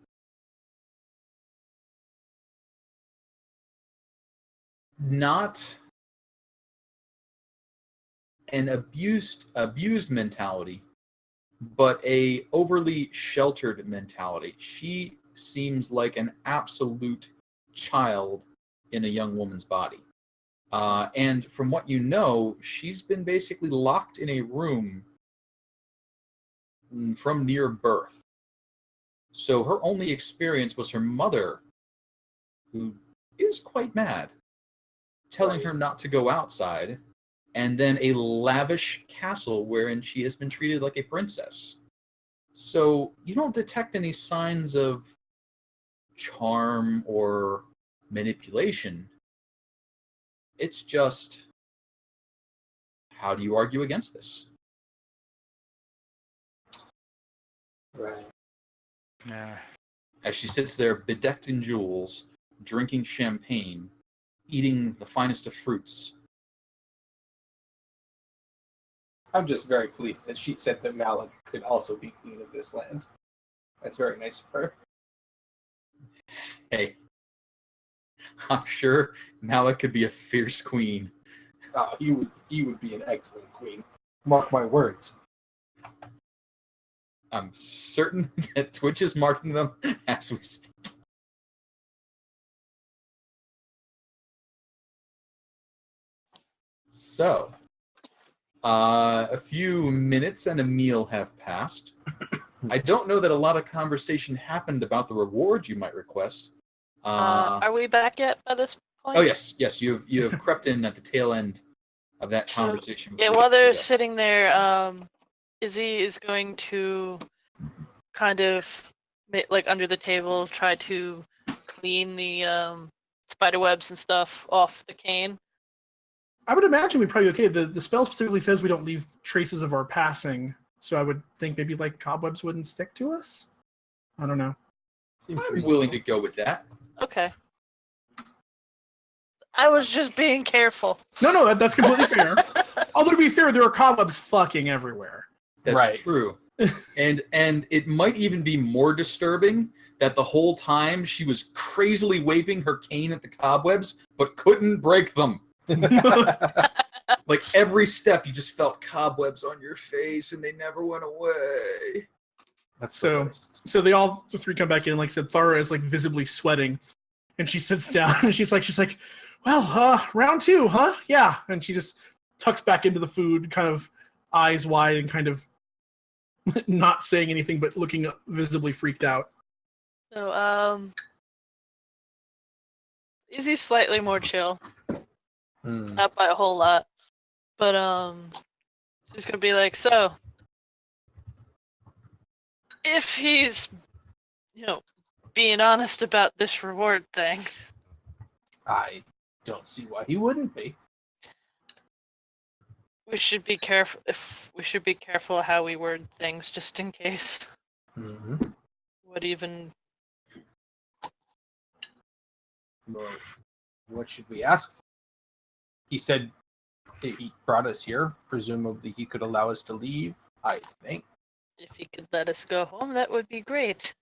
not an abused mentality, but a overly sheltered mentality. She seems like an absolute child in a young woman's body. And from what you know, she's been basically locked in a room from near birth. So her only experience was her mother, who is quite mad, telling her not to go outside, and then a lavish castle wherein she has been treated like a princess. So you don't detect any signs of charm or manipulation. It's just, how do you argue against this? Right. Yeah. As she sits there bedecked in jewels, drinking champagne, eating the finest of fruits. I'm just very pleased that she said that Malik could also be queen of this land. That's very nice of her. Hey, I'm sure Malik could be a fierce queen. Oh, he would be an excellent queen. Mark my words. I'm certain that Twitch is marking them as we speak. So, a few minutes and a meal have passed. I don't know that a lot of conversation happened about the rewards you might request. Are we back yet by this point? Oh yes, you have crept in at the tail end of that conversation. Yeah, while they're sitting there, Izzy is going to kind of, like under the table, try to clean the spider webs and stuff off the cane. I would imagine we'd probably be okay. The spell specifically says we don't leave traces of our passing, so I would think maybe like cobwebs wouldn't stick to us. I don't know. I'm willing to go with that. Okay. I was just being careful. No, that's completely fair. Although to be fair, there are cobwebs fucking everywhere. That's Right. true. And it might even be more disturbing that the whole time she was crazily waving her cane at the cobwebs, but couldn't break them. Like every step, you just felt cobwebs on your face, and they never went away. That's So they all three come back in. Like I said, Thara is like visibly sweating, and she sits down and she's like, well, round 2, huh? Yeah. And she just tucks back into the food, kind of eyes wide and kind of not saying anything, but looking visibly freaked out. So, Izzy's slightly more chill. Not by a whole lot. But, she's gonna be like, so, if he's, being honest about this reward thing. I don't see why he wouldn't be. We should be careful. We should be careful how we word things, just in case. Mm-hmm. Well, what should we ask for? He said he brought us here. Presumably he could allow us to leave, I think. If he could let us go home, that would be great.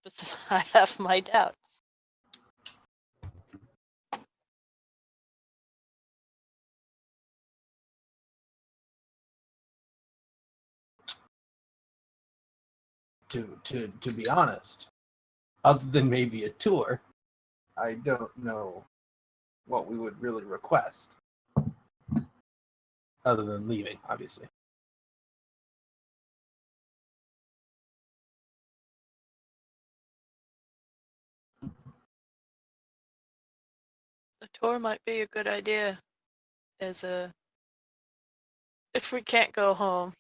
But I have my doubts. To be honest, other than maybe a tour, I don't know what we would really request. Other than leaving, obviously. A tour might be a good idea. If we can't go home.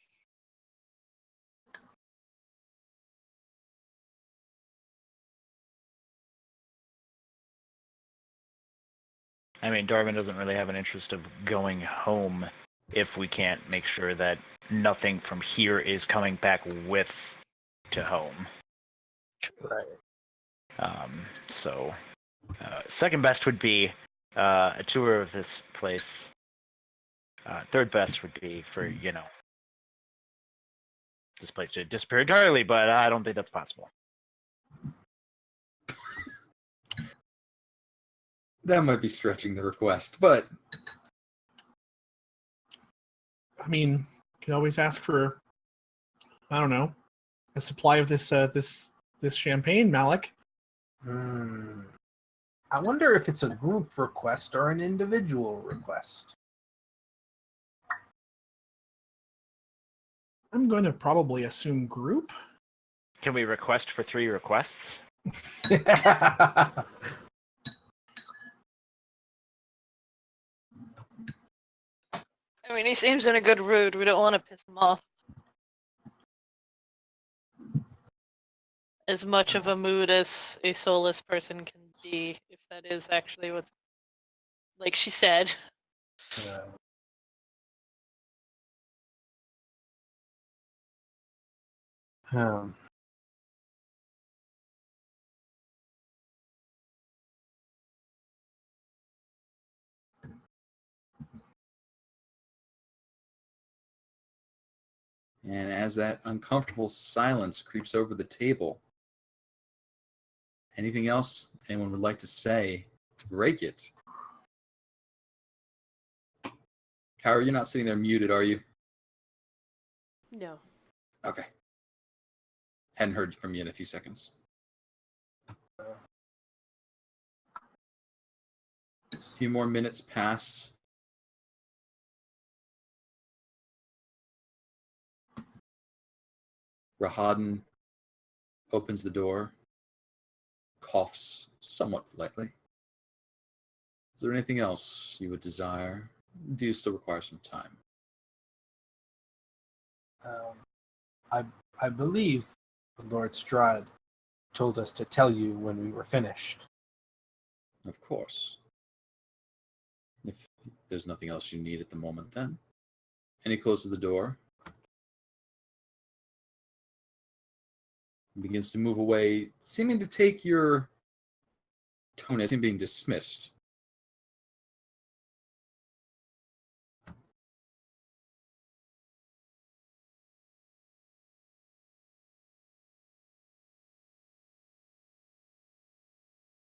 I mean, Darwin doesn't really have an interest of going home if we can't make sure that nothing from here is coming back with to home. Right. So, second best would be a tour of this place. Third best would be for, this place to disappear entirely, but I don't think that's possible. That might be stretching the request, but I mean, you can always ask for, I don't know, a supply of this champagne, Malik. I wonder if it's a group request or an individual request. I'm going to probably assume group. Can we request for 3 requests? I mean, he seems in a good mood. We don't want to piss him off. As much of a mood as a soulless person can be, if that is actually what's... Like she said. And as that uncomfortable silence creeps over the table, anything else anyone would like to say to break it? Kyra, you're not sitting there muted, are you? No. Okay. Hadn't heard from you in a few seconds. A few more minutes passed. Rahadan opens the door, coughs somewhat politely. Is there anything else you would desire? Do you still require some time? I believe Lord Strahd told us to tell you when we were finished. Of course. If there's nothing else you need at the moment, then. And he closes the door. And begins to move away, seeming to take your tone as him being dismissed.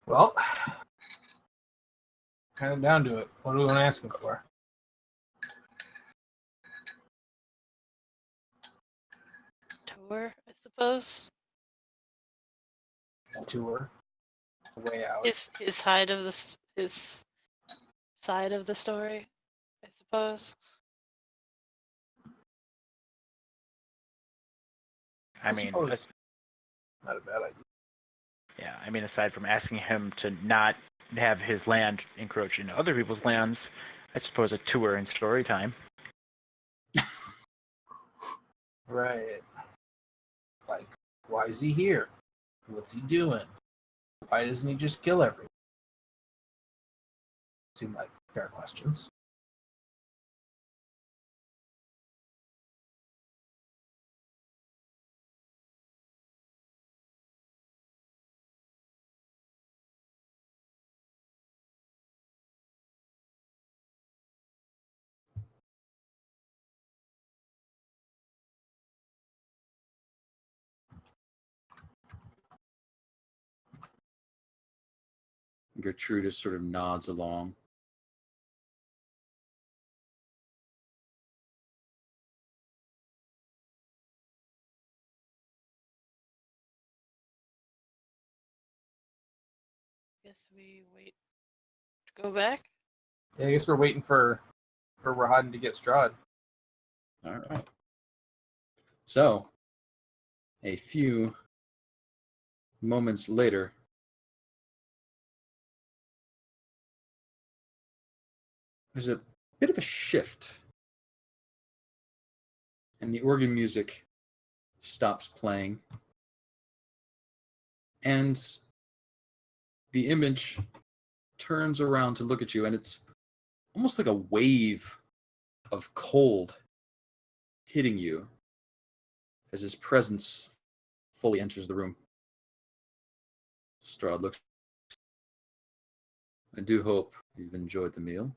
Well, kind of down to it. What are we going to ask him for? Tour, I suppose. A tour. A way out. His side of his side of the story, I suppose. I mean, suppose. Not a bad idea. yeah, I mean, aside from asking him to not have his land encroach into other people's lands, I suppose a tour and story time. Right. Like, why is he here? What's he doing? Why doesn't he just kill everyone? Seem like fair questions. Gertrudis sort of nods along. Guess we wait to go back. Yeah, I guess we're waiting for Rahadan to get Strahd. All right. So, a few moments later, there's a bit of a shift, and the organ music stops playing, and the image turns around to look at you, and it's almost like a wave of cold hitting you as his presence fully enters the room. Strahd looks. I do hope you've enjoyed the meal.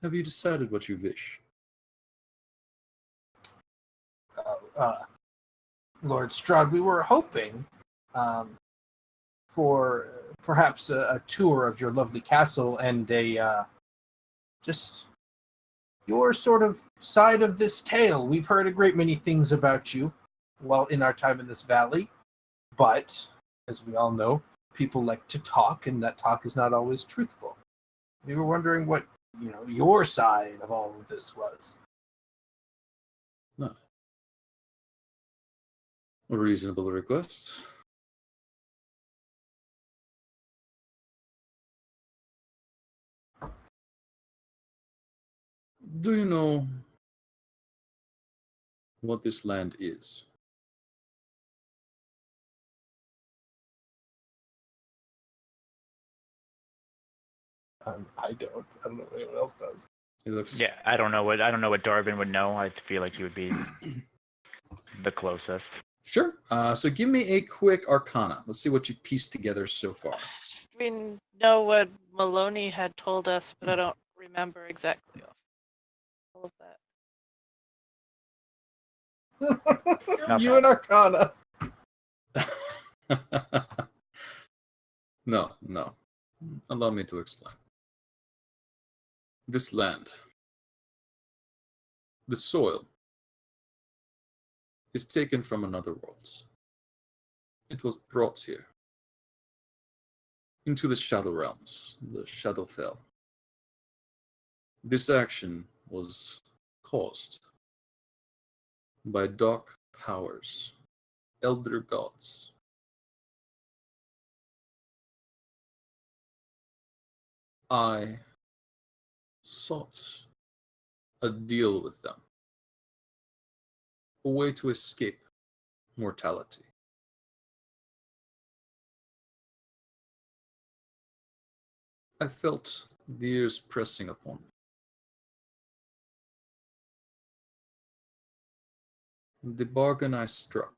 Have you decided what you wish? Lord Strahd, we were hoping for perhaps a tour of your lovely castle and just your sort of side of this tale. We've heard a great many things about you while in our time in this valley, but as we all know, people like to talk, and that talk is not always truthful. We were wondering what, your side of all of this was. No. A reasonable request. Do you know what this land is? I don't know if anyone else does. It looks. Yeah, I don't know what Darvin would know. I feel like he would be the closest. Sure. So give me a quick Arcana. Let's see what you've pieced together so far. We know what Maloney had told us, but I don't remember exactly all of that. You and Arcana. No. Allow me to explain. This land, the soil, is taken from another world. It was brought here, into the Shadow Realms, the Shadowfell. This action was caused by dark powers, elder gods. I sought a deal with them, a way to escape mortality. I felt the years pressing upon me. The bargain I struck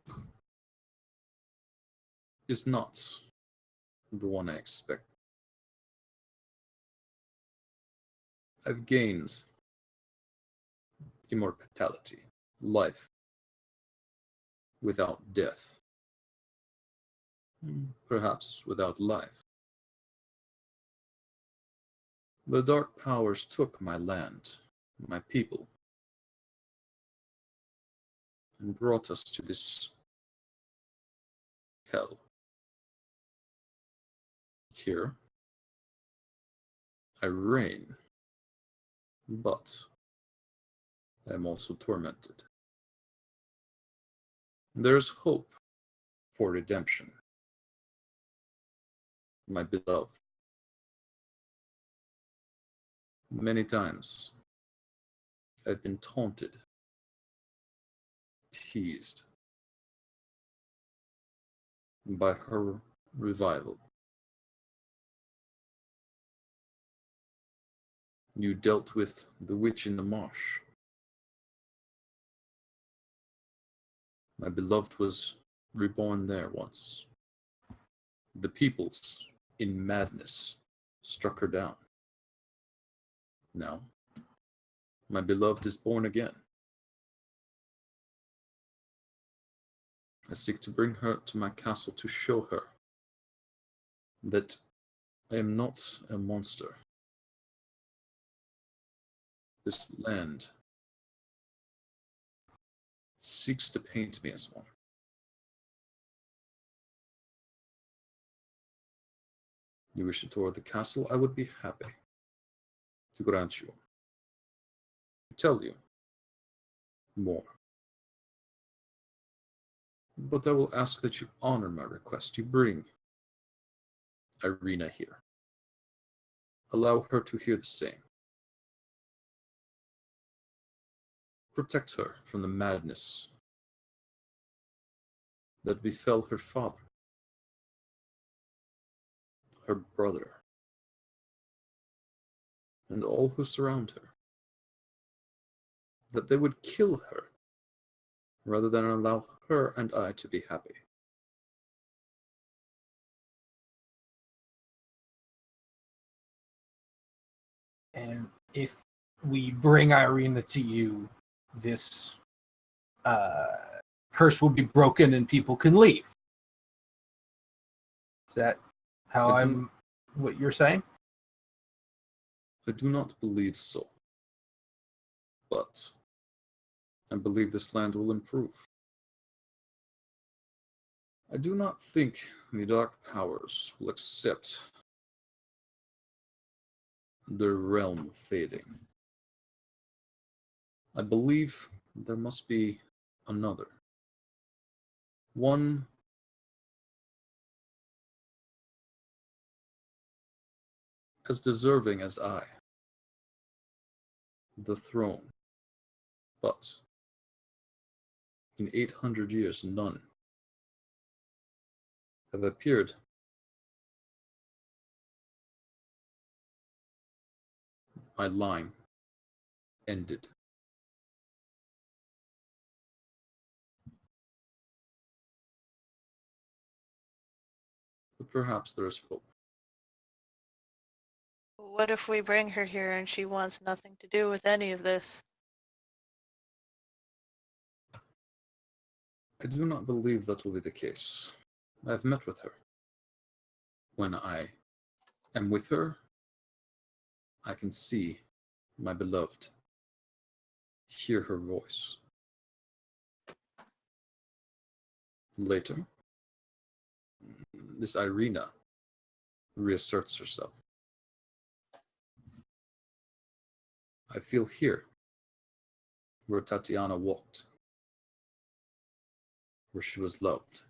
is not the one I expected. I've gained immortality, life without death, perhaps without life. The dark powers took my land, my people, and brought us to this hell. Here, I reign, but I am also tormented. There is hope for redemption, my beloved. Many times I've been taunted, teased by her revival. You dealt with the witch in the marsh. My beloved was reborn there once. The peoples, in madness, struck her down. Now, my beloved is born again. I seek to bring her to my castle to show her that I am not a monster. This land seeks to paint me as one. You wish to tour the castle? I would be happy to grant you, to tell you more. But I will ask that you honor my request. You bring Irina here. Allow her to hear the same. Protect her from the madness that befell her father, her brother, and all who surround her. That they would kill her rather than allow her and I to be happy. And if we bring Irina to you, this curse will be broken and people can leave. Is that how what you're saying? I do not believe so. But I believe this land will improve. I do not think the Dark Powers will accept their realm fading. I believe there must be another. One as deserving as I. The throne. But in 800 years, none have appeared. My line ended. But perhaps there is hope. What if we bring her here and she wants nothing to do with any of this? I do not believe that will be the case. I've met with her. When I am with her, I can see my beloved, hear her voice. Later, this Irina reasserts herself. I feel here, where Tatiana walked, where she was loved.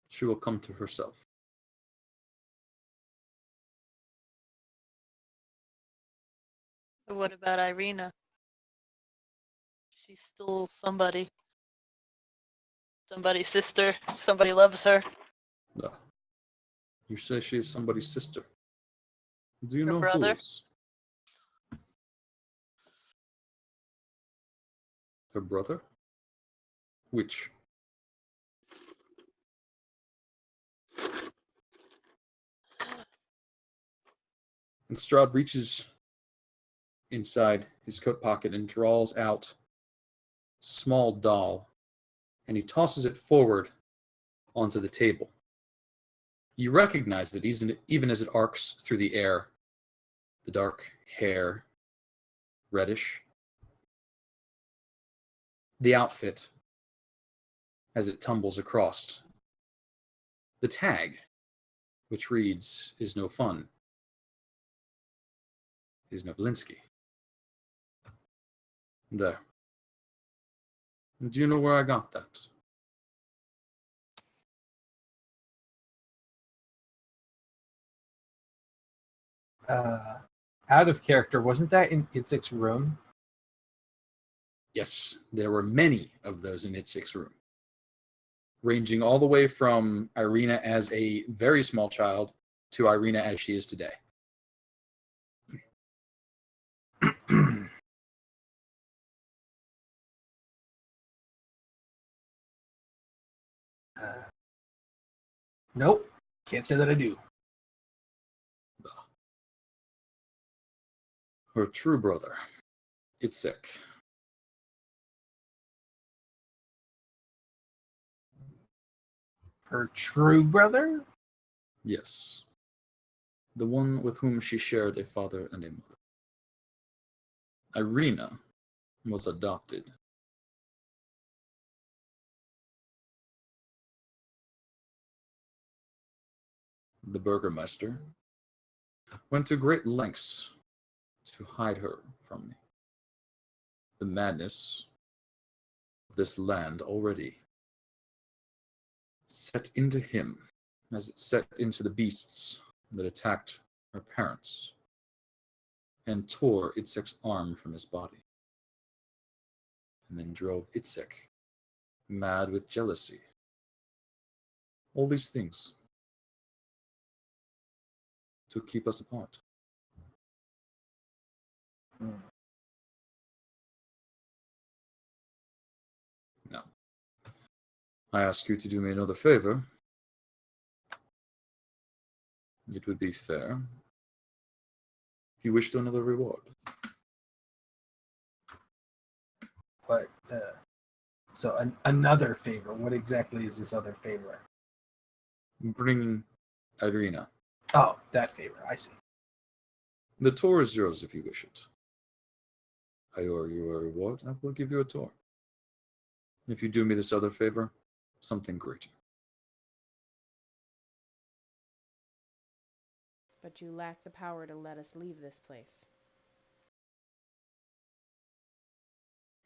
She will come to herself. What about Irina? She's still somebody. Somebody's sister. Somebody loves her. You say she is somebody's sister. Do you Her know brother? whose? Her brother? Which? And Strahd reaches inside his coat pocket and draws out a small doll, and he tosses it forward onto the table. You recognize it even as it arcs through the air. The dark hair, reddish. The outfit as it tumbles across. The tag, which reads, "Is no fun, is no Blinsky." There. Do you know where I got that? Out of character, wasn't that in Itzik's room? Yes, there were many of those in Itzik's room, ranging all the way from Irina as a very small child to Irina as she is today. Nope. Can't say that I do. Her true brother, Itzik. Her true brother? Yes. The one with whom she shared a father and a mother. Irina was adopted. The Burgermeister went to great lengths to hide her from me. The madness of this land already set into him as it set into the beasts that attacked her parents and tore Itzik's arm from his body, and then drove Itzik mad with jealousy. All these things to keep us apart. Now, I ask you to do me another favor. It would be fair if you wished another reward. But, so another favor. What exactly is this other favor? Bringing Irina. Oh, that favor. I see. The tour is yours if you wish it. I owe you a reward, I will give you a tour. If you do me this other favor, something greater. But you lack the power to let us leave this place.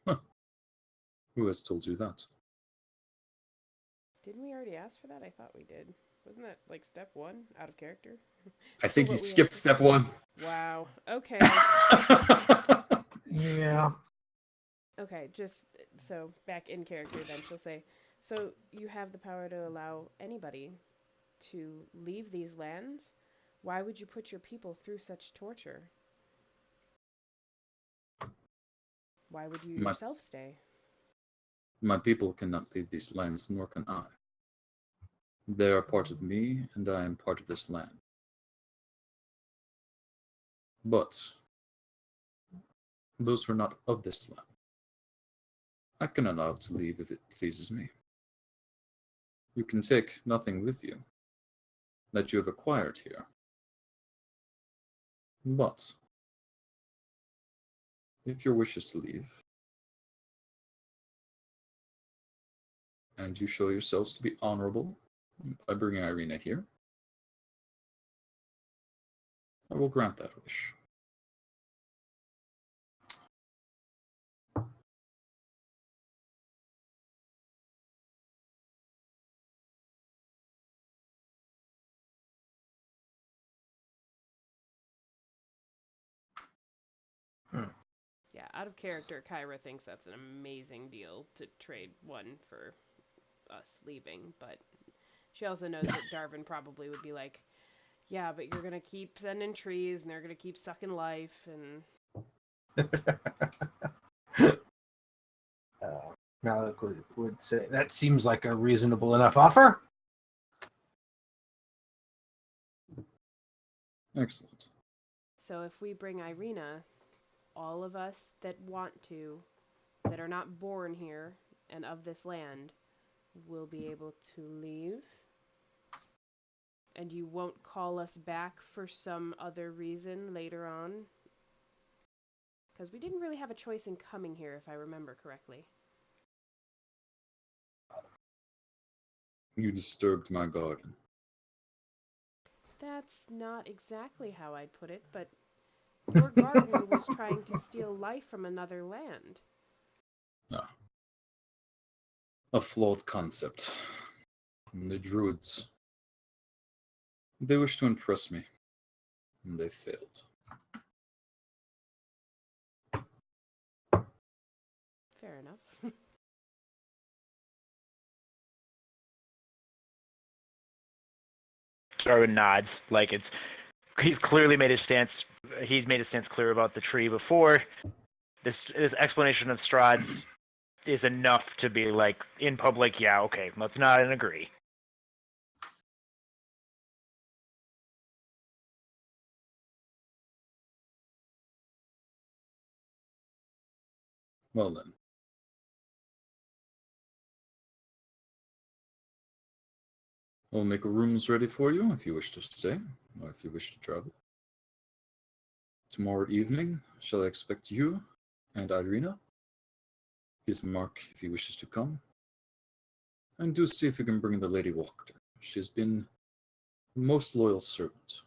Huh. Who has told you that? Didn't we already ask for that? I thought we did. Wasn't that like step 1 out of character? I think what you we skipped asked step 1. Wow. Okay. Yeah. Okay, just so back in character then she'll say, so you have the power to allow anybody to leave these lands? Why would you put your people through such torture? Why would you yourself stay? My people cannot leave these lands, nor can I. They are part of me, and I am part of this land. But those who are not of this land, I can allow to leave if it pleases me. You can take nothing with you that you have acquired here. But if your wish is to leave, and you show yourselves to be honorable by bringing Irina here, I will grant that wish. Yeah, out of character, Kyra thinks that's an amazing deal to trade one for us leaving, but she also knows that Darvin probably would be like, yeah, but you're gonna keep sending trees, and they're gonna keep sucking life, and... Malik would say, that seems like a reasonable enough offer. Excellent. So if we bring Irina, all of us that want to, that are not born here and of this land, will be able to leave? And you won't call us back for some other reason later on? Because we didn't really have a choice in coming here, if I remember correctly. You disturbed my garden. That's not exactly how I'd put it, but your garden was trying to steal life from another land. Ah. A flawed concept. The druids. They wish to impress me, and they failed. Fair enough. Darwin nods, like he's clearly made his stance. He's made his stance clear about the tree before. This explanation of Strahd's is enough to be like in public. Yeah, okay, let's nod and agree. Well then. I'll make rooms ready for you if you wish to stay, or if you wish to travel. Tomorrow evening, shall I expect you and Irina? He's Mark if he wishes to come. And do see if you can bring the Lady Walker. She has been a most loyal servant.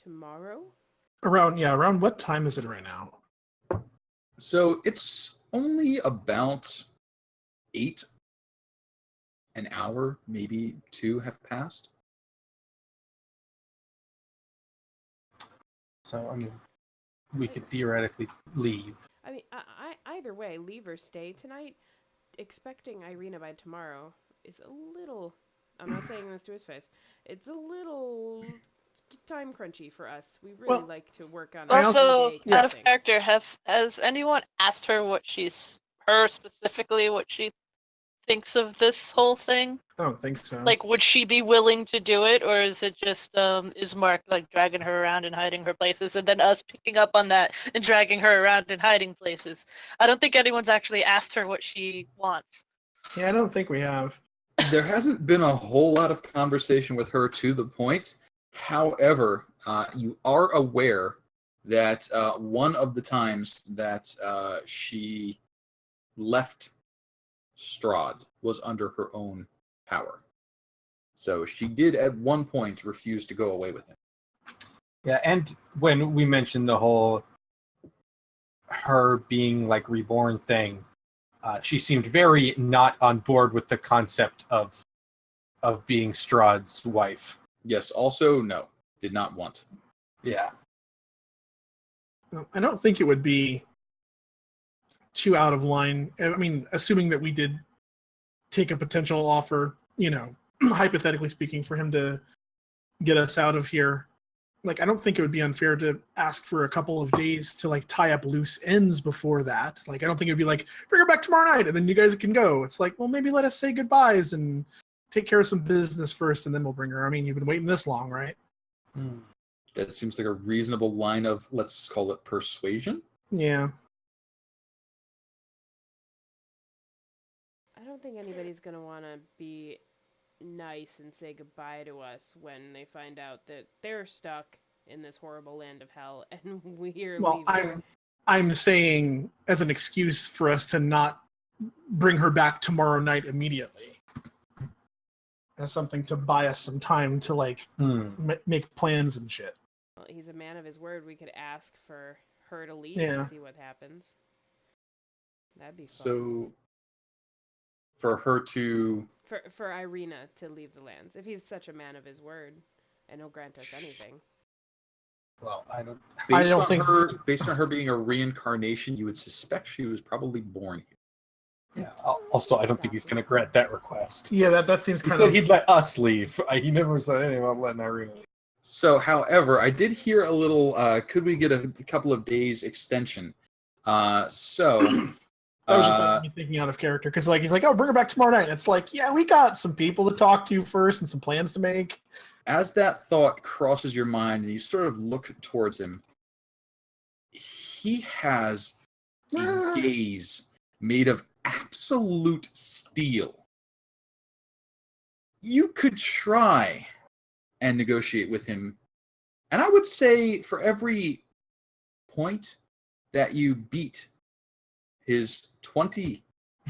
Tomorrow? Around what time is it right now? So it's only about 8, an hour, maybe 2 have passed. So, I mean, we could theoretically leave. I mean, either way, leave or stay tonight, expecting Irina by tomorrow is a little... I'm not saying this to his face. It's a little time crunchy for us. We really like to work on Also, everyday out of thing. character, has anyone asked her her specifically what she thinks of this whole thing? I don't think so. Like, would she be willing to do it, or is it just is Mark like dragging her around and hiding her places, and then us picking up on that and dragging her around and hiding places? I don't think anyone's actually asked her what she wants. Yeah, I don't think we have. There hasn't been a whole lot of conversation with her to the point. However, you are aware that one of the times that she left Strahd was under her own power. So she did at one point refuse to go away with him. Yeah, and when we mentioned the whole her being like reborn thing, she seemed very not on board with the concept of being Strahd's wife. Yes, also, no, did not want. Yeah. I don't think it would be too out of line. I mean, assuming that we did take a potential offer, hypothetically speaking, for him to get us out of here. Like, I don't think it would be unfair to ask for a couple of days to like tie up loose ends before that. Like, I don't think it would be like, bring her back tomorrow night and then you guys can go. It's like, well, maybe let us say goodbyes and take care of some business first and then we'll bring her. I mean, you've been waiting this long, right? That seems like a reasonable line of, let's call it persuasion. Yeah. I don't think anybody's going to want to be nice and say goodbye to us when they find out that they're stuck in this horrible land of hell and we're leaving. I'm saying as an excuse for us to not bring her back tomorrow night immediately. As something to buy us some time to like make plans and shit. Well, he's a man of his word. We could ask for her to leave Yeah. and see what happens. That'd be fun. So, for her to... For Irina to leave the lands, if he's such a man of his word, and he'll grant us anything. Well, I don't think based on her being a reincarnation, you would suspect she was probably born here. Yeah. Also, I don't think he's going to grant that request. Yeah, that seems He kind said of... he'd let us leave. He never said anything about letting Irina leave. So, however, I did hear a little, could we get a couple of days extension? That was just like me thinking out of character, because like he's like, "Oh, bring her back tomorrow night." And it's like, yeah, we got some people to talk to first and some plans to make. As that thought crosses your mind and you sort of look towards him, he has a gaze made of absolute steel. You could try and negotiate with him, and I would say for every point that you beat his 20,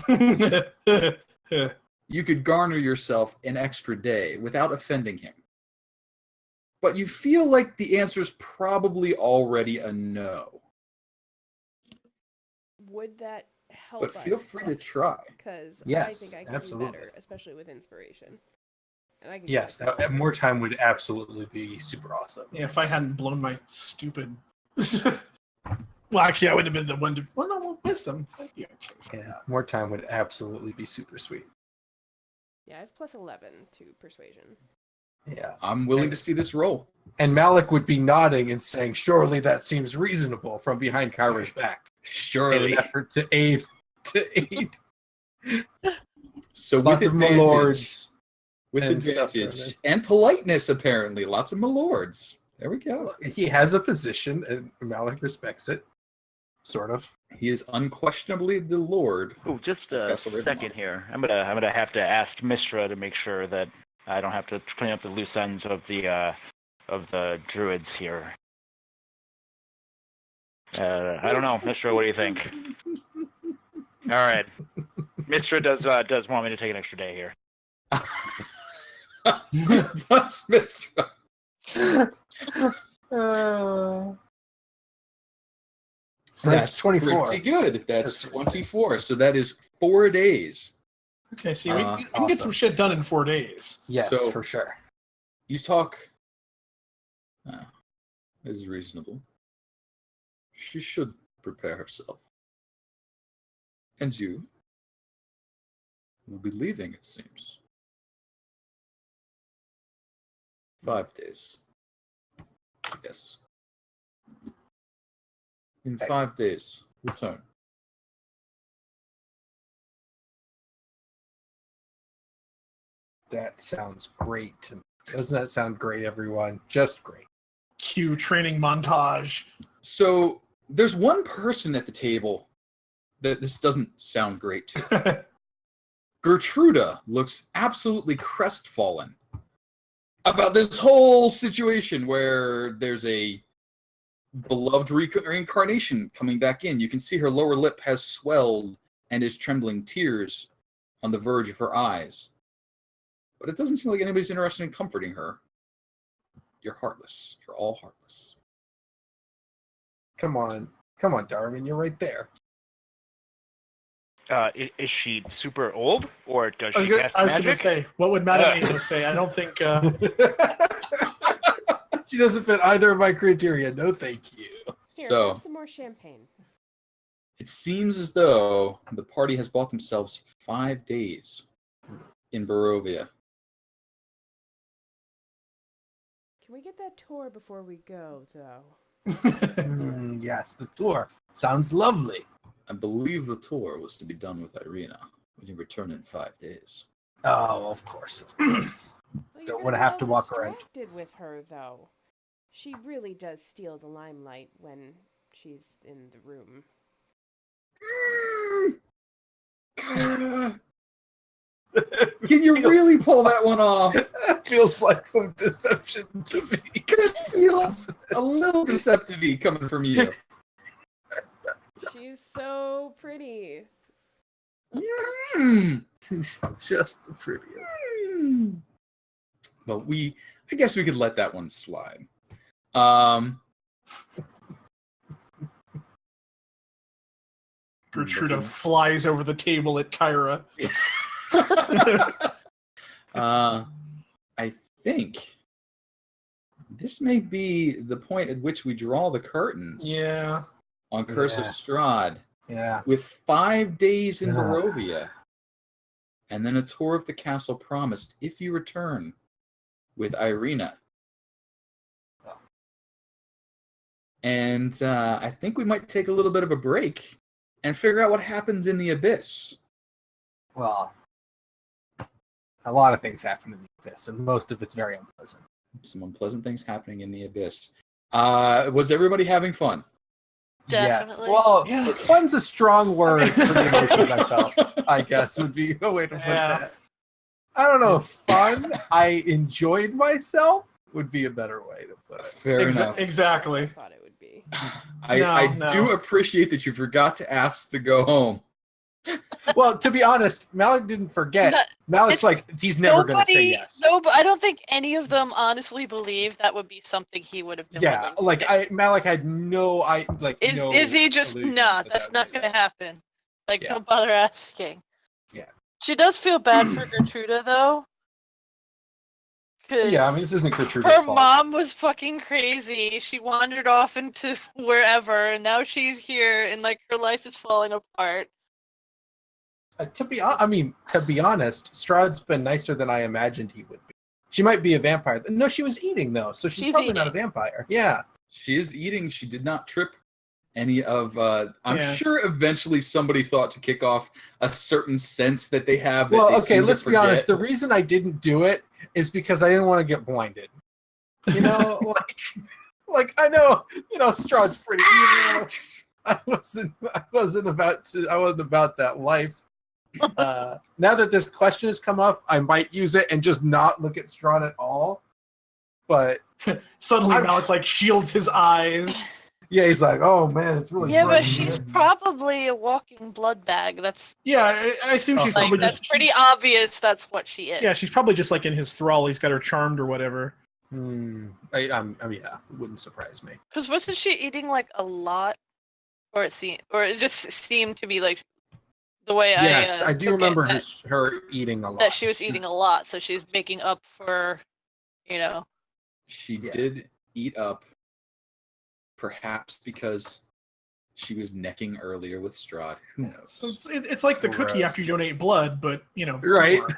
you could garner yourself an extra day without offending him. But you feel like the answer's probably already a no. Would that help But feel free to try. Because Yes, I think I can absolutely. do better, especially with inspiration. And I can Yes, more time would absolutely be super awesome. Yeah, if I hadn't blown my stupid... Well, actually, I would have been the one to... Well, no, wisdom. That'd be okay. Yeah, more time would absolutely be super sweet. Yeah, I have plus 11 to persuasion. Yeah. I'm willing to see this roll. And Malik would be nodding and saying, surely that seems reasonable from behind Kyra's back. In Surely. an effort to aid. So Lots with of advantage, milords. with and stuff, advantage and politeness, apparently. Lots of milords. There we go. He has a position, and Malik respects it. Sort of. He is unquestionably the lord. Oh, just a Castle second Ravenloft. here. I'm gonna have to ask Mistra to make sure that I don't have to clean up the loose ends of the druids here. I don't know, Mistra. What do you think? All right, Mistra does want me to take an extra day here. Does Mistra. So that's 24. Pretty good. That's 24. So that is 4 days. Okay, see, we can awesome. get some shit done in 4 days. Yes, So- for sure. You talk. This is reasonable. She should prepare herself. And you will be leaving, it seems. 5 days. Yes. In Thanks. 5 days, return. That sounds great to me. Doesn't that sound great, everyone? Just great. Cue training montage. So there's one person at the table that this doesn't sound great to. Gertruda looks absolutely crestfallen about this whole situation where there's a beloved reincarnation coming back in. You can see her lower lip has swelled and is trembling, tears on the verge of her eyes. But it doesn't seem like anybody's interested in comforting her. You're heartless. You're all heartless. Come on, Darwin, you're right there. Is she super old, or does I she was cast going to magic? say, what would Madam Eva say? I don't think. She doesn't fit either of my criteria. No, thank you. Here, So- have some more champagne. It seems as though the party has bought themselves 5 days in Barovia. Can we get that tour before we go, though? Yes, the tour sounds lovely. I believe the tour was to be done with Irina when you return in 5 days. Oh, of course. Well, you're Don't gonna wanna be have all to walk around. distracted with her, though. She really does steal the limelight when she's in the room. Can you really pull that one off? That feels like some deception to me. It feels a little deceptive-y coming from you. She's so pretty. She's just the prettiest. But I guess we could let that one slide. Gertruda flies over the table at Kyra. I think this may be the point at which we draw the curtains Yeah. on Curse of Yeah. Strahd, Yeah. with 5 days in Yeah. Barovia, and then a tour of the castle promised if you return with Irina. And I think we might take a little bit of a break and figure out what happens in the Abyss. Well, a lot of things happen in the Abyss, and most of it's very unpleasant. Some unpleasant things happening in the Abyss. Was everybody having fun? Definitely. Yes. Well, Yeah. fun's a strong word for the emotions I felt, I guess, would be a way to put Yeah. that. I don't know, fun, I enjoyed myself would be a better way to put it. Fair enough. I Exactly. thought it would be. I No. do appreciate that you forgot to ask to go home. Well, to be honest, Malik didn't forget. No, Malik's it's- like, he's never going to say Nobody, yes. no, but I don't think any of them honestly believe that would be something he would have been. Yeah, willing to like do. Malik had no, Is he just illusions nah? that That's that not would gonna be. happen. Like, Yeah. don't bother asking. Yeah. She does feel bad for Gertruda though. Yeah, I mean, this isn't Gertrude's her fault. mom was fucking crazy. She wandered off into wherever, and now she's here, and like her life is falling apart. To be honest, Strahd's been nicer than I imagined he would be. She might be a vampire. No, she was eating though, so she's probably not a eating. vampire. Yeah. She is eating. She did not trip any of. I'm Yeah. sure eventually somebody thought to kick off a certain sense that they have. That Well, they okay, seem to let's be honest. The forget. reason I didn't do it is because I didn't want to get blinded. You know, like I know, Strahd's pretty evil. I wasn't about that life. Now that this question has come up, I might use it and just not look at Strahd at all. But Suddenly, I'm- Malik like shields his eyes. yeah, he's like, oh man, it's really Yeah, but bright she's here." probably a walking blood bag. That's Yeah, I assume she's like probably that's just. pretty obvious. That's what she is. Yeah, she's probably just like in his thrall. He's got her charmed or whatever. I mean, yeah, it wouldn't surprise me. Because wasn't she eating like a lot, or it just seemed to be like the way Yes, I I do took it, remember that, her eating a lot. that she was eating a lot, so she's making up for, She Yeah. did eat up, perhaps because she was necking earlier with Strahd. Who knows? So it's like the cookie after you Gross. donate blood, but Right. more.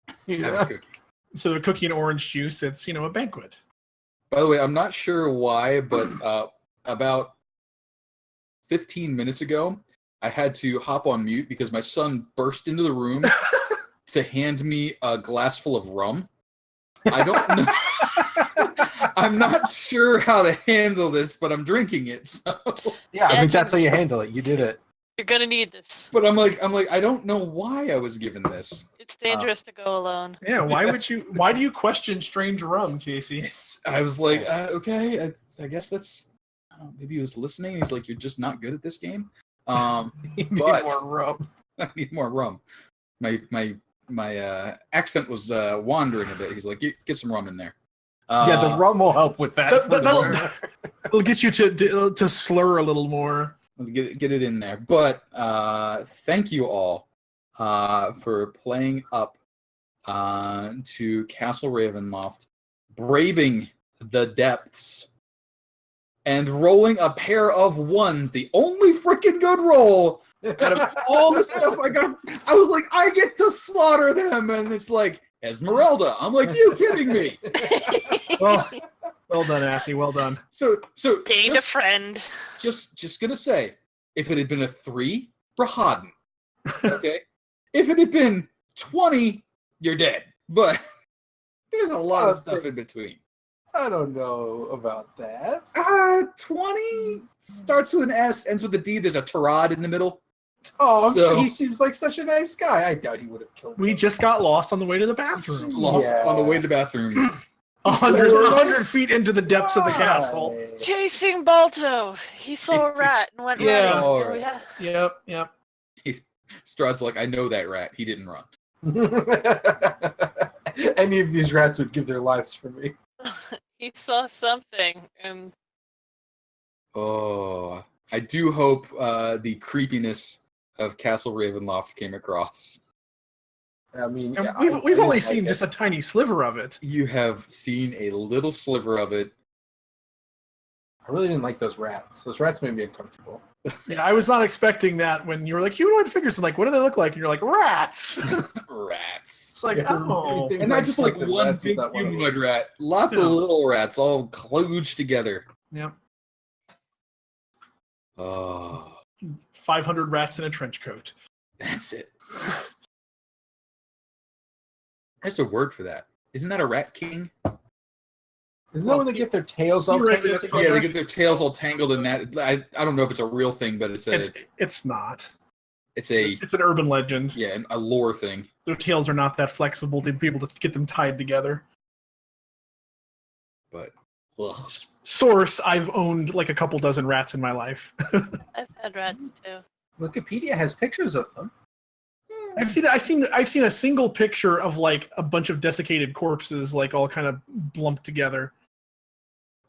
Have a Yeah. cookie. So the cookie and orange juice, it's a banquet. By the way, I'm not sure why, but about 15 minutes ago, I had to hop on mute because my son burst into the room to hand me a glass full of rum. I don't know. I'm not sure how to handle this, but I'm drinking it. So. Yeah, I Yeah, think that's how you James. handle it. You did it. You're gonna need this. But I'm like, I don't know why I was given this. It's dangerous to go alone. Yeah, why do you question strange rum, Casey? I was like, okay, I guess that's I don't know, maybe he was listening. He's like, "You're just not good at this game." You need But more rum. I need more rum. My accent was wandering a bit. He's like, "Get some rum in there." Yeah, the rum will help with that. It'll get you to slur a little more. Get it in there. But thank you all for playing up to Castle Ravenloft, braving the depths, and rolling a pair of ones. The only freaking good roll out of all the stuff I got. I was like, I get to slaughter them, and it's like Esmeralda. I'm like, you kidding me? Well done, Athy. Well done. So Gained a friend. Just gonna say, if it had been a 3, Rahadin. Okay. If it had been 20, you're dead. But there's a lot of stuff in between. I don't know about that. 20 starts with an S, ends with a D. There's a Tarad in the middle. Oh, I'm sure he seems like such a nice guy. I doubt he would have killed me. We just got lost on the way to the bathroom. Lost on the way to the bathroom. 100 feet into the depths of the castle. Chasing Balto. He saw a rat and went Yeah. running. Yep. Strahd's like, I know that rat. He didn't run. Any of these rats would give their lives for me. He saw something, and I do hope the creepiness of Castle Ravenloft came across. I mean, And yeah, we've only seen just a tiny sliver of it. You have seen a little sliver of it. I really didn't like those rats. Those rats made me uncomfortable. Yeah, I was not expecting that when you were like humanoid figures. I'm like, what do they look like? And you're like, rats. Rats. It's like, Yeah, oh. things And not just like something, one rats is big not one of them. humanoid rat. Lots of little rats all kludged together. Yep. Oh, 500 rats in a trench coat. that's it. There's a word for that. Isn't that a rat king? Isn't that when they get their tails all Theoretically, tangled that's together? Yeah, they get their tails all tangled in that. I don't know if it's a real thing, but it's not. It's an urban legend. Yeah, a lore thing. Their tails are not that flexible to be able to get them tied together. But ugh. Source: I've owned like a couple dozen rats in my life. I've had rats too. Wikipedia has pictures of them. I've seen a single picture of like a bunch of desiccated corpses, like all kind of lumped together.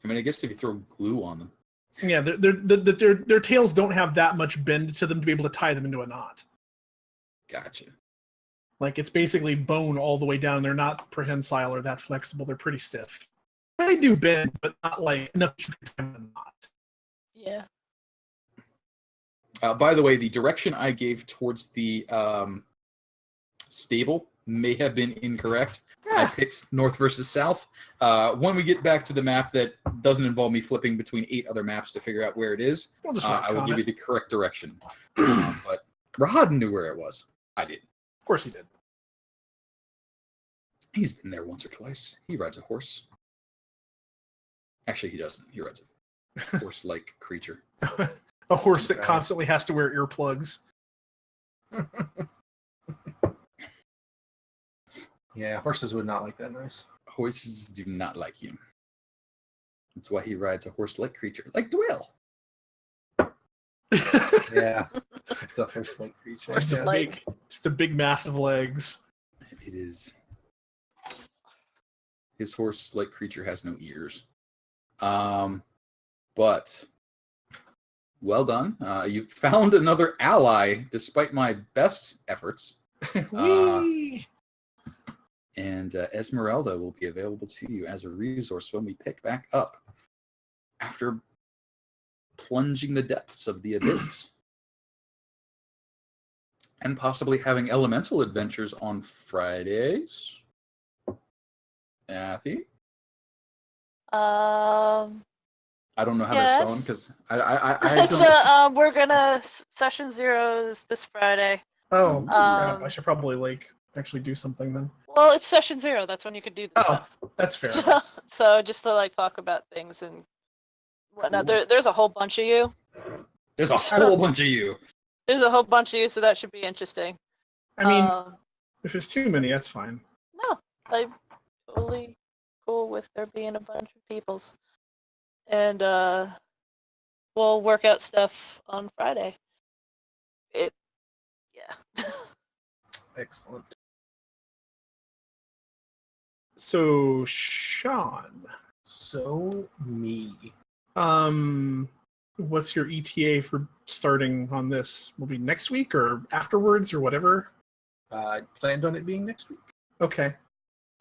I mean, I guess if you throw glue on them. Yeah, their tails don't have that much bend to them to be able to tie them into a knot. Gotcha. Like it's basically bone all the way down. They're not prehensile or that flexible. They're pretty stiff. They do bend, but not like enough to tie them in a knot. Yeah. By the way, the direction I gave towards the stable may have been incorrect. I picked north versus south. When we get back to the map that doesn't involve me flipping between 8 other maps to figure out where it is, We'll just I will retcon give it. you the correct direction. But Rahadin knew where it was. I didn't. Of course he did. He's been there once or twice. He rides a horse. Actually, he doesn't. He rides a horse-like creature. A horse that constantly has to wear earplugs. Yeah, horses would not like that noise. Horses do not like him. That's why he rides a horse-like creature, like Dwell. Yeah, it's a horse-like creature. Just a big mass of legs. It is. His horse-like creature has no ears. But well done. You found another ally despite my best efforts. Whee! And Esmeralda will be available to you as a resource when we pick back up after plunging the depths of the abyss. And possibly having elemental adventures on Fridays. Athy? Um, I don't know how Yes. that's going because I so don't. we're gonna session 0 is this Friday. Oh, crap. I Um, should probably like actually do something then. Well, it's session 0. That's when you can do this Oh, stuff. that's fair. So, so just to like talk about things and whatnot. There's a whole bunch of you. There's a whole bunch of you. There's a whole bunch of you, so that should be interesting. I mean, Um, if it's too many, that's fine. no, I'm totally cool with there being a bunch of peoples. And we'll work out stuff on Friday. Yeah. Excellent. So, Sean, So me. what's your ETA for starting on this? Will it be next week or afterwards or whatever? I planned on it being next week. Okay,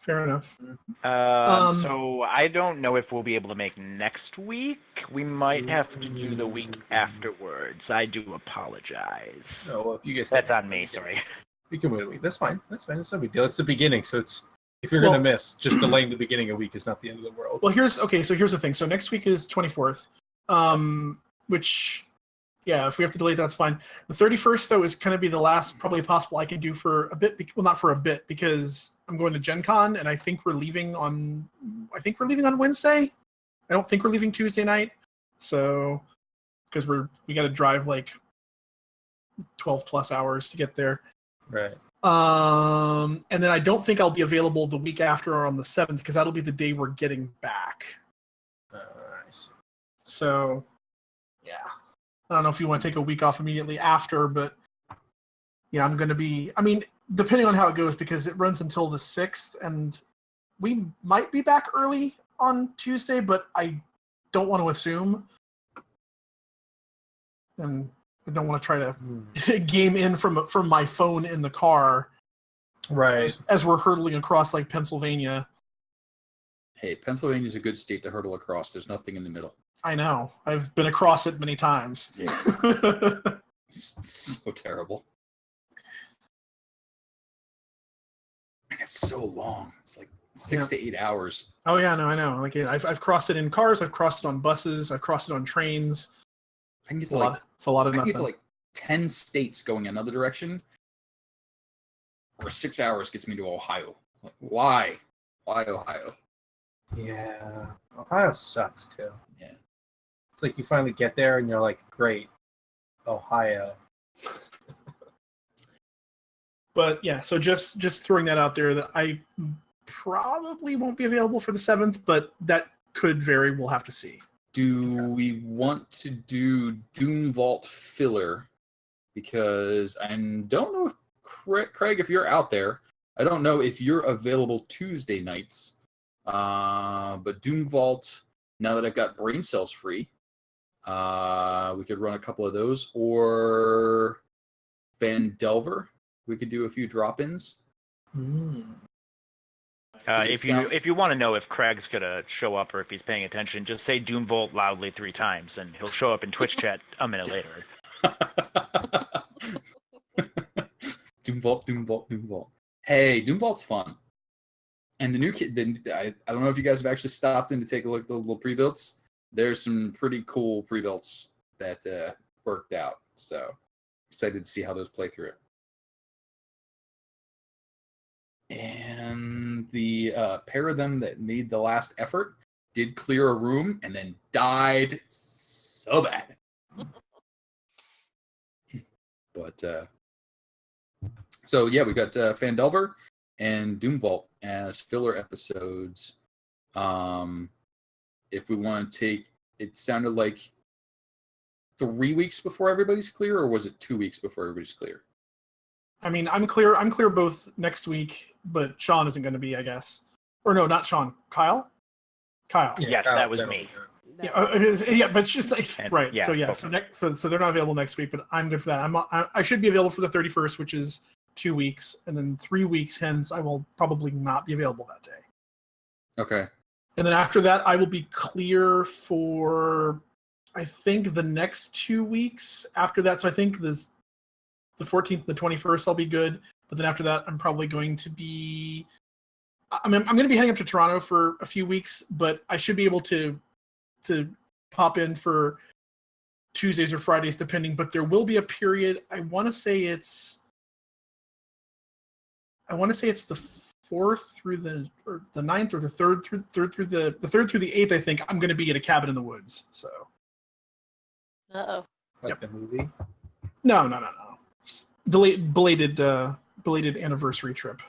fair enough. So I don't know if we'll be able to make next week. We might have to do the week afterwards. I do apologize. Oh, well, if you guys That's can't- on me. Sorry. We can wait a week. That's fine. That's fine. It's no big deal. It's the beginning, so it's if you're Well- gonna miss, just delaying the beginning a week is not the end of the world. Well, here's the thing. So next week is 24th, which, yeah, if we have to delay, that's fine. The 31st though is going to be the last probably possible I can do for a bit. Well, not for a bit because I'm going to Gen Con and I think we're leaving on Wednesday. I don't think we're leaving Tuesday night. So because we got to drive like 12 plus hours to get there. Right. And then I don't think I'll be available the week after or on the 7th because that'll be the day we're getting back. I see. So, yeah. I don't know if you want to take a week off immediately after, but yeah, I'm going to be, I mean, depending on how it goes, because it runs until the 6th, and we might be back early on Tuesday, but I don't want to assume. And I don't want to try to game in from my phone in the car Right. as we're hurtling across like Pennsylvania. Hey, Pennsylvania's a good state to hurdle across. There's nothing in the middle. I know. I've been across it many times. Yeah. It's so terrible. And it's so long. It's like 6 to 8 hours. Oh yeah, no, I know. Like I've crossed it in cars. I've crossed it on buses. I've crossed it on trains. I can get It's to like it's a lot of I can nothing. get to like 10 states going another direction. Or 6 hours gets me to Ohio. Like, why? Why Ohio? Yeah. Ohio sucks too. Yeah. It's like you finally get there and you're like, great, Ohio. But yeah, so just throwing that out there that I probably won't be available for the 7th, but that could vary. We'll have to see. Do we want to do Doom Vault filler? Because I don't know if Craig, if you're out there, I don't know if you're available Tuesday nights. But Doom Vault, now that I've got brain cells free, we could run a couple of those. Or Van Delver, we could do a few drop-ins. If you want to know if Craig's gonna show up or if he's paying attention, just say Doomvolt loudly 3 times, and he'll show up in Twitch chat a minute later. Doom Vault, Doom Vault, Doom Vault. Hey, Doom Vault's fun. And the new kid, I don't know if you guys have actually stopped in to take a look at the little pre-builds. There's some pretty cool pre-builds that worked out. So excited to see how those play through. And the pair of them that made the last effort did clear a room and then died so bad. But so yeah, we got Fandelver and Doomvault as filler episodes. If we want to take, it sounded like 3 weeks before everybody's clear, or was it 2 weeks before everybody's clear? I mean, I'm clear both next week, but Sean isn't going to be, I guess. Or no, not Sean. Kyle. Yes, that was me. Yeah, but it's just like And- right. yeah, So yeah, both so they're not available next week, but I'm good for that. I should be available for the 31st, which is 2 weeks, and then 3 weeks hence I will probably not be available that day. Okay. And then after that, I will be clear for, I think, the next 2 weeks after that. So I think the 14th, the 21st, I'll be good. But then after that, I'm probably going to be, I'm going to be heading up to Toronto for a few weeks, but I should be able to pop in for Tuesdays or Fridays, depending. But there will be a period. I want to say it's the 4th through the 9th or the 3rd through the 3rd through the 8th. I think I'm going to be at a cabin in the woods. So. Uh-oh. Like the movie. No. Belated anniversary trip.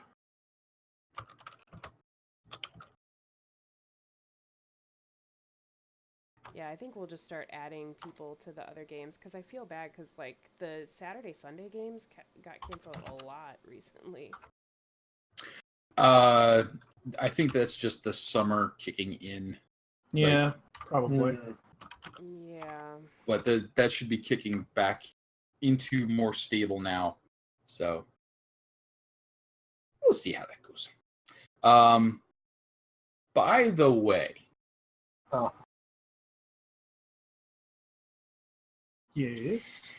Yeah, I think we'll just start adding people to the other games because I feel bad because like the Saturday Sunday games got canceled a lot recently. I think that's just the summer kicking in. Yeah, probably. Yeah. But that should be kicking back into more stable now. So we'll see how that goes. By the way, Yes.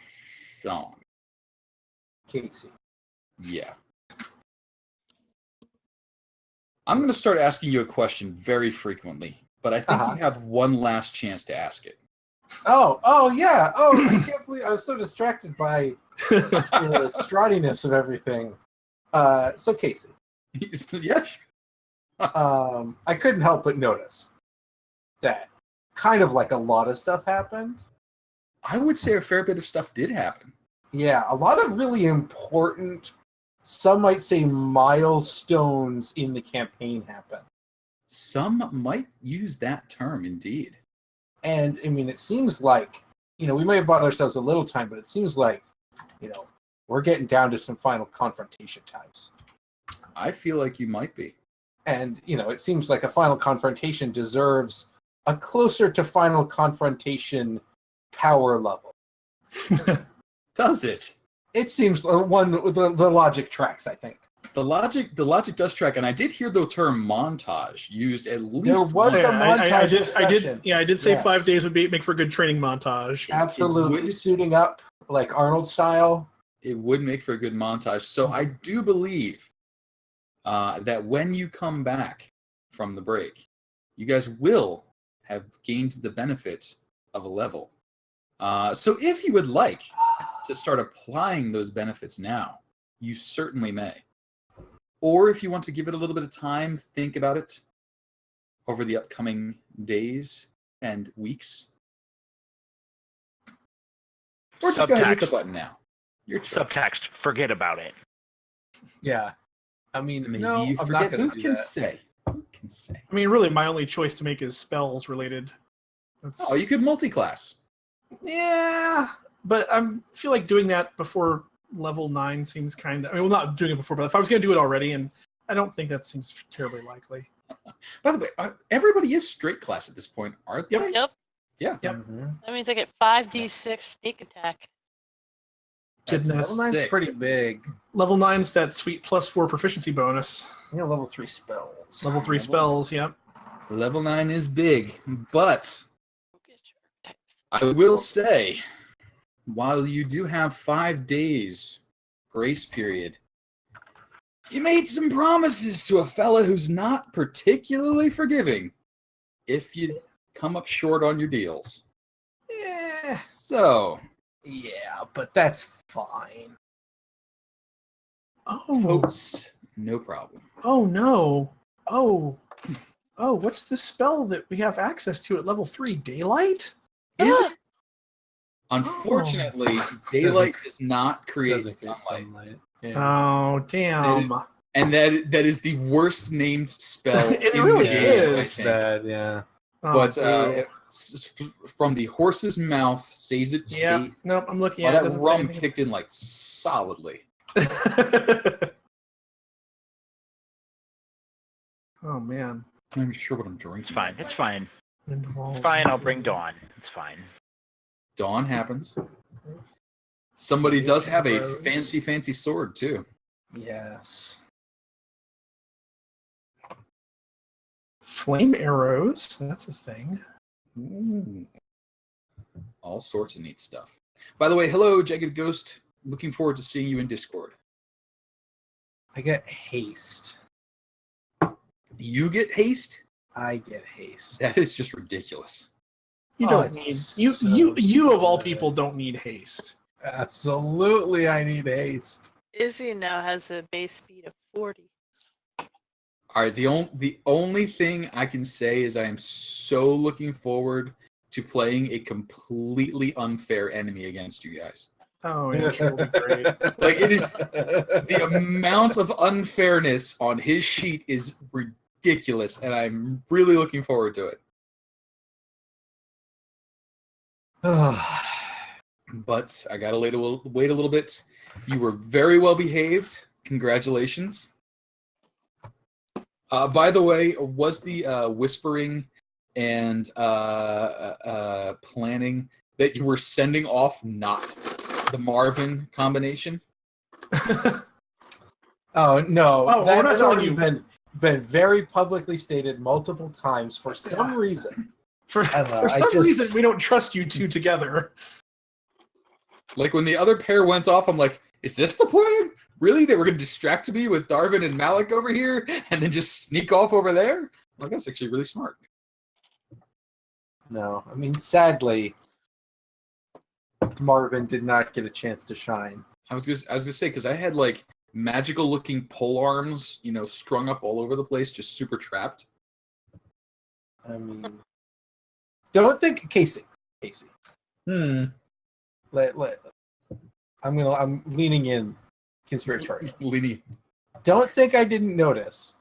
Sean. Casey. Yeah. I'm going to start asking you a question very frequently, but I think you have one last chance to ask it. Oh, yeah. Oh, I can't believe I was so distracted by the strahdiness of everything. So, Casey. Yes. I couldn't help but notice that kind of like a lot of stuff happened. I would say a fair bit of stuff did happen. Yeah, a lot of really important, some might say milestones in the campaign happened. Some might use that term, indeed. And, I mean, it seems like, we may have bought ourselves a little time, but it seems like, we're getting down to some final confrontation times. I feel like you might be. And, it seems like a final confrontation deserves a closer to final confrontation power level. Does it? It seems the logic tracks, I think. The logic does track, and I did hear the term montage used at least. There was a montage. I did say Yes. 5 days would make for a good training montage. Absolutely, suiting up like Arnold style. It would make for a good montage. So I do believe that when you come back from the break, you guys will have gained the benefit of a level. So if you would like to start applying those benefits now, you certainly may. Or if you want to give it a little bit of time, think about it over the upcoming days and weeks. Or just go ahead and hit the button now. Your choice. Subtext, forget about it. Yeah. I mean, Maybe no, you I'm forget. not going Who to do can that. say? Who can say? I mean, really, my only choice to make is spells related. Oh, you could multi-class. Yeah, but I feel like doing that before level 9 seems kind of... I mean, well, not doing it before, but if I was going to do it already, and I don't think that seems terribly likely. By the way, everybody is straight class at this point, aren't they? Yep. Yeah. Yep. That means I get 5d6 sneak attack. Goodness. Level 9's sick. pretty big. Level 9's that sweet +4 proficiency bonus. Yeah, level 3 spells. Level 3 spells, yep. Level 9 is big, but I will say, while you do have 5 days grace period, you made some promises to a fella who's not particularly forgiving if you come up short on your deals. Yeah. So, Yeah, but that's fine. Oh, totes, no problem. oh no. Oh, what's the spell that we have access to at level 3? Daylight? Is it? Unfortunately, daylight does not create sunlight. Yeah. Oh, damn. And that is the worst named spell It in really the game, I is. think. Sad, yeah. Oh, But boo. from the horse's mouth, says it. Yeah, nope, I'm looking Oh, at it. that Doesn't say rum anything. kicked in like solidly. Oh, man. I'm not even sure what I'm drinking. It's fine. It's fine. Windwall. It's fine. I'll bring Dawn. It's fine. Dawn happens. Somebody does have a Rose. fancy sword too. Yes. Flame arrows. That's a thing. Ooh. All sorts of neat stuff. By the way, hello, Jagged Ghost. Looking forward to seeing you in Discord. I get haste. You get haste? I get haste. That is just ridiculous. You Oh, don't it's need so you of all good. people don't need haste. Absolutely, I need haste. Izzy now has a base speed of 40. All right, the only thing I can say is I am so looking forward to playing a completely unfair enemy against you guys. Oh, yeah, sure will be great. Like, it is the amount of unfairness on his sheet is ridiculous, and I'm really looking forward to it. But I gotta wait a little bit. You were very well behaved. Congratulations. By the way, was the whispering and planning that you were sending off not the Marvin combination? Oh no, Oh, that we're not has telling already you. been very publicly stated multiple times for some reason. For I don't know, for I some just- reason, we don't trust you two together. Like when the other pair went off, I'm like, is this the plan? Really? They were going to distract me with Darvin and Malik over here and then just sneak off over there? Like, that's actually really smart. No, I mean, sadly, Marvin did not get a chance to shine. I was gonna say, because I had like magical looking pole arms, strung up all over the place, just super trapped. I mean, don't think Casey. I'm leaning in conspiratorial. Lenny. Don't think I didn't notice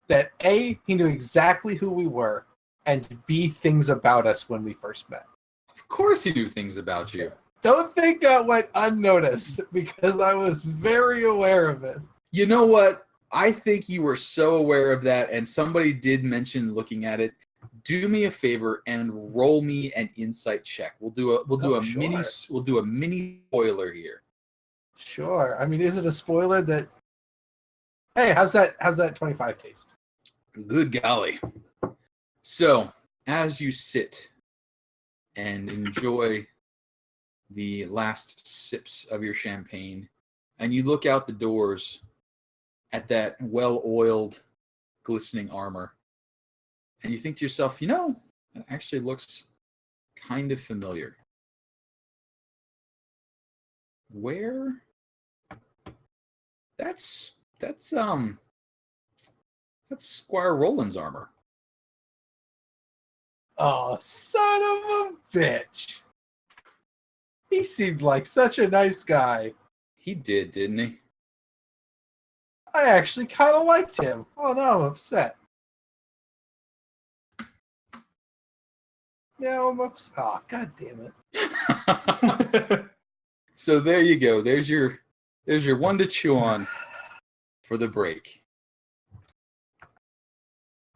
that A, he knew exactly who we were, and B, things about us when we first met. Of course he knew things about you. Don't think that went unnoticed because I was very aware of it. You know what? I think you were so aware of that, and somebody did mention looking at it. Do me a favor and roll me an insight check. We'll do a mini spoiler here. Sure. I mean, is it a spoiler that? Hey, how's that 25 taste? Good golly. So, as you sit and enjoy the last sips of your champagne, and you look out the doors at that well-oiled, glistening armor, and you think to yourself, that actually looks kind of familiar. Where? That's Squire Roland's armor. Oh, son of a bitch! He seemed like such a nice guy. He did, didn't he? I actually kind of liked him. Oh no, I'm upset. Now I'm upset. Oh, god damn it. So there you go. There's your one to chew on for the break. At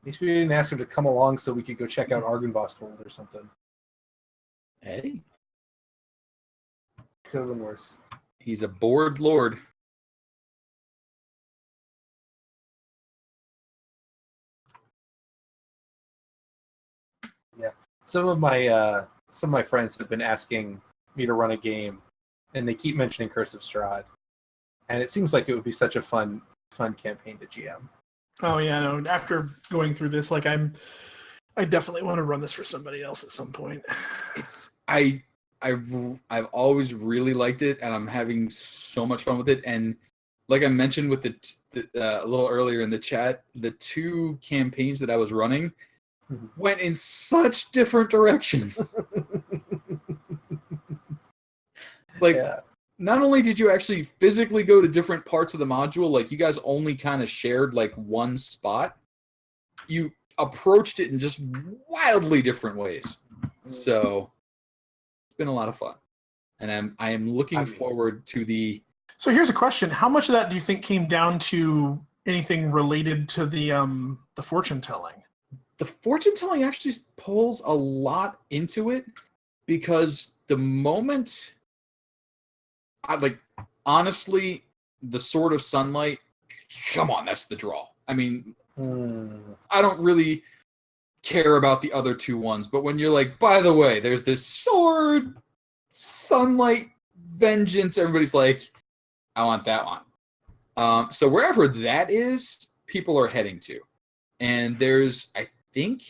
least we didn't ask him to come along so we could go check out Argynvost Hold or something. Hey, Could have been worse. he's a bored lord. Some of my friends have been asking me to run a game, and they keep mentioning Curse of Strahd, and it seems like it would be such a fun campaign to GM. Oh yeah, no. After going through this, like I definitely want to run this for somebody else at some point. I've always really liked it, and I'm having so much fun with it. And like I mentioned with a little earlier in the chat, the two campaigns that I was running went in such different directions. Like, Yeah. not only did you actually physically go to different parts of the module, like you guys only kind of shared like one spot, you approached it in just wildly different ways. So it's been a lot of fun, and I am looking forward to the. So here's a question: how much of that do you think came down to anything related to the fortune telling? The fortune telling actually pulls a lot into it, because the moment honestly, the Sword of Sunlight, come on, that's the draw. I mean, I don't really care about the other two ones, but when you're like, by the way, there's this sword, sunlight, vengeance, everybody's like, I want that one. So wherever that is, people are heading to. And there's, I think,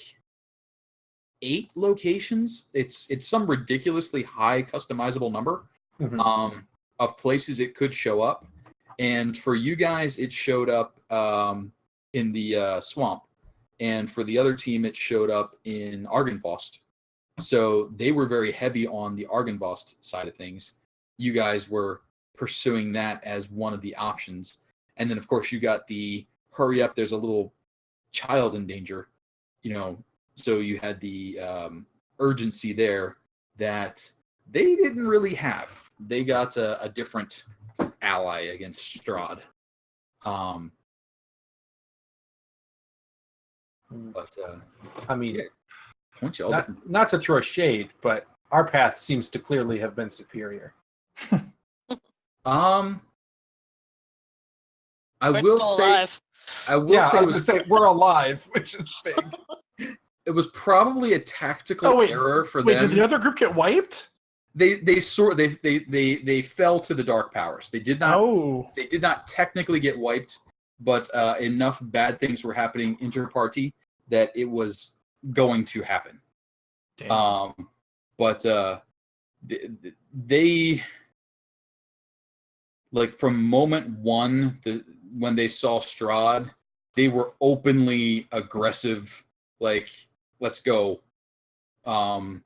8 locations. It's some ridiculously high customizable number of places it could show up. And for you guys, it showed up in the swamp. And for the other team, it showed up in Argynvost. So they were very heavy on the Argynvost side of things. You guys were pursuing that as one of the options. And then, of course, you got the hurry up, there's a little child in danger, so you had the urgency there that they didn't really have. They got a different ally against Strahd. But I mean, yeah, point you all different. not to throw shade, but our path seems to clearly have been superior. I We're will still say, alive. I will Yeah, say, I was gonna say we're alive, which is big. it was probably a tactical error for Wait, them. did the other group get wiped? They fell to the dark powers. They did not. Oh, They did not technically get wiped, but enough bad things were happening inter-party that it was going to happen. damn. But they like from moment one, when they saw Strahd, they were openly aggressive. Like, let's go. The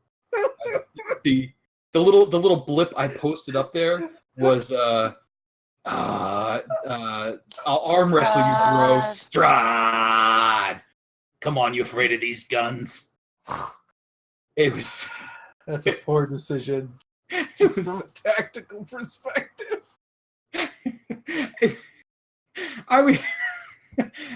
little blip I posted up there was I'll arm wrestle you, bro. Strahd! Come on, you afraid of these guns? It was. That's a poor decision. Just from a tactical perspective. I mean,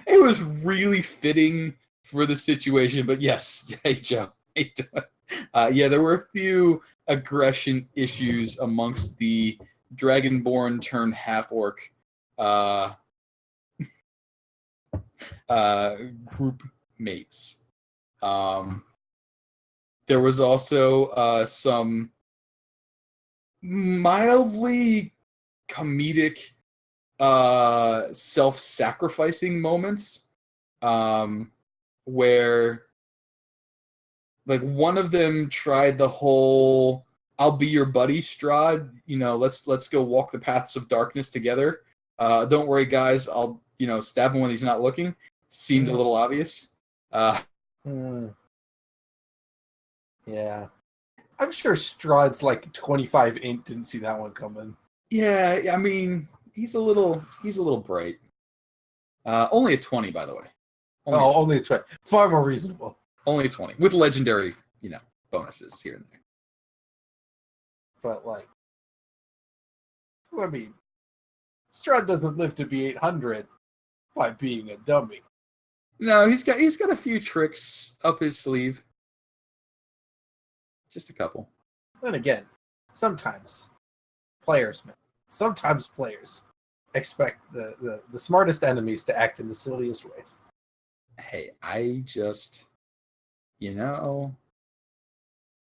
it was really fitting for the situation, but yes, hey Joe, yeah, there were a few aggression issues amongst the Dragonborn turned half orc group mates. There was also some mildly comedic self-sacrificing moments where like one of them tried the whole "I'll be your buddy, Strahd. Let's go walk the paths of darkness together. Don't worry, guys. I'll stab him when he's not looking." Seemed a little obvious. Yeah. I'm sure Strahd's like 25 int didn't see that one coming. Yeah, I mean, he's a little bright. Only a 20, by the way. Only a 20. Far more reasonable. Only a 20 with legendary, bonuses here and there. But like, I mean, Strahd doesn't live to be 800 by being a dummy. No, he's got a few tricks up his sleeve. Just a couple. Then again, sometimes players expect the smartest enemies to act in the silliest ways. Hey, I just,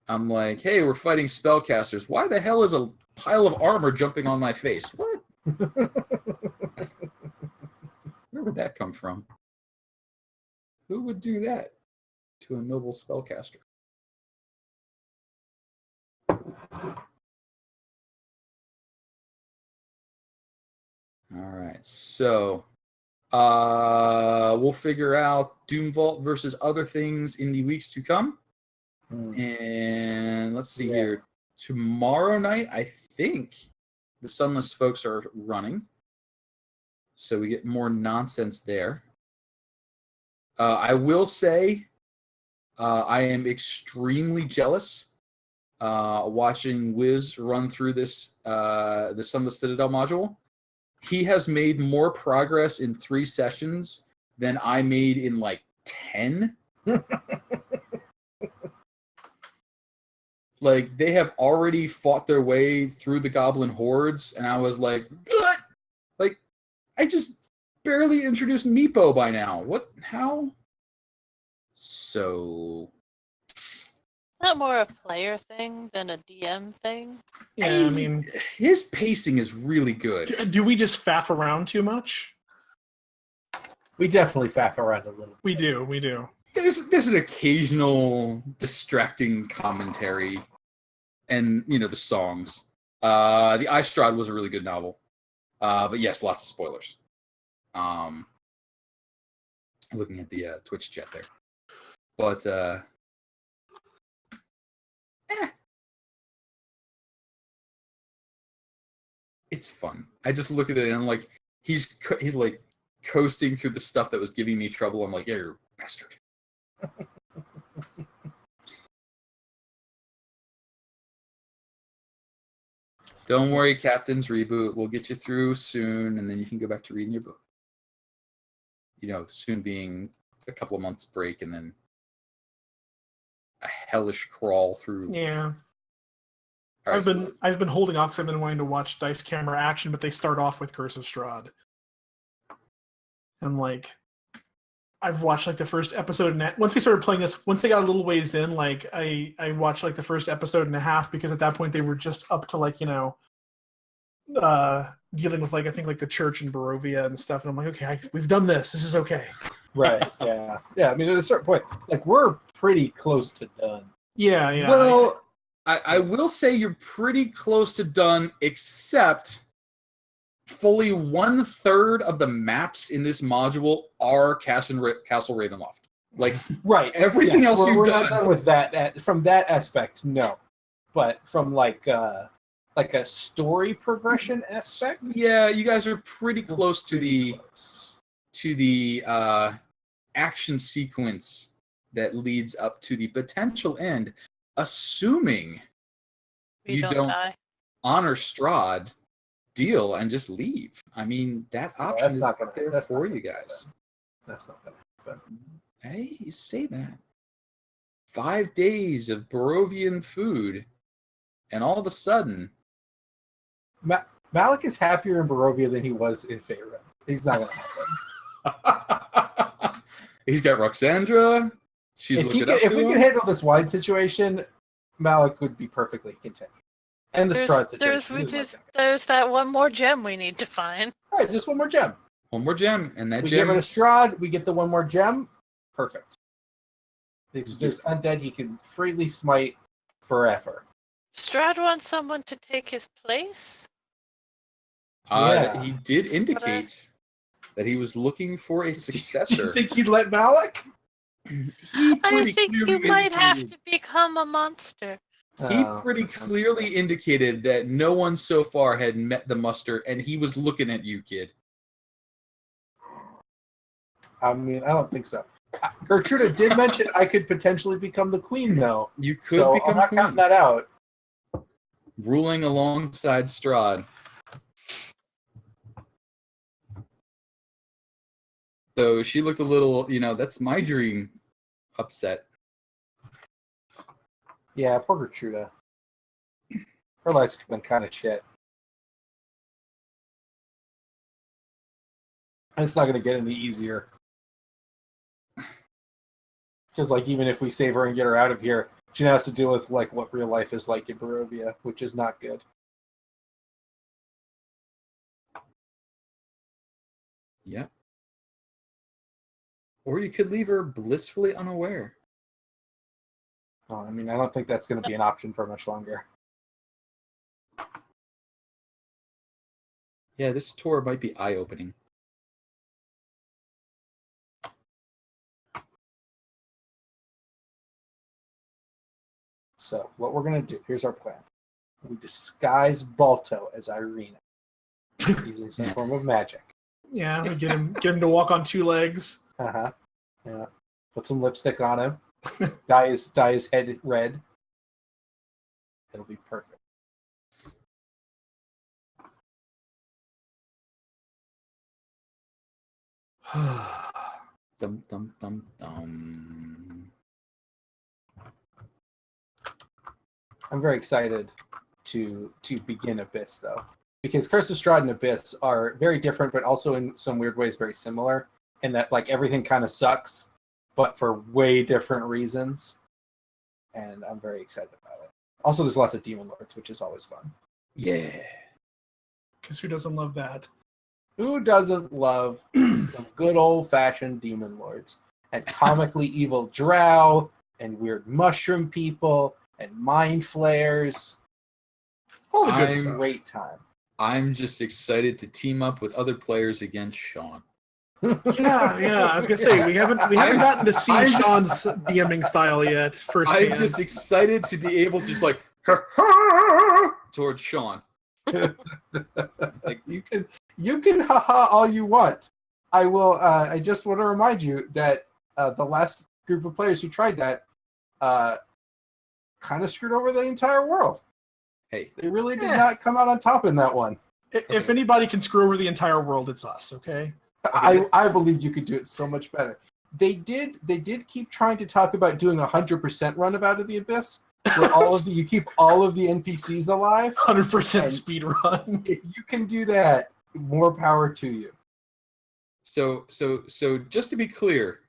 I'm like, hey, we're fighting spellcasters. Why the hell is a pile of armor jumping on my face? What? Where would that come from? Who would do that to a noble spellcaster? All right, so we'll figure out Doom Vault versus other things in the weeks to come. And let's see here. Tomorrow night, I think the Sunless folks are running, so we get more nonsense there. I will say I am extremely jealous watching Wiz run through this the Sunless Citadel module. He has made more progress in 3 sessions than I made in like 10. Like, they have already fought their way through the goblin hordes, and I was like, what? Like, I just barely introduced Meepo by now. What? How? So... Is that more a player thing than a DM thing? Yeah, I mean, his pacing is really good. do we just faff around too much? We definitely faff around a little. We do. There's an occasional distracting commentary, and the songs. The Strahd was a really good novel, but yes, lots of spoilers. Looking at the Twitch chat there, but it's fun. I just look at it and I'm like, he's like coasting through the stuff that was giving me trouble. I'm like, yeah, you're a bastard. Don't worry, Captain's Reboot. We'll get you through soon, and then you can go back to reading your book. Soon being a couple of months break, and then a hellish crawl through. Yeah. All right, I've been holding off because I've been wanting to watch Dice Camera Action, but they start off with Curse of Strahd. And like, I've watched like the first episode, and once we started playing this, once they got a little ways in, like I watched like the first episode and a half because at that point they were just up to like dealing with like I think like the church in Barovia and stuff, and I'm like, okay, we've done this. This is okay. Right. Yeah. Yeah. I mean, at a certain point, like we're pretty close to done. Yeah. Yeah. Well, I will say you're pretty close to done, except fully 1/3 of the maps in this module are Castle Ravenloft. Like, right. Everything else we're you've not done with that. From that aspect, no. But from like a story progression aspect, yeah, you guys are pretty close to the action sequence that leads up to the potential end, assuming We you don't die. honor Strahd deal and just leave. I mean, that option that's is not gonna- there that's for not you gonna guys. that's not gonna happen. Hey, you say that. 5 days of Barovian food, and all of a sudden, Malik is happier in Barovia than he was in Faerun. He's not gonna happen. he's got Roxandra. She's If looking up if to we him. could handle this wide situation, Malik would be perfectly content. And the Strahd situation. There's that one more gem we need to find. All right, just one more gem. One more gem, and that We gem. give it a Strahd, we get the one more gem. Perfect. There's undead he can freely smite forever. Strahd wants someone to take his place? Yeah. He did indicate that he was looking for a Do successor. you think he'd let Malik? I think you might have to become a monster. He pretty clearly indicated that no one so far had met the muster, and he was looking at you, kid. I mean, I don't think so. Gertruda did mention I could potentially become the queen, though. You could So become I'm not queen, counting that out. ruling alongside Strahd. So she looked a little, that's my dream, upset. Yeah, poor Gertruda. Her life's been kind of shit. And it's not going to get any easier. Because, like, even if we save her and get her out of here, she now has to deal with, like, what real life is like in Barovia, which is not good. Yep. Or you could leave her blissfully unaware. Oh, I mean, I don't think that's going to be an option for much longer. Yeah, this tour might be eye-opening. So, what we're going to do, here's our plan. We disguise Balto as Irina, using some form of magic. Yeah, we get him to walk on two legs. Uh-huh. Yeah. Put some lipstick on him. Dye his head red. It'll be perfect. Dum dum dum dum. I'm very excited to begin Abyss, though, because Curse of Strahd and Abyss are very different, but also in some weird ways very similar, in that like everything kind of sucks, but for way different reasons. And I'm very excited about it. Also, there's lots of demon lords, which is always fun. Yeah. Because who doesn't love that? Who doesn't love some good old-fashioned demon lords and comically evil drow and weird mushroom people and mind flayers? All the good stuff. Great time. I'm just excited to team up with other players against Sean. Yeah. I was gonna say we haven't gotten to see Sean's DMing style yet. Firsthand. I'm just excited to be able to just like towards Sean. Like you can haha all you want. I will. I just want to remind you that the last group of players who tried that kind of screwed over the entire world. Hey, They really did not come out on top in that one. If anybody can screw over the entire world, it's us. Okay. I believe you could do it so much better. They did keep trying to talk about doing 100% run of Out of the Abyss, where you keep all of the NPCs alive. 100% speed run. If you can do that, more power to you. So just to be clear,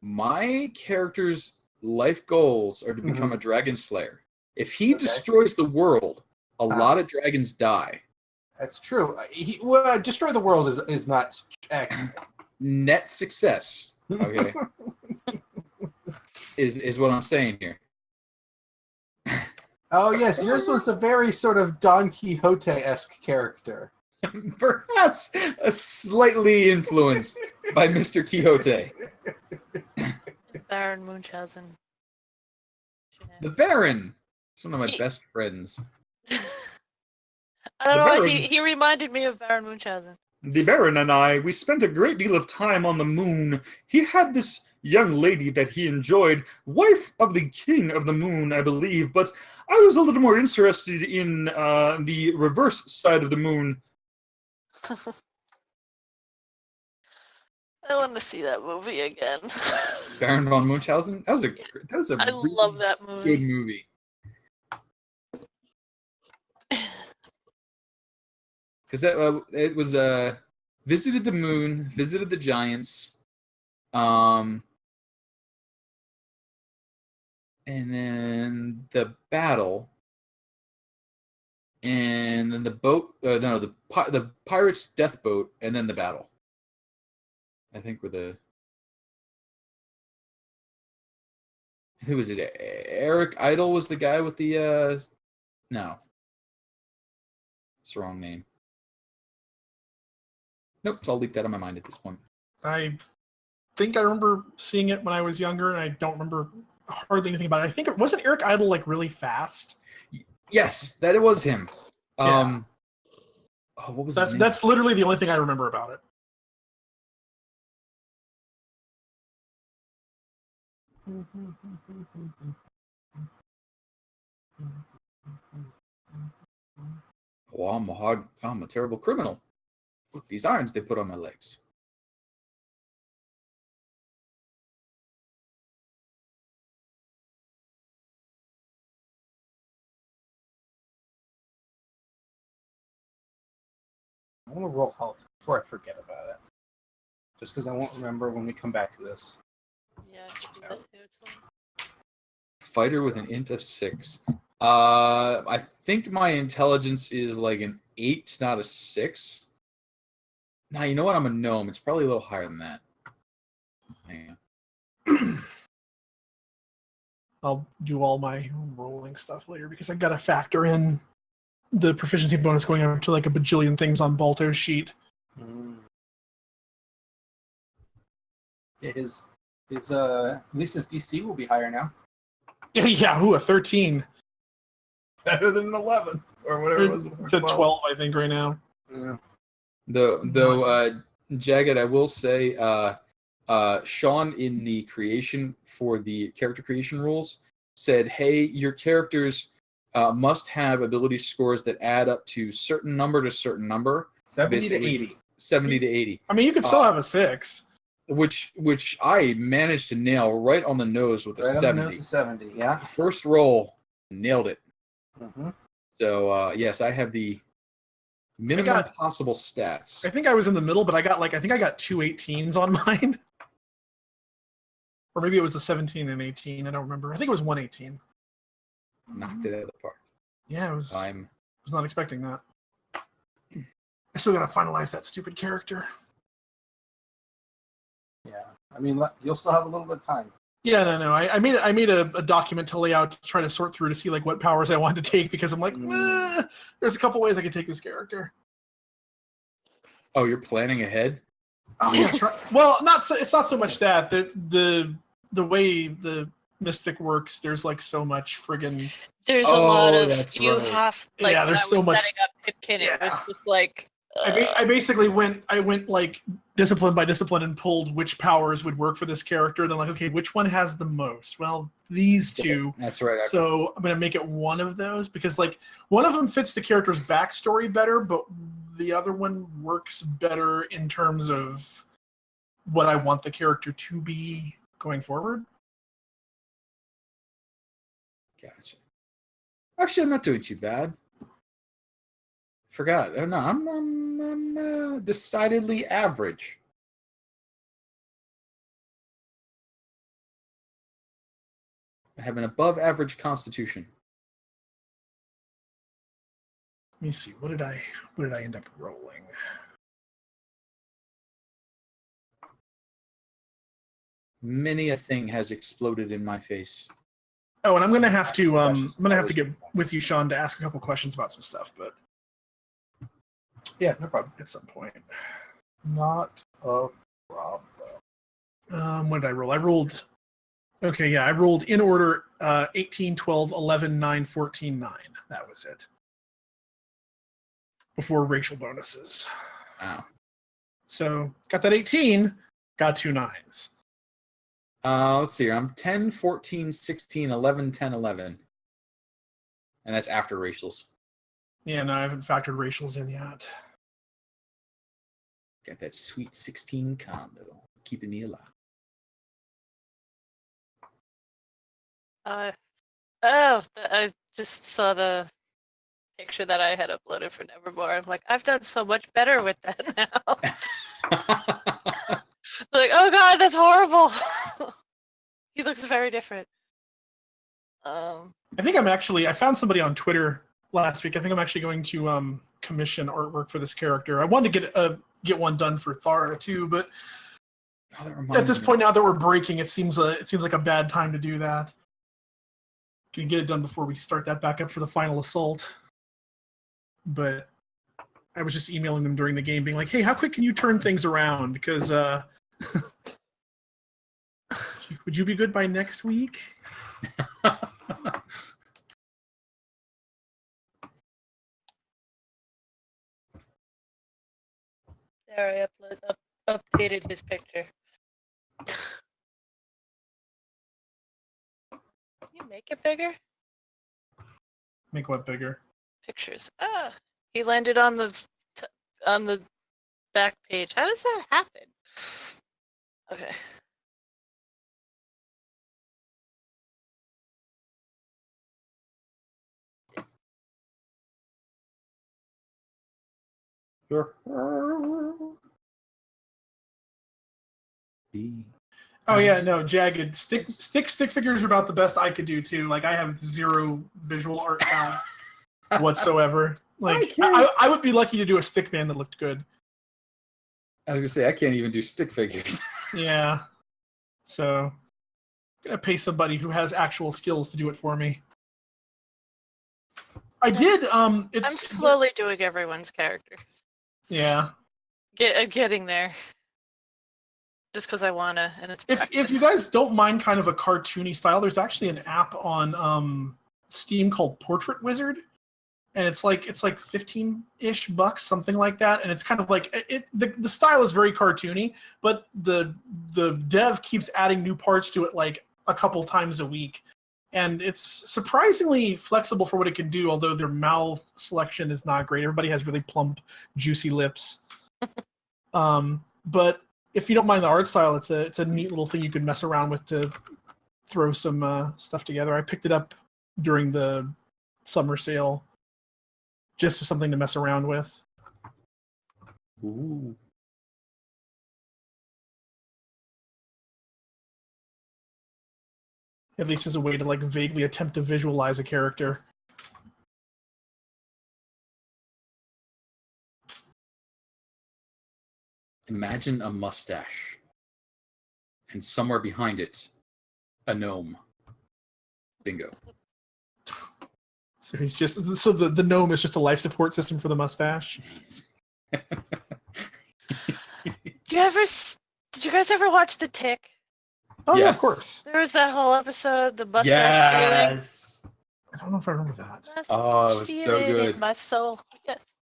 my character's life goals are to become a dragon slayer. If he destroys the world, a lot of dragons die. That's true. Destroy the world is not accurate. Net success. Okay. is what I'm saying here. Oh yes, yours was a very sort of Don Quixote-esque character. Perhaps slightly influenced by Mr. Quixote. Baron Munchausen. The Baron. He's one of my best friends. I don't know. Baron. He reminded me of Baron Munchausen. The Baron and I, we spent a great deal of time on the moon. He had this young lady that he enjoyed, wife of the king of the moon, I believe, but I was a little more interested in the reverse side of the moon. I want to see that movie again. Baron von Munchausen? That was a I really love that movie. good movie. Because it was visited the moon, visited the giants, and then the battle, and then the boat. The pirates' death boat, and then the battle. I think were the. Who was it? Eric Idle was the guy with the. No. It's the wrong name. Nope, it's all leaked out of my mind at this point. I think I remember seeing it when I was younger, and I don't remember hardly anything about it. I think it wasn't Eric Idle like really fast. Yes, that it was him. Yeah. What was his name? That's literally the only thing I remember about it. Oh, I'm a terrible criminal. Look, these irons they put on my legs. I want to roll health before I forget about it. Just because I won't remember when we come back to this. Yeah, I could do that too. Fighter with an int of 6. I think my intelligence is like an 8, not a 6. Nah, you know what? I'm a gnome. It's probably a little higher than that. Hang on. I'll do all my rolling stuff later because I've got to factor in the proficiency bonus going up to like a bajillion things on Balto's sheet. Yeah, his at least his DC will be higher now. Yeah, a 13. Better than an 11 or whatever it was. It's at 12, I think, right now. Yeah. Though Jagged, I will say, Sean in the creation for the character creation rules said, "Hey, your characters must have ability scores that add up to certain number to certain number, 70 to 80. 70 to 80." I mean, you could still have a 6. Which I managed to nail right on the nose with a 70. On the nose of 70, yeah. First roll, nailed it. Mm-hmm. So yes, I have the minimum possible stats. I think I was in the middle, but I got 2 18s on mine. Or maybe it was a 17 and 18. I don't remember. I think it was 118. Knocked it out of the park. Yeah, I was not expecting that. I still gotta finalize that stupid character. Yeah, I mean, you'll still have a little bit of time. Yeah, no. I made a document to lay out to try to sort through to see like what powers I wanted to take because I'm like, there's a couple ways I could take this character. Oh, you're planning ahead? Oh yeah. Well, it's not so much that the way the Mystic works. There's like so much friggin'. There's a lot of that's you right. have like Yeah, when there's I was so much. setting up Pitkin, it was just like I basically went like discipline by discipline and pulled which powers would work for this character. Then like, okay, which one has the most? Well, these two. That's right. So I'm gonna make it one of those because like one of them fits the character's backstory better, but the other one works better in terms of what I want the character to be going forward. Gotcha. Actually, I'm not doing too bad. Forgot. Oh, no, I'm decidedly average. I have an above average constitution. Let me see. What did I end up rolling? Many a thing has exploded in my face. Oh, and I'm gonna have to get with you, Sean, to ask a couple questions about some stuff, but Yeah, no problem. at some point. Not a problem. What did I roll? I rolled in order 18, 12, 11, 9, 14, 9. That was it. Before racial bonuses. Wow. So got that 18, got 2 9s. Let's see here. I'm 10, 14, 16, 11, 10, 11. And that's after racials. Yeah, no, I haven't factored racials in yet. Got that sweet 16 combo. Keeping me alive. I just saw the picture that I had uploaded for Nevermore. I'm like, I've done so much better with that now. Like, oh god, that's horrible. He looks very different. I think I found somebody on Twitter last week. I think I'm actually going to commission artwork for this character. I wanted to get one done for Thara too, but at this point now that we're breaking, it seems like a bad time to do that. Can get it done before we start that back up for the final assault. But I was just emailing them during the game, being like, "Hey, how quick can you turn things around? Because would you be good by next week?" There, I updated his picture. Can you make it bigger? Make what bigger? Pictures. He landed on the back page. How does that happen? Okay. Sure. Oh yeah, no, jagged stick figures are about the best I could do too. Like I have zero visual art talent whatsoever. Like I would be lucky to do a stick man that looked good. I was gonna say I can't even do stick figures. Yeah. So I'm gonna pay somebody who has actual skills to do it for me. I did. I'm slowly doing everyone's character. Yeah. Getting there. Just because I wanna, and it's practice. If you guys don't mind kind of a cartoony style, there's actually an app on Steam called Portrait Wizard, and it's like $15-ish, something like that. And it's kind of like the style is very cartoony, but the dev keeps adding new parts to it like a couple times a week, and it's surprisingly flexible for what it can do. Although their mouth selection is not great, everybody has really plump, juicy lips. But if you don't mind the art style, it's a neat little thing you could mess around with to throw some stuff together. I picked it up during the summer sale, just as something to mess around with. Ooh. At least as a way to like vaguely attempt to visualize a character. Imagine a mustache, and somewhere behind it, a gnome. Bingo. So the gnome is just a life support system for the mustache. Did you guys ever watch The Tick? Oh yeah, Yes. of course. There was that whole episode, the mustache Yes. I don't know if I remember that. feeling. Oh, it was so Feeling good. in my soul. Yes.